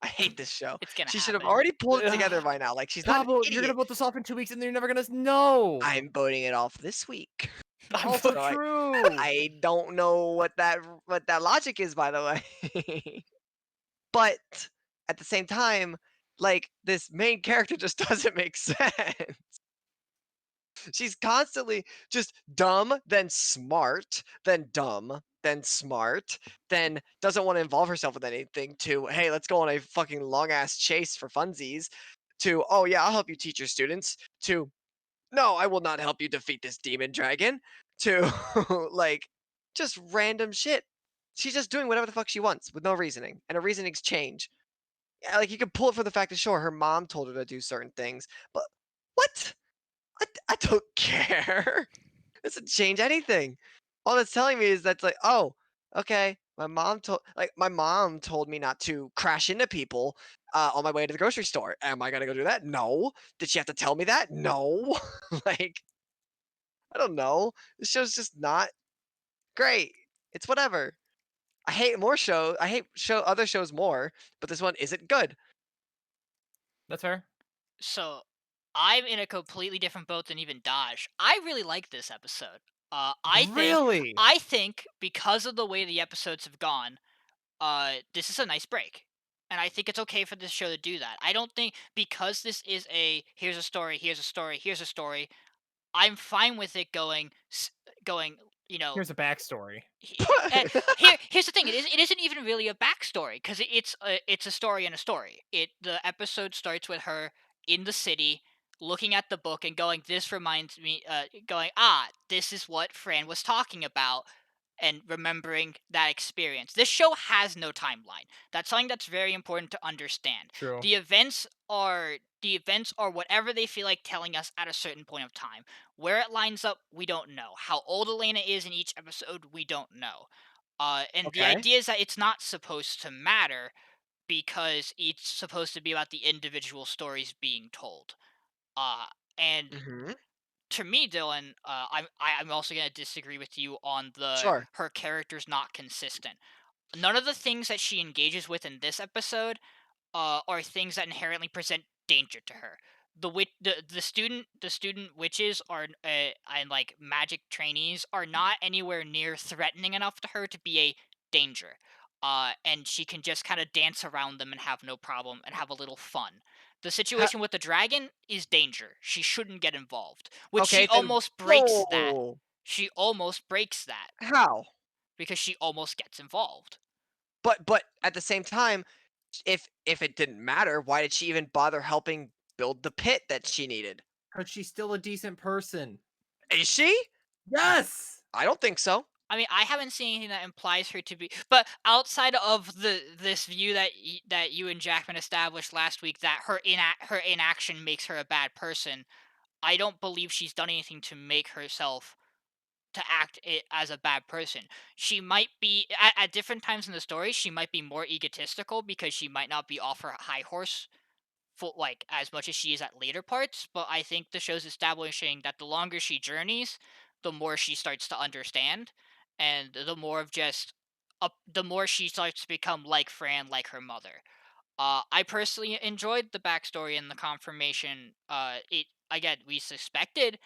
I hate this show. It's gonna She should have happen. already pulled it together by now. Like she's not an Pablo, you're gonna idiot. vote this off in 2 weeks, and then you're never gonna know. I'm voting it off this week. Also So I, true. I don't know what that logic is, by the way. But at the same time, like this main character just doesn't make sense. She's constantly just dumb, then smart, then dumb, then smart, then doesn't want to involve herself with anything, to, hey, let's go on a fucking long ass chase for funsies, to, oh yeah, I'll help you teach your students, to, no, I will not help you defeat this demon dragon, to, like, just random shit. She's just doing whatever the fuck she wants with no reasoning, and her reasonings change. Yeah, like you can pull it from the fact that sure, her mom told her to do certain things, but what? I don't care. It doesn't change anything. All that's telling me is that's like, oh, okay. My mom told me not to crash into people on my way to the grocery store. Am I gonna go do that? No. Did she have to tell me that? No. Like, I don't know. This show's just not great. It's whatever. I hate other shows more, but this one isn't good. That's fair. So I'm in a completely different boat than even Dodge. I really like this episode. I think Really? I think because of the way the episodes have gone, this is a nice break. and I think it's okay for this show to do that. I don't think because this is a here's a story, here's a story, here's a story. I'm fine with it going, you know, Here's a backstory. here's the thing. It isn't even really a backstory because it's a story and a story. The episode starts with her in the city looking at the book and going, "This reminds me," going, "Ah, this is what Fran was talking about," and remembering that experience. This show has no timeline. That's something that's very important to understand. True. The events are whatever they feel like telling us at a certain point of time. Where it lines up, we don't know. How old Elena is in each episode, we don't know. And the Okay. idea is that it's not supposed to matter because it's supposed to be about the individual stories being told. Uh, and Hmm. to me, Dylan, I'm also gonna disagree with you on the Sure. her character's not consistent. None of the things that she engages with in this episode are things that inherently present danger to her. The student witches are and like magic trainees are not anywhere near threatening enough to her to be a danger. And she can just kind of dance around them and have no problem and have a little fun. The Ha- situation with the dragon is danger. She shouldn't get involved, which she okay, then. almost breaks that. Whoa. She almost breaks that How? because she almost gets involved. But at the same time, if it didn't matter, why did she even bother helping build the pit that she needed? But she's still a decent person. Is she? Yes! I don't think so. I mean, I haven't seen anything that implies her to be. But outside of this view that you and Jackman established last week, that her inaction makes her a bad person, I don't believe she's done anything to make herself to act as a bad person. She might be at different times in the story. She might be more egotistical because she might not be off her high horse for like as much as she is at later parts, but I think the show's establishing that the longer she journeys, the more she starts to understand, and the more of just the more she starts to become like Fran, like her mother. I personally enjoyed the backstory and the confirmation. It again, we suspected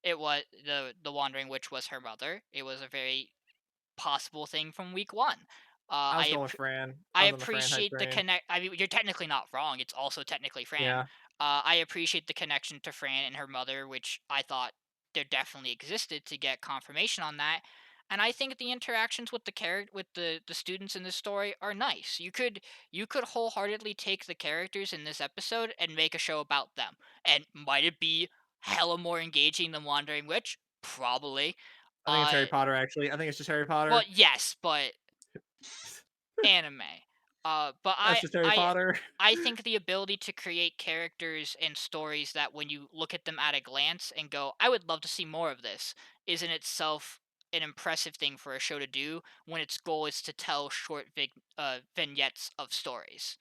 it was the Wandering Witch was her mother. It was a very possible thing from week one. I was going with Fran. I I was on the Fran hype appreciate the train. connect. I mean, you're technically not wrong. It's also technically Fran. Yeah. I appreciate the connection to Fran and her mother, which I thought there definitely existed to get confirmation on that. And I think the interactions with the students in this story are nice. You could wholeheartedly take the characters in this episode and make a show about them. And might it be hella more engaging than Wandering Witch? Probably. I think it's Uh, Harry Potter, actually. I think it's just Harry well, Potter. yes, but anime. But That's just Harry Potter. I think the ability to create characters and stories that when you look at them at a glance and go, I would love to see more of this, is in itself an impressive thing for a show to do when its goal is to tell short vignettes of stories.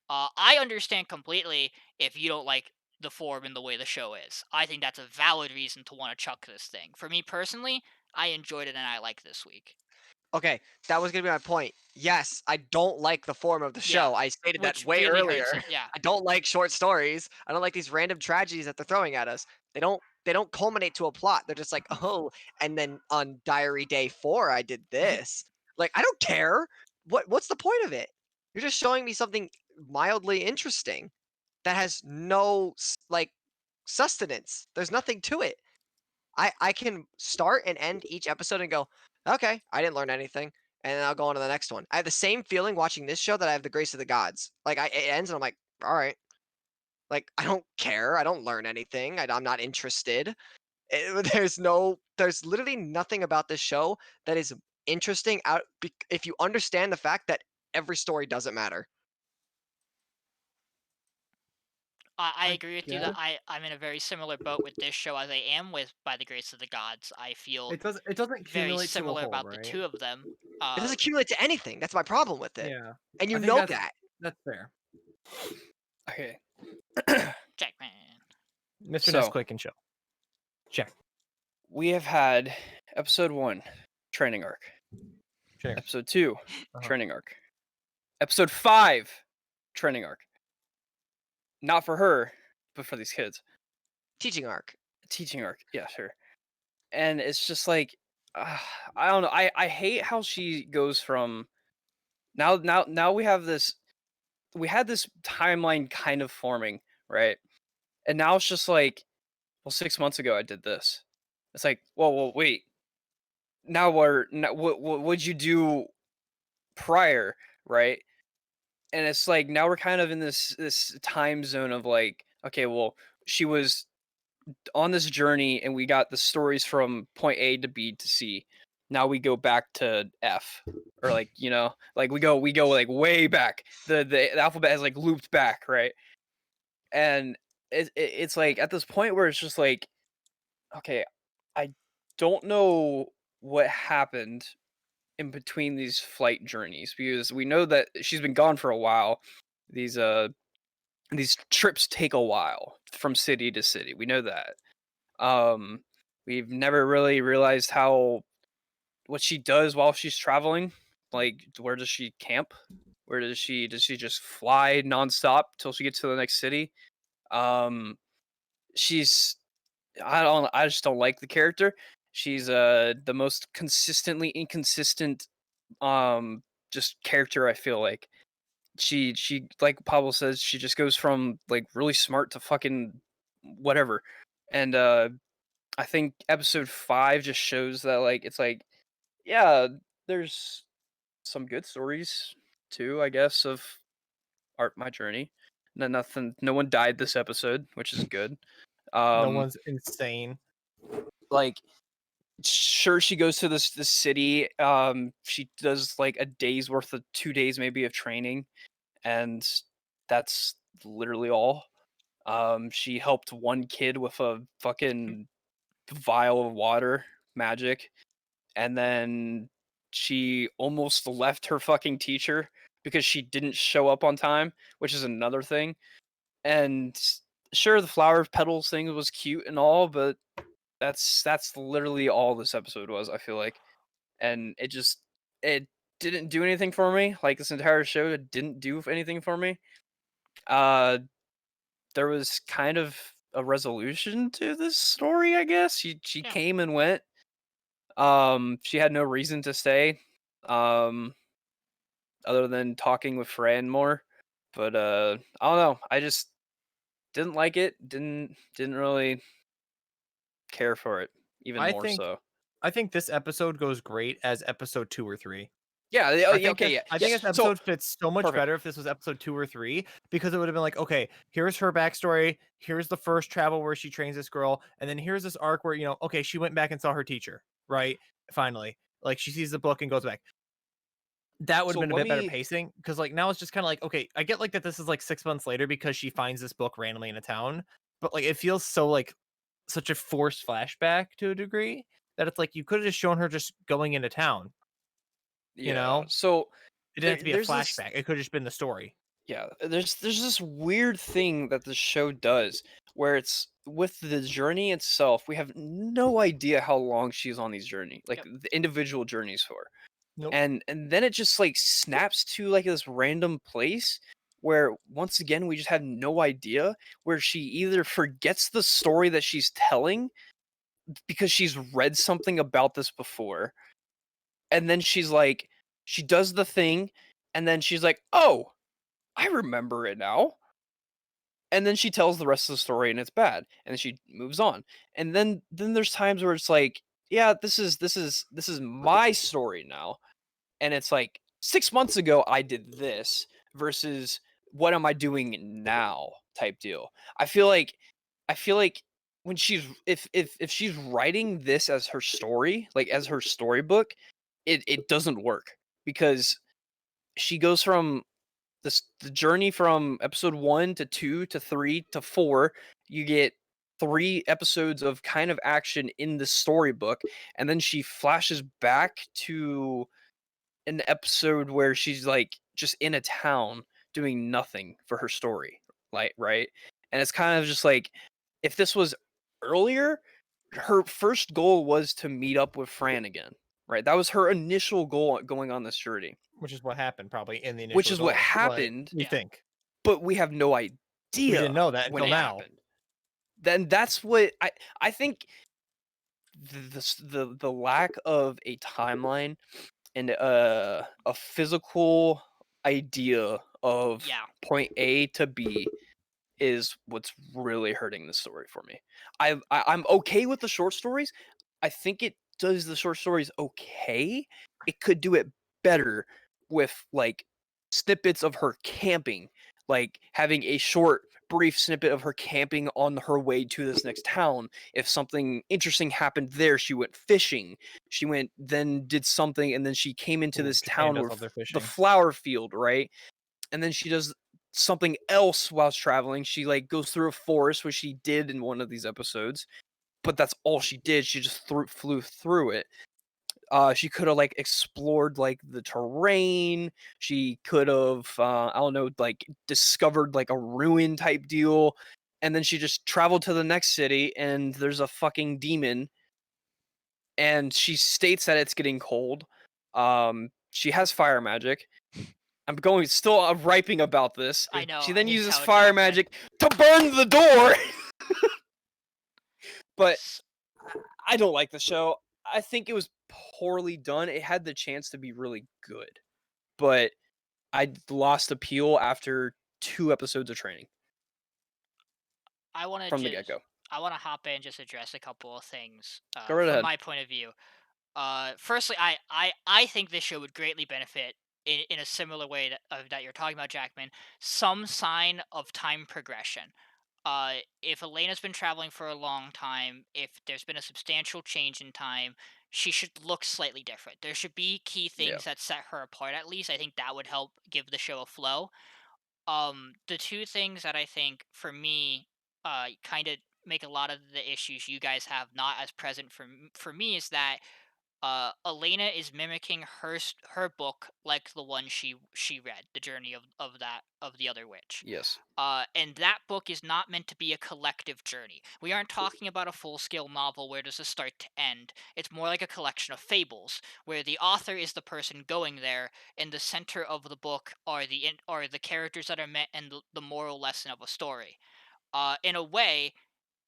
I understand completely if you don't like the form and the way the show is. I think that's a valid reason to want to chuck this thing. For me personally, I enjoyed it and I like this week. Okay, that was gonna be my point. Yes, I don't like the form of the Yeah, show. I stated that which way really earlier. hurts it. Yeah. I don't like short stories. I don't like these random tragedies that they're throwing at us. They don't culminate to a plot. They're just like, oh, and then on diary day 4, I did this. Like, I don't care. What's the point of it? You're just showing me something mildly interesting that has no like sustenance. There's nothing to it. I can start and end each episode and go, okay, I didn't learn anything, and then I'll go on to the next one. I have the same feeling watching this show that I have the Grace of the Gods. Like it ends and I'm like, all right, like I don't care, I don't learn anything, I'm not interested. There's literally nothing about this show that is interesting if you understand the fact that every story doesn't matter. I I agree with you that guess. I'm in a very similar boat with this show as I am with By the Grace of the Gods. I feel It doesn't very accumulate to a similar whole, about the right? two of them. It doesn't accumulate to anything. That's my problem with it, Yeah. and you I think know that. that's fair. Okay. Jackman. Mr. So Nesquik and Chill. Check. we have had episode 1, training arc. Check. Episode 2, Uh-huh. training arc. Episode 5, training arc. Not for her, but for these kids. Teaching arc. Teaching arc. Yeah, sure. And it's just like, I don't know. I hate how she goes from now we have this we had this timeline kind of forming, right? And now it's just like, well, 6 months ago I did this. It's like, well, wait. Now what would you do prior, right? And it's like now we're kind of in this time zone of like, okay, well, she was on this journey and we got the stories from point A to B to C. Now we go back to F, or like, like we go like way back. The alphabet has like looped back, right? And it's like at this point where it's just like, okay, I don't know what happened in between these flight journeys, because we know that she's been gone for a while. These trips take a while from city to city. We know that. Um, we've never really realized what she does while she's traveling. Like, where does she camp? Where does she just fly nonstop till she gets to the next city? Um, she's I just don't like the character. She's the most consistently inconsistent just character, I feel like. She like Pablo says, she just goes from like really smart to fucking whatever. And I think episode 5 just shows that, like, it's like, yeah, there's some good stories too, I guess, of art my journey. No one died this episode, which is good. No Um one's insane. like, sure, she goes to this city, she does like a day's worth of 2 days maybe of training, and that's literally all. She helped one kid with a fucking vial of water magic, and then she almost left her fucking teacher because she didn't show up on time, which is another thing. And sure, the flower petals thing was cute and all, but that's literally all this episode was, I feel like. And it didn't do anything for me. Like, this entire show didn't do anything for me. Uh there was kind of a resolution to this story, I guess. She Yeah. came and went. She had no reason to stay. Um other than talking with Fran more. But I don't know. I just didn't like it. Didn't really care for it even I more think so. I think this episode goes great as episode 2 or 3. Yeah, yeah, okay, yeah. I Yeah. think this So episode fits so much perfect. better if this was episode 2 or 3, because it would have been like, okay, here's her backstory, here's the first travel where she trains this girl, and then here's this arc where, okay, she went back and saw her teacher, right? Finally. Like, she sees the book and goes back. That would have So been a let bit better me pacing, because like now it's just kind of like, okay, I get like that this is like 6 months later because she finds this book randomly in a town, but like it feels so like such a forced flashback to a degree that it's like you could have just shown her just going into town, you yeah. know? So It didn't have to be a there's this flashback. It could have just been the story. yeah, there's this weird thing that the show does where it's with the journey itself, we have no idea how long she's on these journey, like Yep. the individual journeys for. Nope. And then it just like snaps to like this random place where once again we just have no idea, where she either forgets the story that she's telling because she's read something about this before, and then she does the thing, and then she's like, oh, I remember it now. And then she tells the rest of the story and it's bad, and then she moves on. And then there's times where it's like, yeah, this is my story now, and it's like 6 months ago I did this versus what am I doing now type deal. I feel like when she's if she's writing this as her story, like as her storybook, it doesn't work, because she goes from the journey from episode 1 to 2 to 3 to 4. You get 3 episodes of kind of action in the storybook, and then she flashes back to an episode where she's like just in a town doing nothing for her story, like, right? And it's kind of just like, if this was earlier, her first goal was to meet up with Fran again, right? That was her initial goal going on this journey, Which is what happened probably in the which initial is what goal. Like, happened, we Yeah. think. but we have no We idea didn't know that when until it now. happened. Then that's what I think, the lack of a timeline and a physical idea of Yeah. point A to B is what's really hurting the story for me. I'm okay with the short stories. I think it does the short stories okay. It could do it better with like snippets of her camping, like having a short brief snippet of her camping on her way to this next town. If something interesting happened there, she went fishing. She went then did something and then she came into Ooh, this Japan town does where love their the fishing. flower field, right? And then she does something else whilst traveling. She like goes through a forest, which she did in one of these episodes, but that's all she did. She just flew through it. She could have like explored like the terrain. She could have I don't know, like discovered like a ruin type deal. And then she just traveled to the next city and there's a fucking demon and she states that it's getting cold. She has fire magic. I'm going still riping about this. I know. She I then can uses tell, fire Jackman. magic to burn the door. But S- I don't like the show. I think it was poorly done. It had the chance to be really good, but I lost appeal after 2 episodes of training I want to from the get just go. I want to hop in and just address a couple of things Go right from ahead. my point of view. Firstly, I think this show would greatly benefit in a similar way that you're talking about, Jackman. Some sign of time progression. If Elena's been traveling for a long time, if there's been a substantial change in time, she should look slightly different. There should be key Yeah. things that set her apart at least. I think that would help give the show a flow. The two things that I think for me kind of make a lot of the issues you guys have not as present for me is that Elena is mimicking her book like the one she read, The Journey of the Other Witch. Yes. And that book is not meant to be a collective journey. We aren't talking about a full-scale novel where there's a start to end. It's more like a collection of fables, where the author is the person going there, and the center of the book are the characters that are met and the moral lesson of a story. In a way,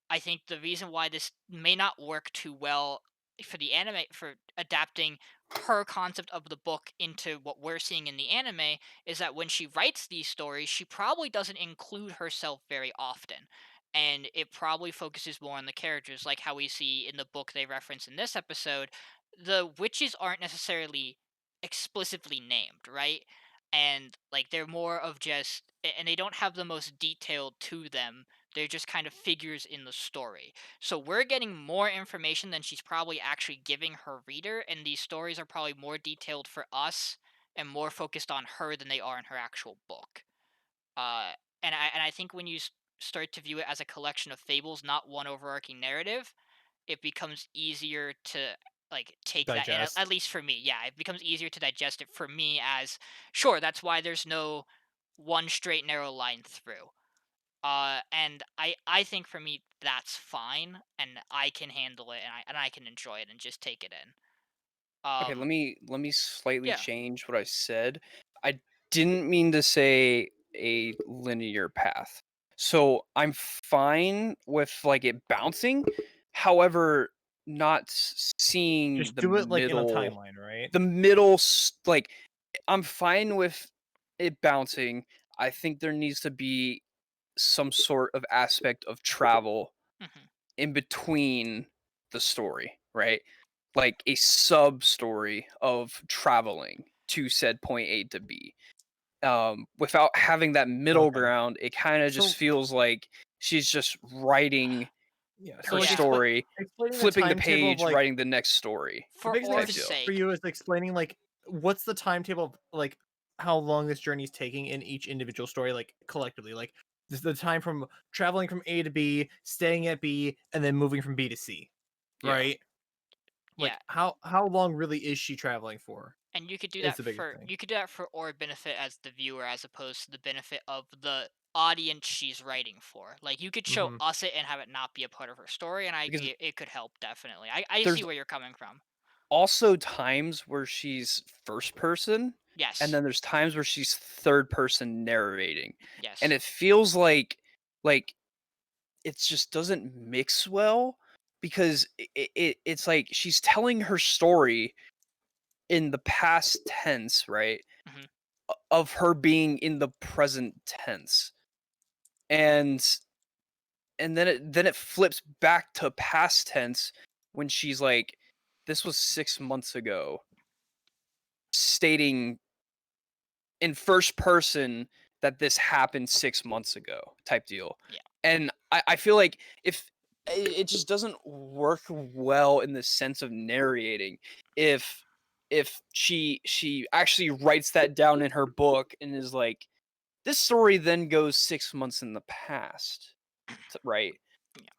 I think the reason why this may not work too well for the anime for adapting her concept of the book into what we're seeing in the anime is that when she writes these stories, she probably doesn't include herself very often. And it probably focuses more on the characters, like how we see in the book they reference in this episode. The witches aren't necessarily explicitly named, right? And like they're more of just, and they don't have the most detailed to them, they're just kind of figures in the story. So we're getting more information than she's probably actually giving her reader, and these stories are probably more detailed for us and more focused on her than they are in her actual book. Uh, and I think when you start to view it as a collection of fables, not one overarching narrative, it becomes easier to like take that in. Digest. At least for me, yeah, it becomes easier to digest it for me as sure. That's why there's no one straight narrow line through. And I think for me that's fine, and I can handle it, and I can enjoy it and just take it in. Okay, let me slightly Yeah. change what I said. I didn't mean to say a linear path. So I'm fine with like it bouncing. However, not seeing Just do it like in a middle timeline, right? the middle like I'm fine with it bouncing. I think there needs to be some sort of aspect of travel Hmm. in between the story, right? Like a sub story of traveling to said point A to B. Without having that middle Okay. ground, it kind of just So feels like she's just writing yeah, so her like Yeah. story, explaining the flipping the timetable of page, like writing the next story the For biggest thing I type Orb's think deal. for sake. you is explaining like what's the timetable of like how long this journey is taking in each individual story, like collectively. Like this the time from traveling from A to B, staying at B, and then moving from B to C. Yeah. Right? Yeah. Like how long really is she traveling for? And you could do Is that the biggest for thing. our benefit as the viewer as opposed to the benefit of the audience she's writing for. Like you could show Hmm. us it and have it not be a part of her story, and I Because agree it could help definitely. I see there's where you're coming from. also times where she's first person, and Yes. then there's times where she's third person narrating. And Yes. it feels like it just doesn't mix well because it's like she's telling her story in the past tense, right? Hmm. of her being in the present tense, and then it flips back to past tense when she's like, "This was 6 months ago," stating in first person that this happened 6 months ago, type deal. Yeah. And I feel like if it just doesn't work well in the sense of narrating, if she actually writes that down in her book and is like, this story then goes 6 months in the past, right?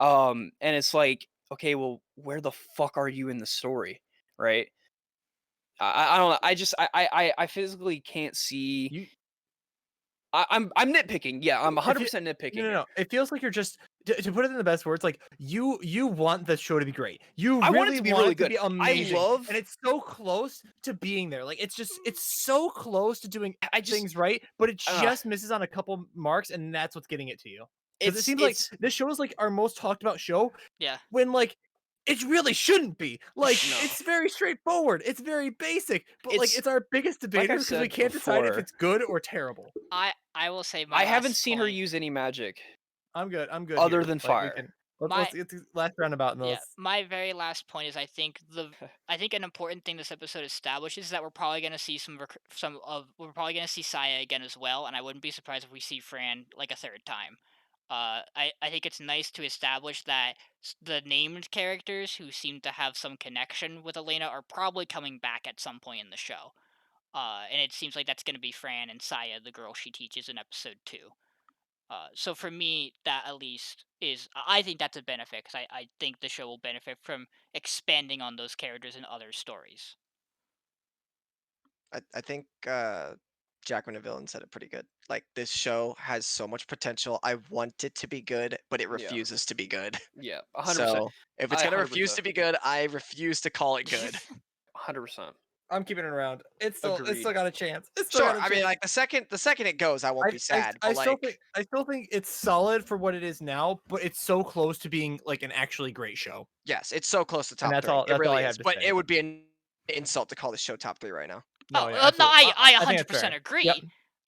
And it's like, okay, well, where the fuck are you in the story, right? I don't know. I physically can't see. You I'm nitpicking. Yeah, I'm if you 100% nitpicking no, here. it feels like you're just to put it in the best words, like you want the show to be great. You I want it really to be want really it to good. be amazing, love. and it's so close to being there. Like it's so close to doing I just things right, but it uh, just misses on a couple marks, and that's what's getting it to you. Because it seems like it's this show is like our most talked about show Yeah. when like it really shouldn't be. Like No. it's very straightforward. It's very basic, but like It's it's our biggest like I debaters because we said can't decide if before. it's good or terrible. I will say my I last haven't seen her point. use any magic I'm good. I'm good other here. than Like we fire. can let's My get to last roundabout and Yeah, let's my very last point is I think an important thing this episode establishes is that we're probably going to see we're probably going to see Saya again as well, and I wouldn't be surprised if we see Fran like a third time. I think it's nice to establish that the named characters who seem to have some connection with Elena are probably coming back at some point in the show. And it seems like that's going to be Fran and Saya, the girl she teaches in episode 2. So for me, that at least is I think that's a benefit because I think the show will benefit from expanding on those characters in other stories. I think Jackman and Villian said it pretty good. Like, this show has so much potential. I want it to be good, but it Yeah. refuses to be good. Yeah, 100%. So if it's I gonna refuse 100%. to be good, I refuse to call it good. 100%. I'm keeping it around. It's Agreed. still got a chance. It's still Sure. got a I mean, chance. like the second it goes, I won't be sad. But like, I still think it's solid for what it is now, but it's so close to being like an actually great show. yes, it's so close to And top 3. It that's all I really have is. to But say. it would be an insult to call this show top 3 right now. No, Oh yeah, no, absolutely. I I think that's 100% fair. agree. Yep.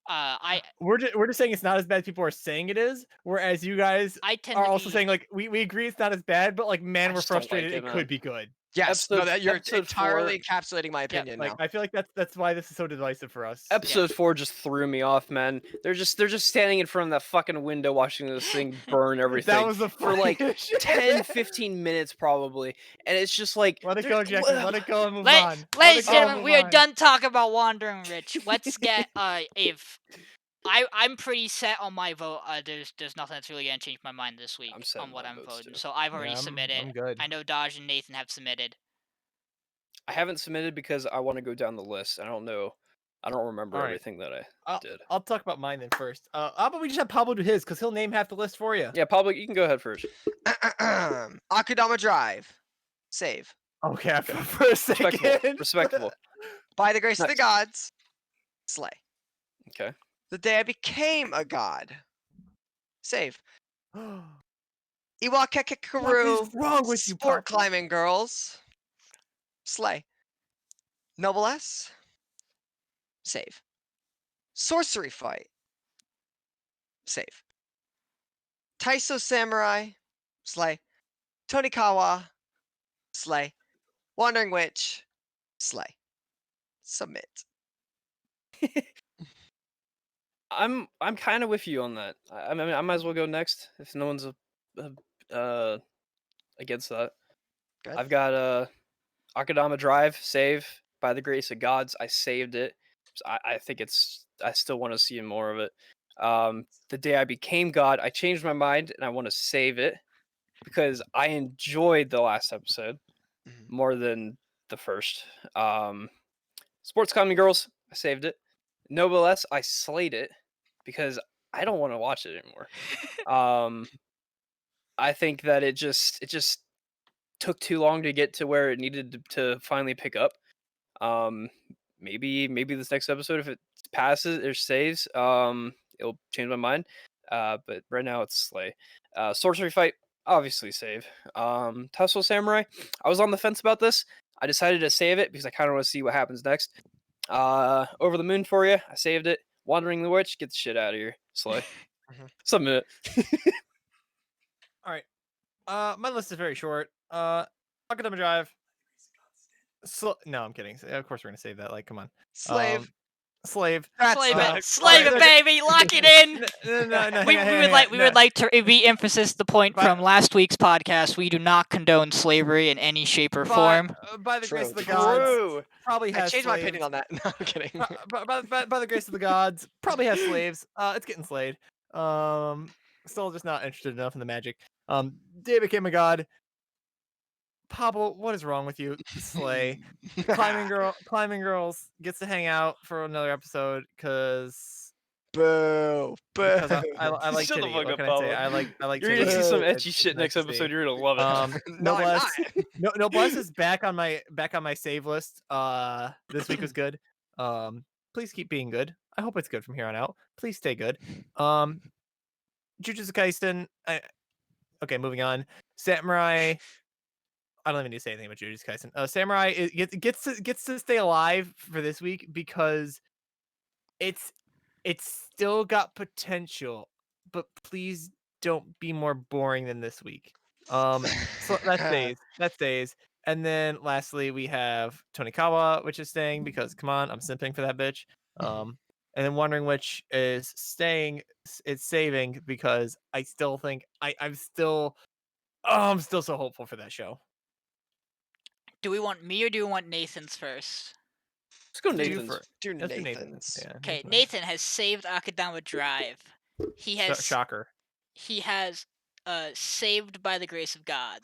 I We're just saying it's not as bad as people are saying it is, whereas you guys I tend are to also be saying like we agree it's not as bad, but like man, I we're just don't like frustrated. it, It man. could be good. Yes. No, that you're episode entirely 4 encapsulating my opinion Like now. I feel like that's why this is so divisive for us. Episode 4 just threw me off, man. They're just standing in front of that fucking window watching this thing burn everything That was the for like funniest shit. 10 15 minutes probably. And it's just like Let it there- go, Jackman. Let it go and move Let, on. ladies Let and it go and gentlemen, move we are on. done talking about Wandering Rich. Let's get if I'm pretty set on my vote. There's nothing that's really gonna change my mind this week I'm set on on what my I'm votes, voting. too. So I've already Yeah, submitted. I'm good. I know Dodge and Nathan have submitted. I haven't submitted because I want to go down the list. I don't remember All right. everything that I did. I'll talk about mine then first. How about we just have Pablo do his because he'll name half the list for you. Yeah, Pablo, you can go ahead first. Akudama Drive. Save. Okay, for a second. Respectable. By the grace of the Nice. gods. Slay. Okay. The day I became a god. Save. What Iwakekekaru. is wrong with you, Sport Pablo? climbing girls. Slay. Noblesse. Save. Sorcery fight. Save. Taiso Samurai. Slay. Tonikawa. Slay. Wandering Witch. Slay. Submit. I'm kind of with you on that. I mean, I might as well go next if no one's against that. Good. I've got Akadama Drive save by the grace of gods. I saved it. I think I still want to see more of it. The day I became god, I changed my mind and I want to save it because I enjoyed the last episode Mhm. more than the first. Sports Comedy Girls, I saved it. Noblesse, I slayed it because I don't want to watch it anymore. I think that it just took too long to get to where it needed to finally pick up. Maybe this next episode, if it passes or saves, it'll change my mind. But right now it's slay. Sorcery fight, obviously save. Tussle Samurai, I was on the fence about this. I decided to save it because I kind of want to see what happens next. Over the Moon for you, I saved it. Wandering the Witch, get the shit out of here. Slay. Mhm. Submit. All right. My list is very short. Akadama Drive. No, I'm kidding. Of course we're gonna save that. Like, come on. Slave. Slave. That Slave sucks. it, slave it, baby, lock it in. No, We would like to re-emphasize the point But- from last week's podcast. We do not condone slavery in any shape or form. By the grace True, of the true. gods, True. probably I has changed my slaves. opinion on that. No, I'm kidding. By the grace of the gods, probably has slaves. It's getting slayed. Still just not interested enough in the magic. Day became a god. Poblo, what is wrong with you? Slay. Climbing girls gets to hang out for another episode because Boo. Boo. I like Shut the titty. fuck What up, can I say? Pablo. I like You're titty. gonna see some It's etchy shit nice next to see. episode. You're gonna love it. No, I'm Noblesse. not. Noblesse is back on my save list. This week was good. Please keep being good. I hope it's good from here on out. Please stay good. Jujutsu Kaisen. Okay, moving on. Samurai. I don't even need to say anything about Jujutsu Kaisen. Samurai gets to stay alive for this week because it's still got potential, but please don't be more boring than this week. So that stays. And then lastly we have Tonikawa, which is staying because come on, I'm simping for that bitch. And then Wondering Which is staying. It's saving because I still think I'm still so hopeful for that show. Do we want me or do we want Nathan's first? Let's go Do you Nathan's. first. Do Let's do Nathan's. Yeah, Okay, Nathan. Nathan has saved Akadama Drive. He has Shocker. he has saved by the grace of God.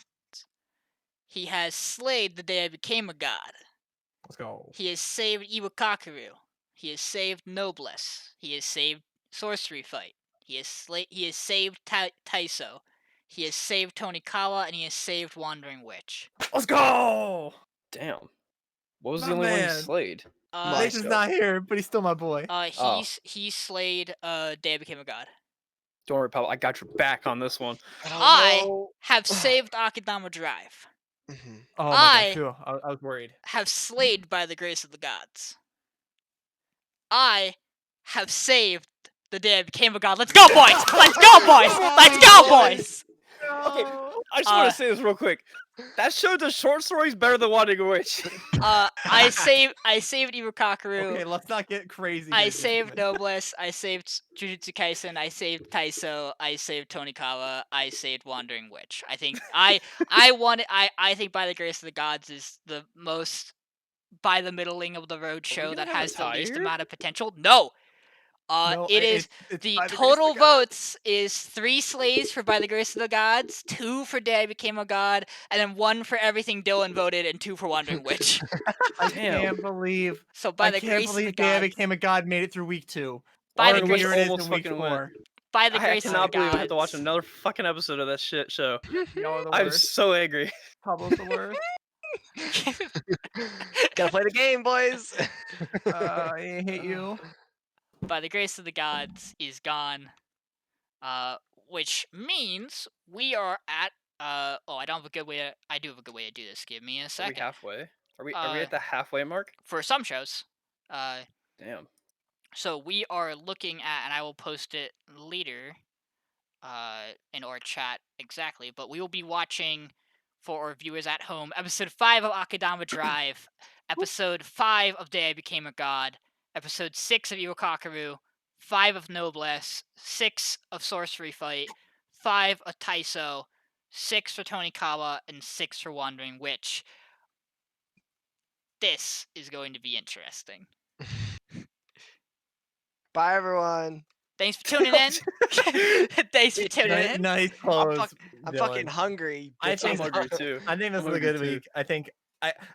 He has slayed the day I became a god. Let's go. He has saved Iwakakaru. He has saved Noblesse. He has saved Sorcery Fight. He has saved Taiso. He has saved Tonikawa, and he has saved Wandering Witch. Let's go. Damn. What was My the only one he man. slayed? Nathan's not here, but he's still my boy. He slayed Day I Became a God. Don't worry, Pablo. I got your back on this one. I have saved Akadama Drive. Mhm. Oh my I- god, phew, I was worried. Have slayed by the grace of the gods. I have saved the day I became a god. Let's go, boys! Let's go, boys! Let's go, boys! Okay, I just want Uh, to say this real quick. That show does short stories better than Wandering Witch. I saved Iwakakaru. Okay, let's not get crazy. I here, saved gentlemen. Noblesse. I saved Jujutsu Kaisen. I saved Taiso. I saved Tonikawa. I saved Wandering Witch. I think I think By the Grace of the Gods is the most by the middling of the road show gonna that have a has the least tie here? amount of potential. No. No, It is it's the By Grace of total the Gods. votes is 3 slays for By the Grace of the Gods, 2 for Day I Became a God, and then 1 for everything Dylan voted, and 2 for Wandering Witch. I Damn. can't believe. So By I the can't Grace of the believe Day I Gods, Became a God made it through week 2. By the Wandering grace, Witch Here it is almost in week fucking 4. went. by the I grace of the cannot believe I have to watch gods. another fucking episode of that shit show. Y'all are the I'm worst. so angry. Pablo's the worst. Gotta play the game, boys. I hate you. By the grace of the gods is gone. Which means we are at I don't have a good way to I do have a good way to do this. Give me a Are we second. halfway? Are we at the halfway mark? For some shows. Damn. So we are looking at, and I will post it later in our chat exactly, but we will be watching for our viewers at home episode 5 of Akadama Drive, episode 5 of Day I Became a God, episode 6 of Iwakakaru, 5 of Noblesse, 6 of Sorcery Fight, 5 of Taiso, 6 for Tonikawa, and 6 for Wandering Witch. This is going to be interesting. Bye, everyone. Thanks for tuning in. Thanks for tuning in. Nice close. I'm Dylan. fucking hungry. I I'm think- hungry too. I think this I'm is a good hungry too. week. I think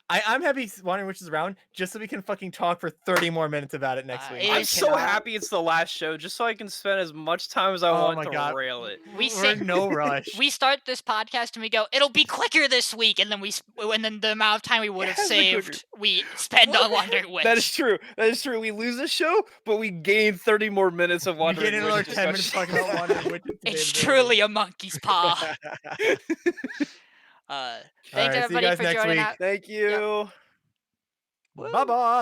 I'm happy Wandering Witch is around just so we can fucking talk for 30 more minutes about it next week. I I'm so cannot- happy it's the last show, just so I can spend as much time as I Oh want my to God. rail it. We We're say- in no rush. We start this podcast and we go, it'll be quicker this week, and then the amount of time we would It have has been quicker. saved, we spend on Wandering Witch. That is true. That is true. We lose the show, but we gain 30 more minutes of We Wandering get Witch another 10 minutes discussion. talking about Wandering Witch. It's truly a monkey's paw. Thanks Alright, see you everybody guys for next joining week. out. Thank you. Bye bye.